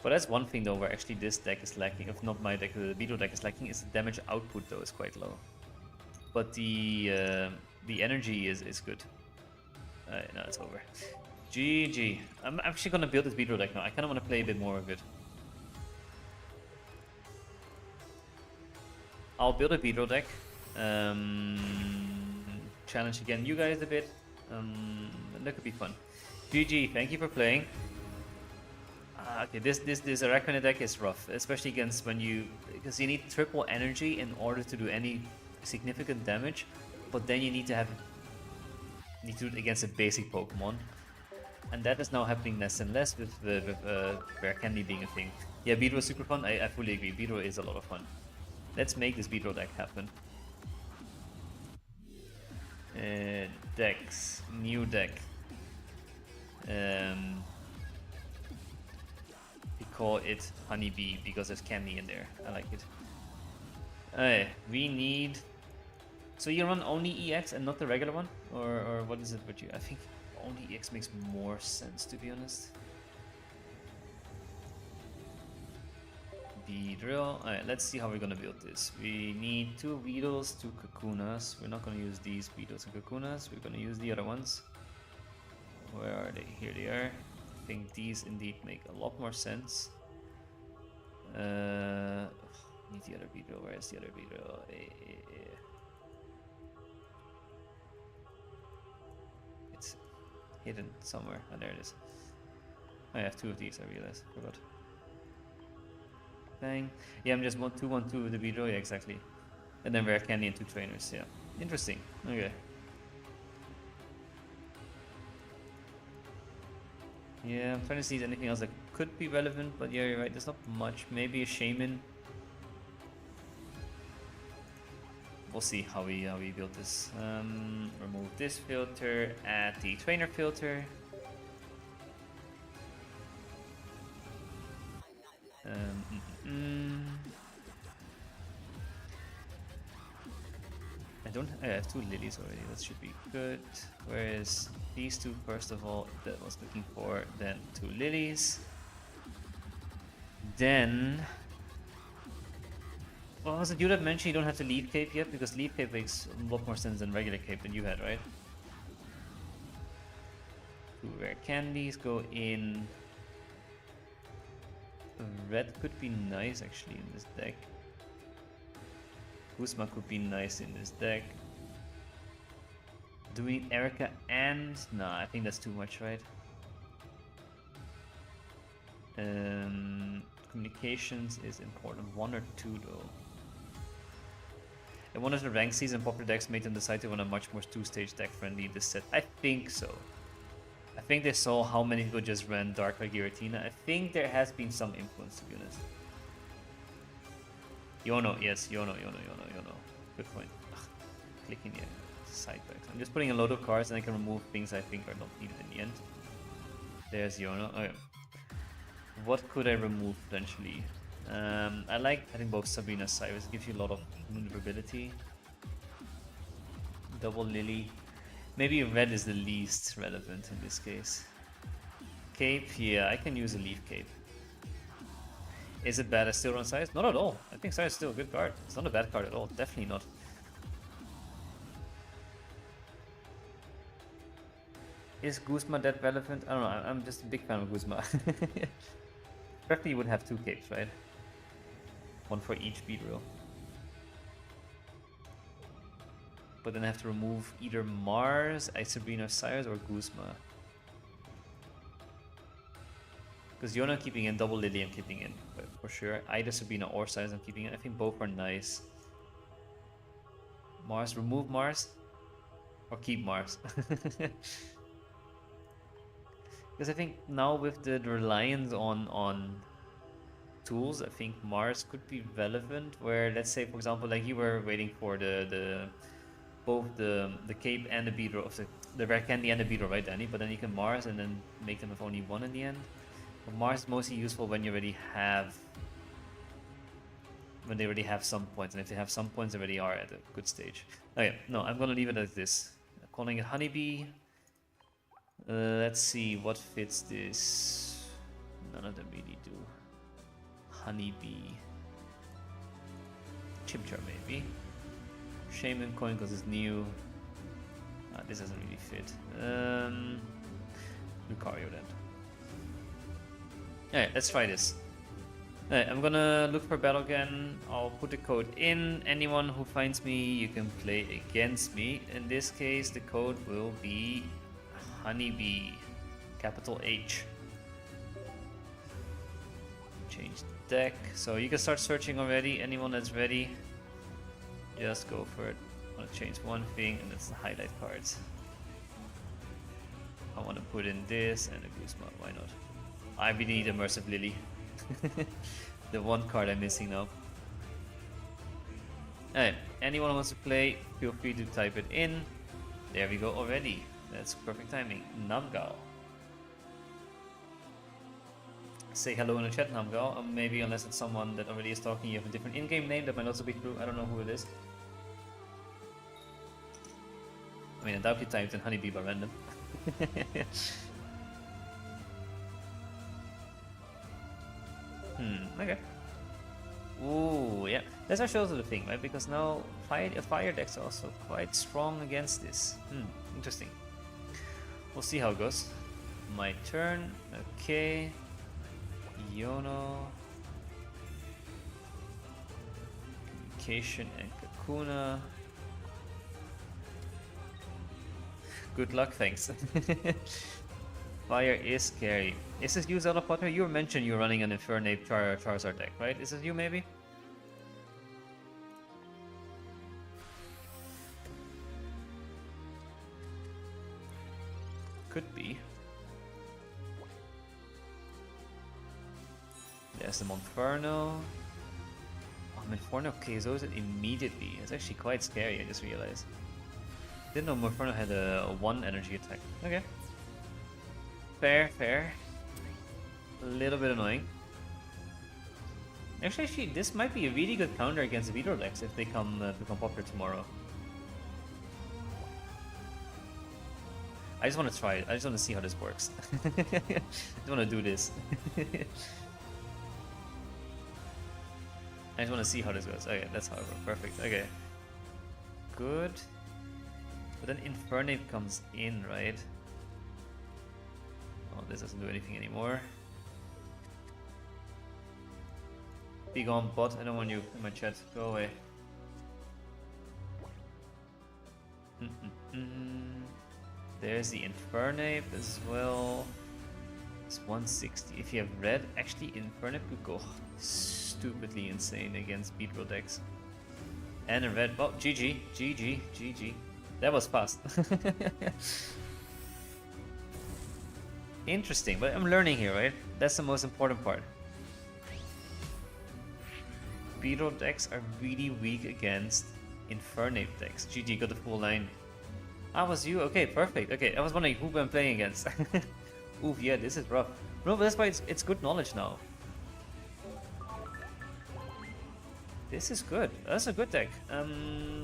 But that's one thing though where actually this deck is lacking, if not my deck, the Beedrill deck is lacking, is the damage output though is quite low. But the energy is good. No, it's over. GG. I'm actually gonna build this Beedrill deck now. I kinda wanna play a bit more of it. I'll build a Beedrill deck. Challenge again you guys a bit. That could be fun. GG, thank you for playing. Okay, this Araquanid deck is rough, especially against because you need triple energy in order to do any significant damage, but then you need to do it against a basic Pokemon, and that is now happening less and less with Rare Candy being a thing. Yeah, Beedrill is super fun. I fully agree. Beedrill is a lot of fun. Let's make this Beedrill deck happen. Decks, new deck. We call it Honeybee because there's candy in there. I like it. We need. So you run only EX and not the regular one, or what is it? But I think only EX makes more sense, to be honest. Beedrill. Alright, let's see how we're gonna build this. We need 2 Weedles, 2 Kakunas. We're not gonna use these Weedles and Kakunas. We're gonna use the other ones. Where are they? Here they are. I think these indeed make a lot more sense. Need the other Beedrill. Where is the other Beedrill? It's hidden somewhere. Oh, there it is. I have two of these, I realized. Forgot. Bang. Yeah, I'm just 1-2-1-2 with the Beedrill. Yeah, exactly. And then Rare Candy and 2 trainers. Yeah. Interesting. Okay. Yeah, I'm trying to see if there's anything else that could be relevant, but yeah, you're right. There's not much. Maybe a Shaman. We'll see how we build this. Remove this filter, add the trainer filter. I have 2 lilies already. That should be good. Whereas these 2, first of all, that I was looking for. Then 2 lilies. Then, well, was it you that mentioned you don't have to leaf cape yet? Because leaf cape makes a lot more sense than regular cape that you had, right? 2 rare candies go in. Red could be nice actually in this deck. Guzma could be nice in this deck. Do we need Erica and... Nah, I think that's too much, right? Communications is important. 1 or 2 though. And one of the rank season popular decks made them decide to run a much more 2-stage deck friendly this set. I think so. I think they saw how many people just ran Darkrai Giratina. I think there has been some influence, to be honest. Yono, yes, Yono. Good point. Ugh, clicking the sidebacks. I'm just putting a load of cards and I can remove things I think are not needed in the end. There's Yono. Okay. What could I remove potentially? I like adding both Sabrina and Cyrus. It gives you a lot of maneuverability. Double Lily. Maybe red is the least relevant in this case. Cape, yeah, I can use a leaf cape. Is it bad I still run Cyrus? Not at all. I think Cyrus is still a good card. It's not a bad card at all. Definitely not. Is Guzma that relevant? I don't know. I'm just a big fan of Guzma. Preferably you would have 2 capes, right? 1 for each Beedrill. But then I have to remove either Mars, Sabrina, Cyrus, or Guzma. Because Yona I'm keeping in, double Lily I'm keeping in, for sure. Either Sabrina or Cyrus I'm keeping in. I think both are nice. Mars, remove Mars. Or keep Mars. Because I think now with the reliance on tools, I think Mars could be relevant. Where, let's say, for example, like you were waiting for both the cape and the Beedrill, of the rare candy and the Beedrill, right, Danny? But then you can Mars and then make them with only 1 in the end. But Mars is mostly useful when you already have, when they already have some points, and if they have some points, they already are at a good stage. Okay, no, I'm gonna leave it as this. I'm calling it Honeybee. Let's see what fits this. None of them really do. Honeybee. Chimchar maybe. Shaman coin because it's new. This doesn't really fit. Lucario then. Alright, let's try this. Alright, I'm gonna look for battle again. I'll put the code in. Anyone who finds me, you can play against me. In this case, the code will be Honeybee. Capital H. Change the deck. So you can start searching already. Anyone that's ready, just go for it. I want to change one thing, and that's the highlight cards. I want to put in this and a Guzma. Why not? I really need Immersive Lily. The one card I'm missing now. Alright, anyone who wants to play, feel free to type it in. There we go already. That's perfect timing. Namgal. Say hello in the chat, Namgal. Maybe unless it's someone that already is talking, you have a different in-game name. That might also be true. I don't know who it is. I mean, I doubt you typed in Honeybee by random. Okay. Ooh, yeah. That's actually also the thing, right? Because now fire decks are also quite strong against this. Interesting. We'll see how it goes. My turn. Okay. Yono. Communication and Kakuna. Good luck, thanks. Fire is scary. Is this you, Zelda Potter? You mentioned you're running an Infernape Charizard deck, right? Is this you, maybe? Could be. There's the Monferno. Oh, Monferno KOs it immediately. It's actually quite scary, I just realized. Didn't know Monferno had a 1 energy attack. Okay. Fair, fair. A little bit annoying. Actually, this might be a really good counter against Beetle decks if they become popular tomorrow. I just want to try it. I just want to see how this works. I just want to do this. I just want to see how this goes. Okay, that's how it works. Perfect. Okay. Good. But then Infernape comes in, right? Oh, this doesn't do anything anymore. Be gone, bot. I don't want you in my chat. Go away. There's the Infernape as well. It's 160. If you have red, actually Infernape could go stupidly insane against Beetle decks. And a red. Oh, GG. GG. GG. That was fast. Interesting, but I'm learning here, right? That's the most important part. Beetle decks are really weak against Infernape decks. GG, got the full line. Ah, was you? Okay, perfect. Okay, I was wondering who I'm playing against. Oof, yeah, this is rough. No, but that's why it's good knowledge now. This is good. That's a good deck.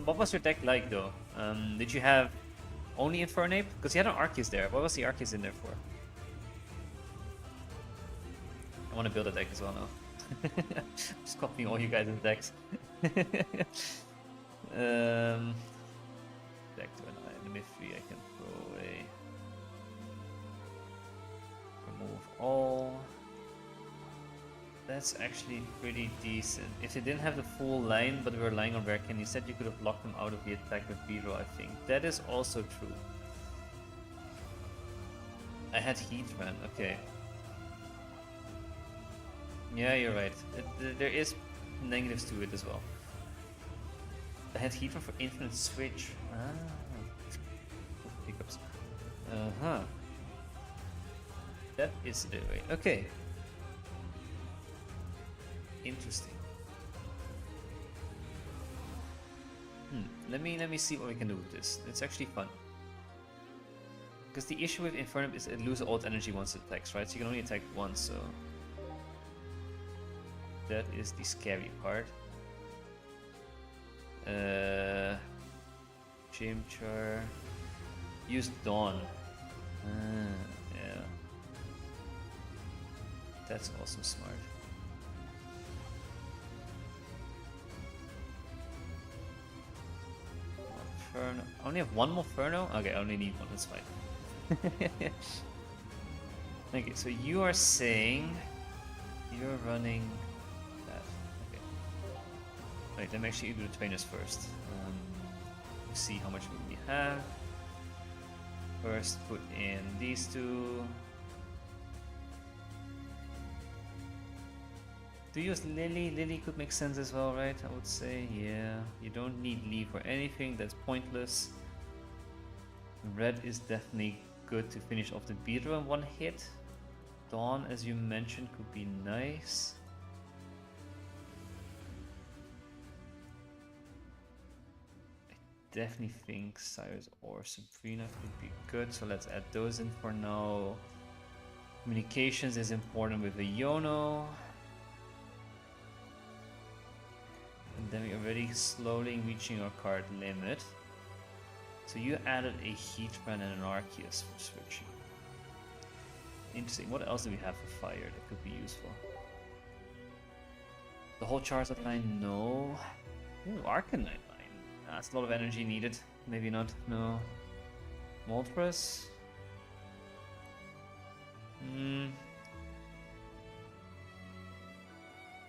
What was your deck like though? Did you have only Infernape? Because you had an Arceus there. What was the Arceus in there for? I want to build a deck as well now. Just copying all you guys' decks. Back to an item if I can throw away. Remove all. That's actually pretty decent. If they didn't have the full line, but we were lying on Rarekin, you said you could have locked them out of the attack with Beedrill, I think. That is also true. I had Heatran, okay. Yeah, you're right. There is negatives to it as well. I had Heatran for Infinite Switch. Ah. Hiccups. Uh-huh. That is the way. Okay. Interesting. Let me see what we can do with this. It's actually fun. Because the issue with Infernape is it loses alt energy once it attacks, right? So you can only attack once, so that is the scary part. Chimchar. Use Dawn. Yeah. That's also smart. Ferno. I only have one more Ferno? Okay, I only need one, that's fine. Okay, so you are saying you're running that. Okay. Wait, let me actually do the trainers first. See how much we have. First, put in these two. To use Lily, Lily could make sense as well, right? I would say, yeah. You don't need Lee for anything, that's pointless. Red is definitely good to finish off the Beedrill in one hit. Dawn, as you mentioned, could be nice. I definitely think Cyrus or Sabrina could be good, so let's add those in for now. Communications is important with the Yono. And then we're already slowly reaching our card limit. So you added a Heatran and an Arceus for switching. Interesting. What else do we have for fire that could be useful? The whole Charizard line? No. Ooh, Arcanine line. That's a lot of energy needed. Maybe not. No. Moltres?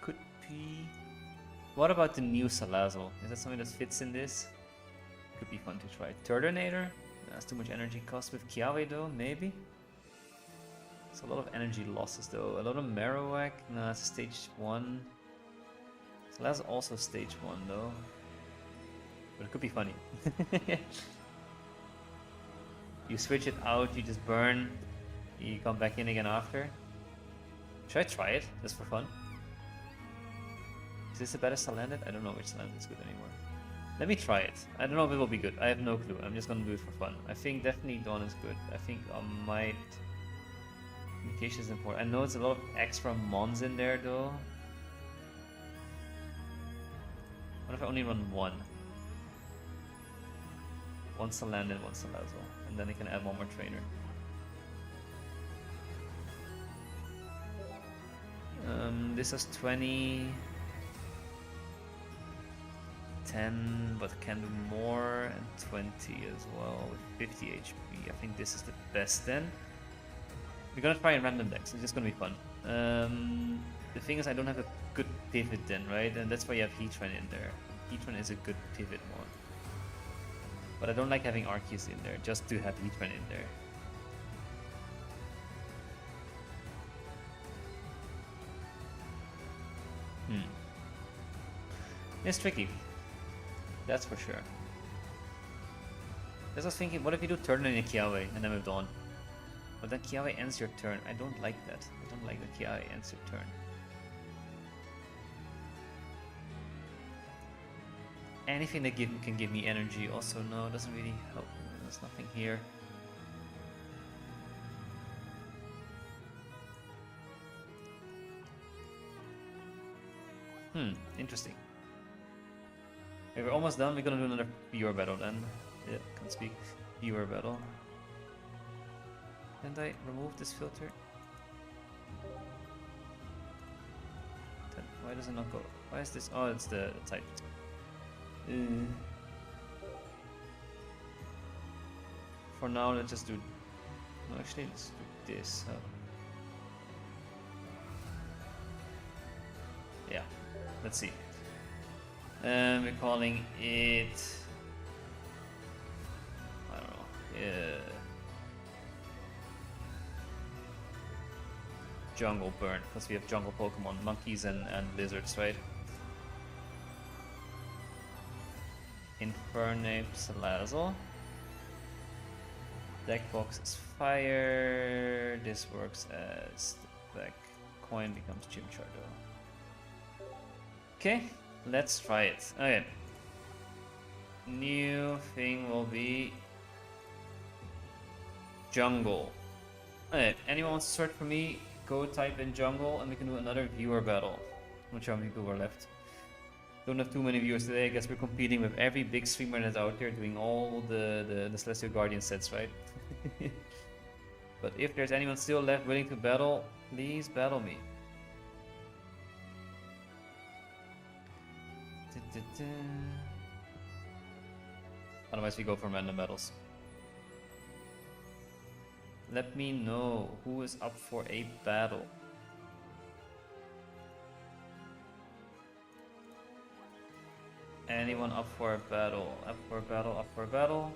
Could be. What about the new Salazzle? Is that something that fits in this? Could be fun to try. Turtonator? That's too much energy cost with Kiawe though, maybe? It's a lot of energy losses though. A lot of Marowak? No, it's stage 1. Salazzle also stage 1 though. But it could be funny. You switch it out, you just burn, you come back in again after. Should I try it, just for fun? Is this a better Salandit? I don't know which Salandit is good anymore. Let me try it. I don't know if it will be good. I have no clue. I'm just gonna do it for fun. I think definitely Dawn is good. I think I might... Communication is important. I know it's a lot of extra mons in there though. What if I only run one? One Salandit, one Salazzle. And then I can add one more trainer. This has 20... 10, but can do more, and 20 as well with 50 HP. I think this is the best then. We're gonna try in random decks, it's just gonna be fun. The thing is I don't have a good pivot then, right? And that's why you have Heatran in there. Heatran is a good pivot one. But I don't like having Arceus in there, just to have Heatran in there. It's tricky. That's for sure. I was thinking, what if you do turn in a Kiawe and then move on? But then Kiawe ends your turn. I don't like that. I don't like that Kiawe ends your turn. Anything that can give me energy also, no, doesn't really help. There's nothing here. Interesting. Okay, we're almost done. We're gonna do another viewer battle then. Yeah, can't speak. Viewer battle. Can't I remove this filter? Then why does it not go? Why is this? Oh, it's the type. For now, let's just do. No, actually, let's do this. Yeah, let's see. We're calling it... I don't know. Jungle Burn, because we have jungle Pokemon, monkeys and lizards, right? Infernape Salazzle. Deckbox is fire. This works as the back coin becomes Chimchardo. Okay. Let's try it. Okay. New thing will be jungle. Okay, anyone wants to search for me, go type in jungle and we can do another viewer battle. I'm not sure how many people are left. Don't have too many viewers today. I guess we're competing with every big streamer that's out there doing all the Celestial Guardian sets, right? But if there's anyone still left willing to battle, please battle me. Otherwise we go for random battles. Let me know who is up for a battle. Anyone up for a battle? Up for a battle, up for a battle.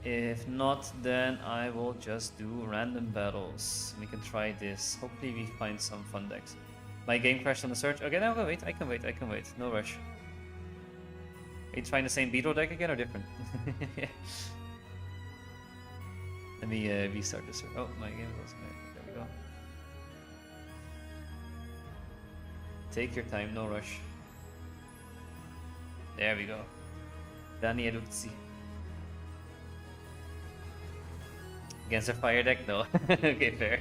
If not, then I will just do random battles. We can try this. Hopefully we find some fun decks. My game crashed on the search. Okay, no, wait. I can wait. I can wait. No rush. Are you trying the same Beetle deck again or different? Let me restart this. Oh, my game was... There we go. Take your time, no rush. There we go. Dani Eruzzi. Against a fire deck? No. Okay, fair.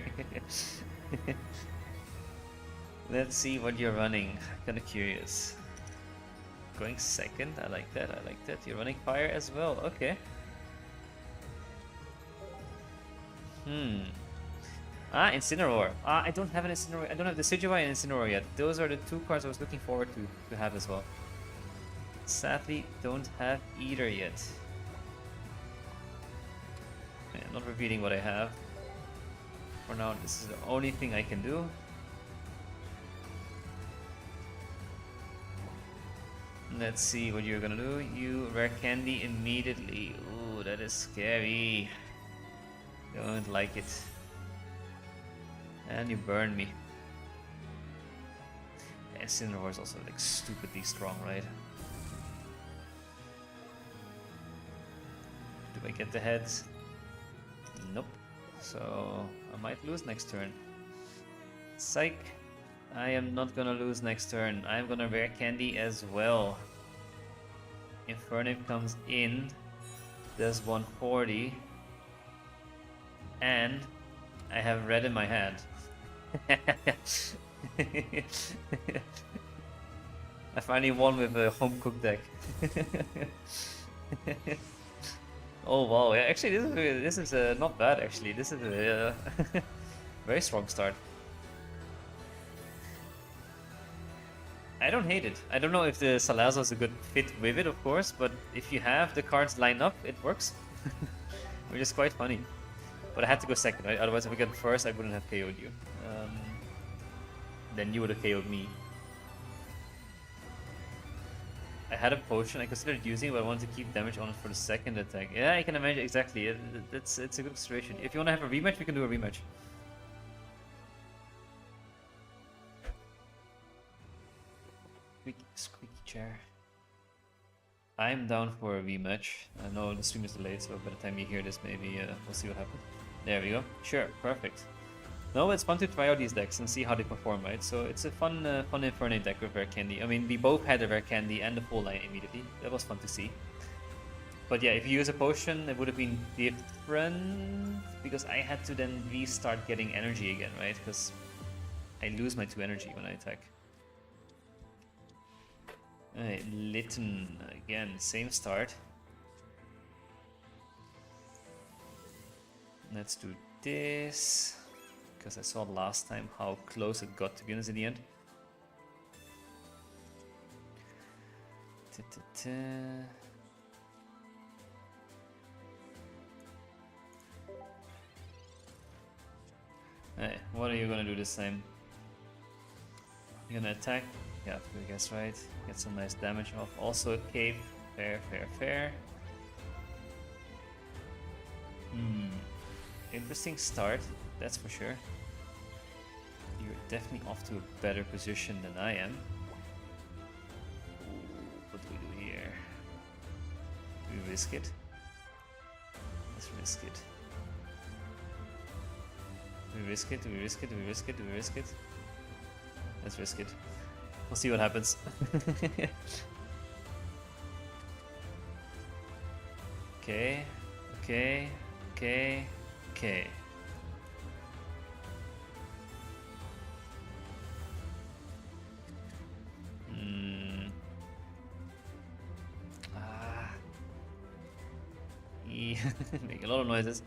Let's see what you're running. Kinda curious. Going second, I like that, I like that. You're running fire as well, okay. Incineroar. I don't have an Incineroar. I don't have the Decidueye and Incineroar yet. Those are the two cards I was looking forward to have as well. Sadly, don't have either yet. Okay, I'm not repeating what I have. For now, this is the only thing I can do. Let's see what you're gonna do. You rare candy immediately. Ooh, that is scary. Don't like it. And you burn me. And Cinnamoroar is also like stupidly strong, right? Do I get the heads? Nope. So I might lose next turn. Psych. I am not gonna lose next turn. I'm gonna rare candy as well. Infernape comes in. Does 140. And I have red in my hand. I finally won with a home cooked deck. Oh wow! Yeah, actually, this is not bad. Actually, this is a very strong start. I don't hate it. I don't know if the Salazzle is a good fit with it, of course, but if you have the cards lined up, it works, which is quite funny. But I had to go second, right? Otherwise, if I got first, I wouldn't have KO'd you. Then you would have KO'd me. I had a potion I considered using, but I wanted to keep damage on it for the second attack. Yeah, I can imagine exactly. It's a good situation. If you want to have a rematch, we can do a rematch. Squeaky chair. I'm down for a rematch. I know the stream is delayed, so by the time you hear this, maybe we'll see what happens. There we go. Sure, perfect. No, it's fun to try out these decks and see how they perform, right? So it's a fun Infernape deck with Rare Candy. I mean, we both had the Rare Candy and the full line immediately. That was fun to see. But yeah, if you use a potion, it would have been different, because I had to then restart getting energy again, right? Because I lose my 2 energy when I attack. Alright, Litten, again, same start. Let's do this, because I saw last time how close it got, to be honest, in the end. Hey, what are you gonna do this time? You're gonna attack? Yeah, I guess, right? Get some nice damage off. Also a cape. Fair, fair, fair. Interesting start, that's for sure. You're definitely off to a better position than I am. Ooh, what do we do here? Do we risk it? Let's risk it. Do we risk it? Do we risk it? Do we risk it? Do we risk it? Let's risk it. We'll see what happens. Okay, okay, okay, okay. Make a lot of noises.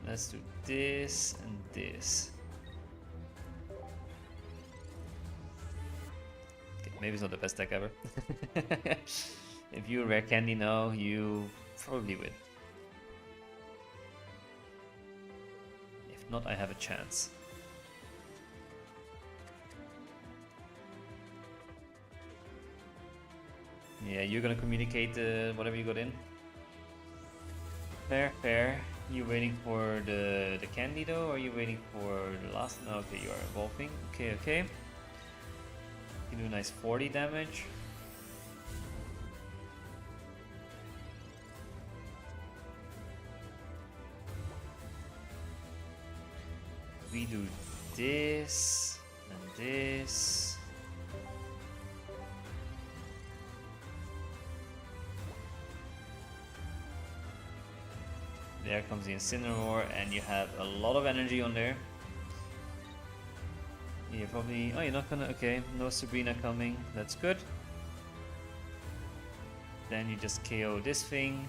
Let's do this and this. Okay, maybe it's not the best deck ever. If you rare candy now, you probably win. If not, I have a chance. Yeah, you're gonna communicate whatever you got in. Fair, fair. You waiting for the candy though, or are you waiting for the last? No, okay, you are evolving. Okay, okay. You do a nice 40 damage. We do this and this. There comes the Incineroar, and you have a lot of energy on there. You're probably... Oh, you're not gonna... Okay, no Sabrina coming. That's good. Then you just KO this thing.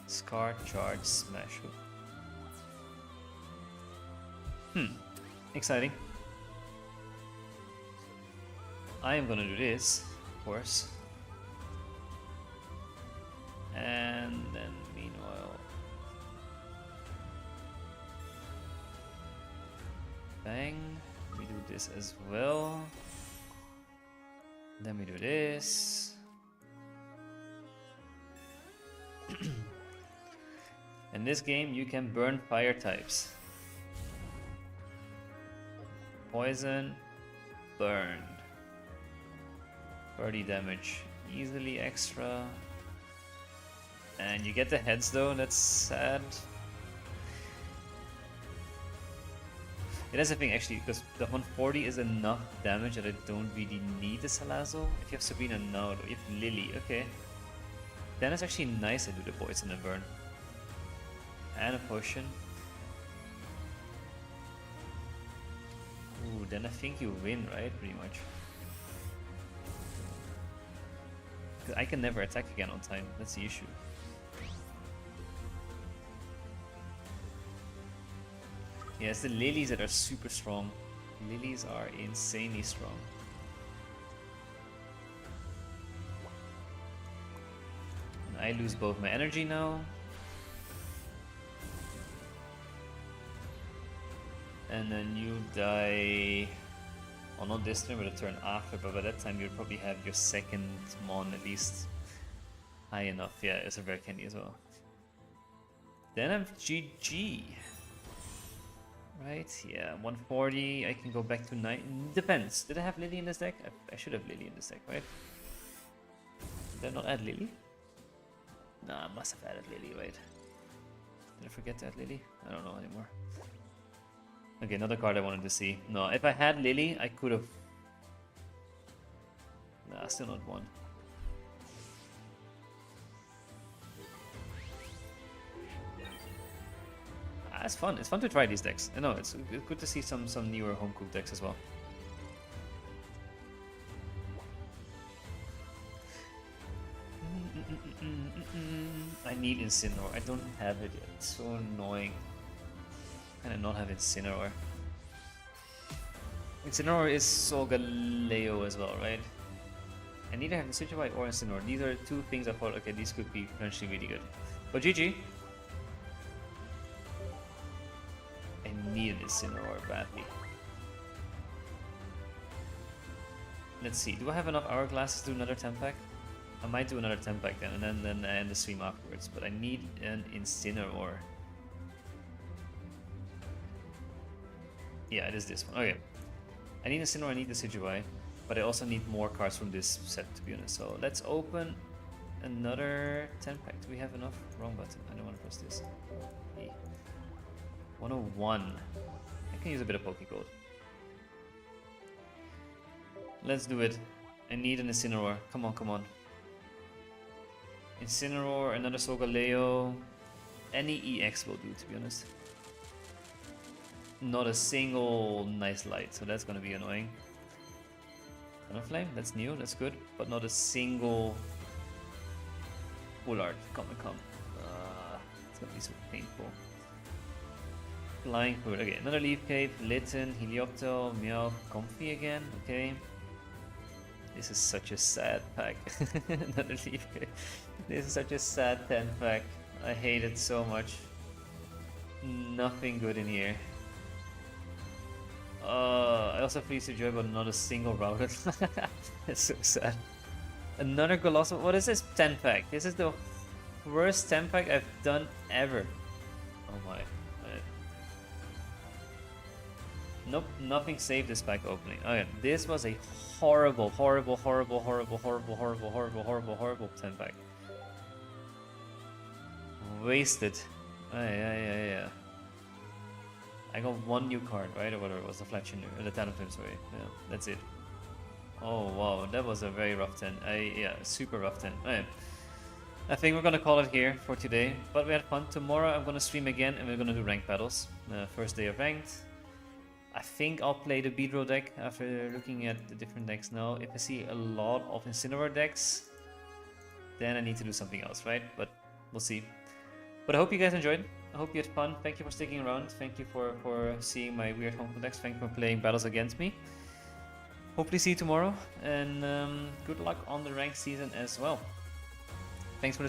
Scar, Charge, Smash. Exciting. I am gonna do this, of course. And then meanwhile... Bang. We do this as well. Then we do this. In this game, you can burn fire types. Poison, burn. 30 damage, easily extra. And you get the heads though, that's sad. It is a thing actually, because the 140 is enough damage that I don't really need the Salazzle. If you have Sabrina, no. If you have Lily, okay. Then it's actually nice to do the poison and burn. And a potion. Ooh, then I think you win, right? Pretty much. Because I can never attack again on time, that's the issue. Yeah, it's the lilies that are super strong. Lilies are insanely strong. And I lose both my energy now. And then you die, well not this turn, but the turn after, but by that time you'll probably have your second Mon at least high enough. Yeah, it's a rare candy as well. Then I'm GG. Right, yeah, 140, I can go back to 9, depends. Did I have Lily in this deck? I should have Lily in this deck, right? Did I not add Lily? Nah, I must have added Lily, right? Did I forget to add Lily? I don't know anymore. Okay, another card I wanted to see. No, if I had Lily, I could have... Nah, still not one. It's fun. It's fun to try these decks. I know it's good to see some newer home cooked decks as well. I need Incineroar. I don't have it yet. It's so annoying. Kind of not have Incineroar. Incineroar is Solgaleo as well, right? I need to have Decidueye or Incineroar. These are two things I thought, okay, these could be potentially really good. But GG. I need Incineroar badly. Let's see, do I have enough hourglasses to do another 10 pack? I might do another 10 pack then, and then I end the stream afterwards, but I need an Incineroar. Yeah, it is this one. Okay. I need Incineroar, I need the Decidueye, but I also need more cards from this set to be honest. So let's open another 10 pack. Do we have enough? Wrong button. I don't want to press this. 101. I can use a bit of Pokegold. Let's do it. I need an Incineroar. Come on, come on. Incineroar, another Solgaleo. Any EX will do, to be honest. Not a single nice light, so that's gonna be annoying. Flame, that's new, that's good. But not a single full art. Come. It's gonna be so painful. Flying Food. Okay, another Leaf Cape, Litten, Helioptile, Meowth, Comfy again. Okay. This is such a sad pack. Another Leaf Cape. This is such a sad 10 pack. I hate it so much. Nothing good in here. I also feel to joy, but not a single routed. It's so sad. Another Colossal. What is this 10 pack? This is the worst 10 pack I've done ever. Oh my. Nope, nothing saved this pack opening. Okay, this was a horrible 10 pack. Wasted. Yeah. I got one new card, right? Or whatever it was, the Fletching, or the Talonflame, sorry. Yeah, that's it. Oh wow, that was a very rough 10. Yeah, super rough 10. Okay. I think we're gonna call it here for today, but we had fun. Tomorrow I'm gonna stream again and we're gonna do ranked battles. First day of ranked. I think I'll play the Beedrill deck after looking at the different decks now. If I see a lot of Incineroar decks, then I need to do something else, right? But we'll see. But I hope you guys enjoyed. I hope you had fun. Thank you for sticking around. Thank you for seeing my weird home decks. Thank you for playing battles against me. Hopefully see you tomorrow. And good luck on the ranked season as well. Thanks for listening.